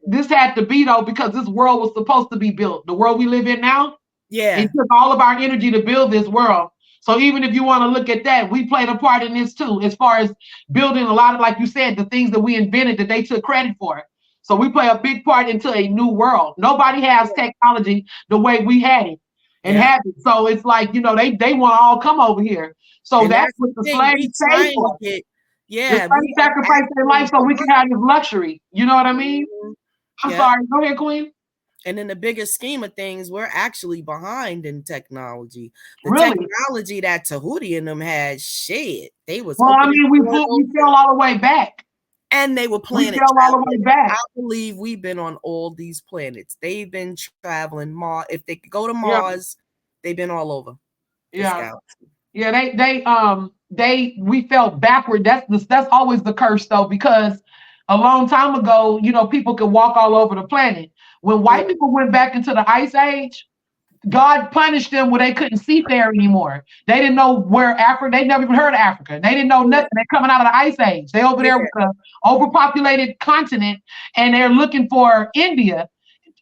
this had to be though because this world was supposed to be built. The world we live in now, it Yeah. took all of our energy to build this world. So even if you want to look at that, we played a part in this too, as far as building a lot of, like you said, the things that we invented that they took credit for. So we play a big part into a new world. Nobody has technology the way we had it and Yep. have it. So it's like, they want to all come over here. So And that's that's what the the thing. slaves We paid trying to for. get. The Yeah, we slaves are sacrificed their life actually so we can behind. have this luxury. You know what I mean? Mhm. I'm Yep. sorry. Go ahead, Queen. And in the bigger scheme of things, we're actually behind in technology. The Really? technology that Tahuti and them had, shit, they was Well, I opening mean, we portals fell all the way back. and they were We planet fell all the way traveling. I back. believe we've been on all these planets. They've been traveling Mars. If they could go to Yeah, Mars, they've been all over this yeah, galaxy. yeah. We fell backward. That's always the curse though, because a long time ago, people could walk all over the planet. When Mm, white people went back into the ice age, God punished them where they couldn't see fair anymore. They didn't know where Africa. They never even heard of Africa. They didn't know mm, nothing. They're coming out of the ice age. They over there yeah, with an overpopulated continent, and they're looking for India.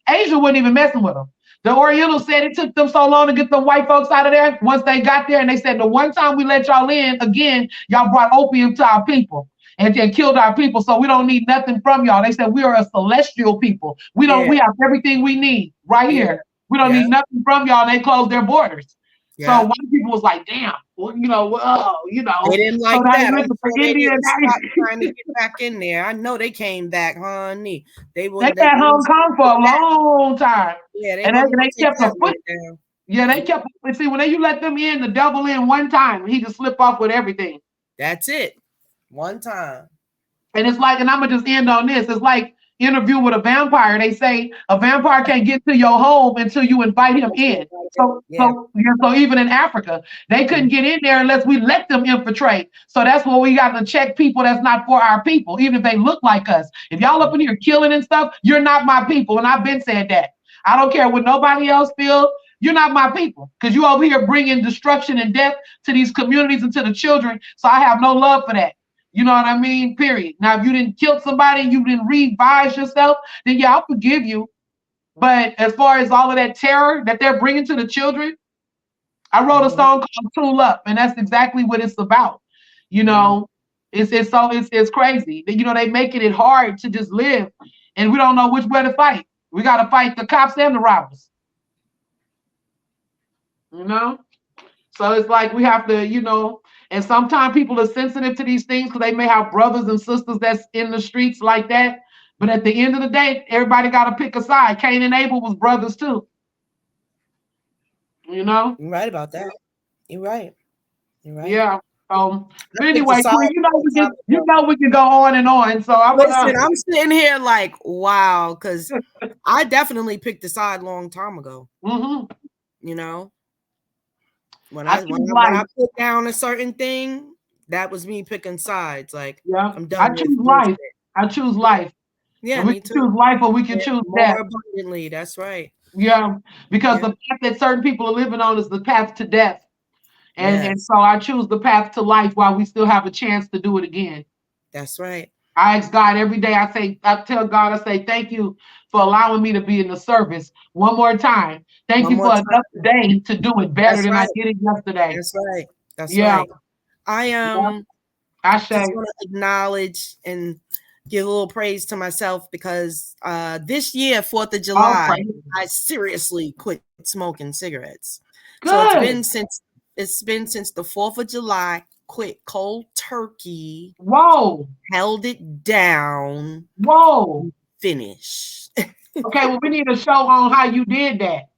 Asia wasn't even messing with them. The Orientals said it took them so long to get the white folks out of there. Once they got there, and they said the one time we let y'all in again, y'all brought opium to our people. and killed our people. So we don't need nothing from y'all. They said we are a celestial people. Yeah. We have everything we need right Yeah. here. We don't Yeah. need nothing from y'all. And they closed their borders. So Yeah. white people was like, damn, well, They didn't So like now that. you I'm listen for sure they India, didn't now stop trying to get back in there. I know they came back, honey. They they wouldn't. They had Hong was Kong for put a that. long time. Yeah, they And wasn't gonna they take kept a that foot. man down. Yeah, they kept. See, when you let them in, the devil in one time, he just slip off with everything. That's it. One time. And it's like, and I'm gonna just end on this. It's like interview with a vampire. They say a vampire can't get to your home until you invite him in. Yeah. So even in Africa, they couldn't get in there unless we let them infiltrate. So that's what we got to check people that's not for our people, even if they look like us. If y'all up in here killing and stuff, you're not my people. And I've been saying that. I don't care what nobody else feels. You're not my people because you over here bringing destruction and death to these communities and to the children. So I have no love for that. You know what I mean? Period. Now, if you didn't kill somebody, you didn't revise yourself, then yeah, I'll forgive you. But as far as all of that terror that they're bringing to the children, I wrote a song called "Tool Up," and that's exactly what it's about. You know, it's crazy. They making it hard to just live, and we don't know which way to fight. We got to fight the cops and the robbers. You know. So it's like we have to, and sometimes people are sensitive to these things because they may have brothers and sisters that's in the streets like that. But at the end of the day, everybody got to pick a side. Cain and Abel was brothers too. You know? You're right about that. You're right. You're right. Yeah. I But picked a anyway, side Queen, a long time ago. we can go on and on. So I'm Listen, gonna I'm sitting here like, wow, because I definitely picked a side a long time ago. mm-hmm. You know, when I I when choose I when life. I put down a certain thing, that was me picking sides. Like, Yeah. I'm I done with choose bullshit. life. I choose life. Yeah, And we me can too. choose life or we can Yeah, choose death. more abundantly. That's right. Yeah. Because Yeah. the path that certain people are living on is the path to death. And Yes, so I choose the path to life while we still have a chance to do it again. that's right. I ask God every day. I tell God, I say, thank you for allowing me to be in the service one more time. Thank One you more for time. another day to do it better That's than I right. did it yesterday. That's right. That's Yeah, right. I yeah. I just say, want to acknowledge and give a little praise to myself because this year, 4th of all July, praise. I seriously quit smoking cigarettes. So Good. it's been since the 4th of July, quit cold turkey, Whoa. held it down, Whoa. finish. Okay, well, we need a show on how you did that.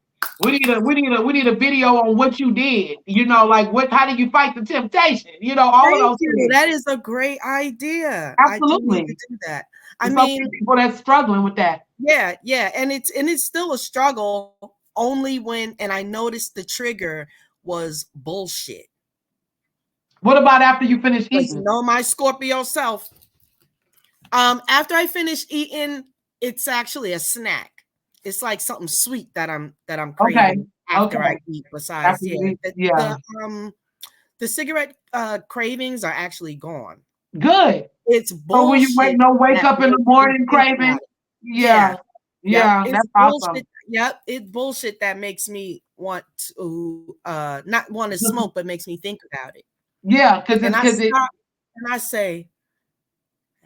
We need a video on what you did. Like how do you fight the temptation? All of Thank those you. things. That is a great idea. I do need to Absolutely. do that. I There's so mean, many people that's struggling with that. yeah, yeah, and it's still a struggle only when and I noticed the trigger was bullshit. What about after you finish Because eating? my Scorpio self, after I finish eating, it's actually a snack. It's like something sweet that I'm Okay. craving after I Okay. eat. Besides, After yeah, you eat, yeah. the cigarette cravings are actually gone. Good. It's So when you bullshit wake that up in the makes me morning think craving, about it. yeah, Yeah. Yep. yeah, It's that's awesome. bullshit. Yep. It's bullshit that makes me want to not want to smoke, but makes me think about it. Yeah, because And it's I because it stop and I say,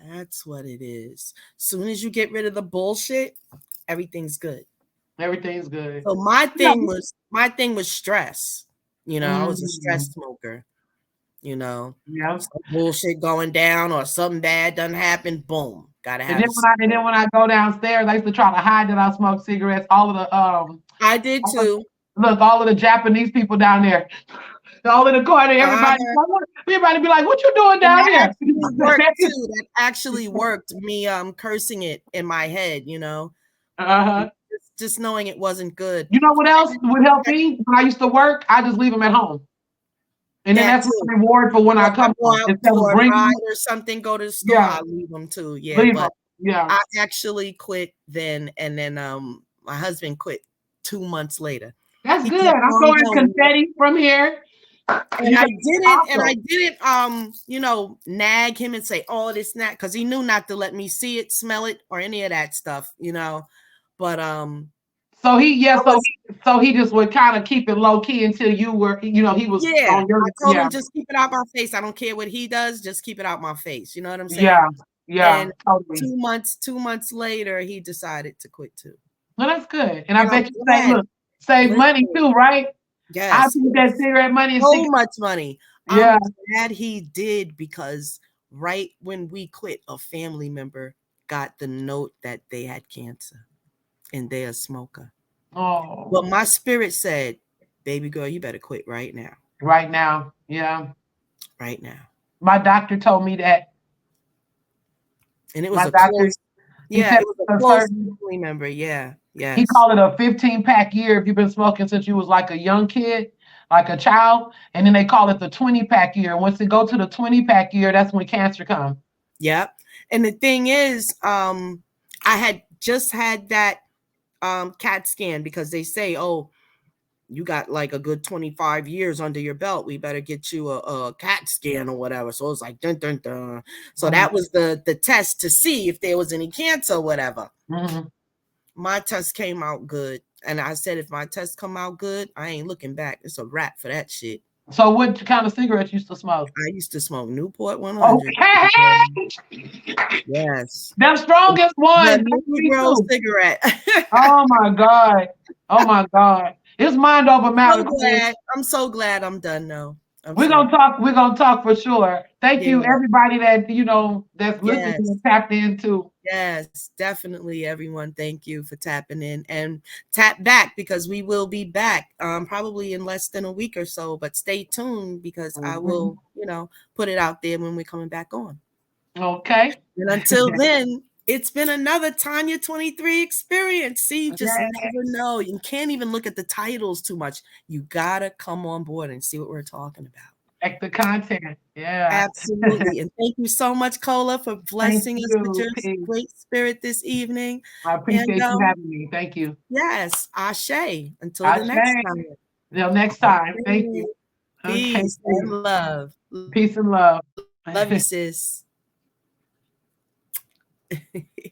that's what it is. Soon as you get rid of the bullshit, everything's good. everything's good. So Yeah. my thing was stress. I was a stress Mhm. smoker, Yeah. some bullshit going down or something bad doesn't happen, boom. Gotta And have then a when I go downstairs, I used to try to hide that I smoke cigarettes. I did too. Look, all of the Japanese people down there, all in the corner, Uh-huh. everybody be like, "What you doing And down that here?" actually worked too. That actually worked. Me cursing it in my head. Uh-huh. Just knowing it wasn't good. You know what And else would help me when I used to work? I just leave them at home. And then that that's too. my reward for when Or I if I come go home. out Instead of for a bringing, ride or something, go to the store, yeah, I'll leave them too. Yeah, leave them. but Yeah. I actually quit then, and then my husband quit 2 months later. That's He good. kept I'm on throwing going. confetti from here. And I Awesome. didn't nag him and say, oh, this and that, because he knew not to let me see it, smell it, or any of that stuff. But So he, yeah, I was, so he just would kind of keep it low key until you were, he was yeah. on your, I told yeah, him just keep it out my face. I don't care what he does, just keep it out my face. You know what I'm saying? yeah, yeah, And totally. 2 months later, he decided to quit too. Well, that's good. And I And I'm bet you say, glad. look, save money Listen, too, right? I yes, think that cigarette money and so cigarette, much money. yeah. I'm glad he did because right when we quit, a family member got the note that they had cancer and they're a smoker. Well, Oh, my spirit said, baby girl, you better quit right now. right now, yeah. Right now. My doctor told me that. And it was My a doctor, close, he yeah, said it was a a close certain, family member. Yeah, he yes. called it a 15-pack year if you've been smoking since you was like a young kid, like a child. And then they call it the 20-pack year. Once they go to the 20-pack year, that's when cancer comes. Yep. And the thing is, I had just had that CAT scan because they say, oh, you got like a good 25 years under your belt. We better get you a CAT scan or whatever. So it's like dun dun dun. So Mhm, that was the test to see if there was any cancer or whatever. mhm. My test came out good. And I said, if my test come out good, I ain't looking back. It's a wrap for that shit. So what kind of cigarettes you used to smoke? I used to smoke Newport 100. Okay, Yes. the strongest The one. That's me Negro too. cigarette. Oh my God. Oh my God. It's mind over matter, So Queen. glad. I'm so glad I'm done now. I'm We're so gonna talk. We're gonna talk for sure. Thank you, yeah. everybody that that's listening Yes. and tapped into. Yes, definitely everyone. Thank you for tapping in and tap back because we will be back probably in less than a week or so, but stay tuned because I Mhm. will, put it out there when we're coming back on. Okay. And until then, it's been another Tonya 23 experience. See, you just Yeah. never know. You can't even look at the titles too much. You gotta come on board and see what we're talking about. Check the content. Yeah. Absolutely. And thank you so much, Cola, for Thank blessing us with you, your P. great spirit this evening. I And appreciate you having me. Thank you. yes, Ashe. Until the next Ashe. time. Until next time. Thank you. Okay, Peace and peace. love. Love you, Peace and sis. love.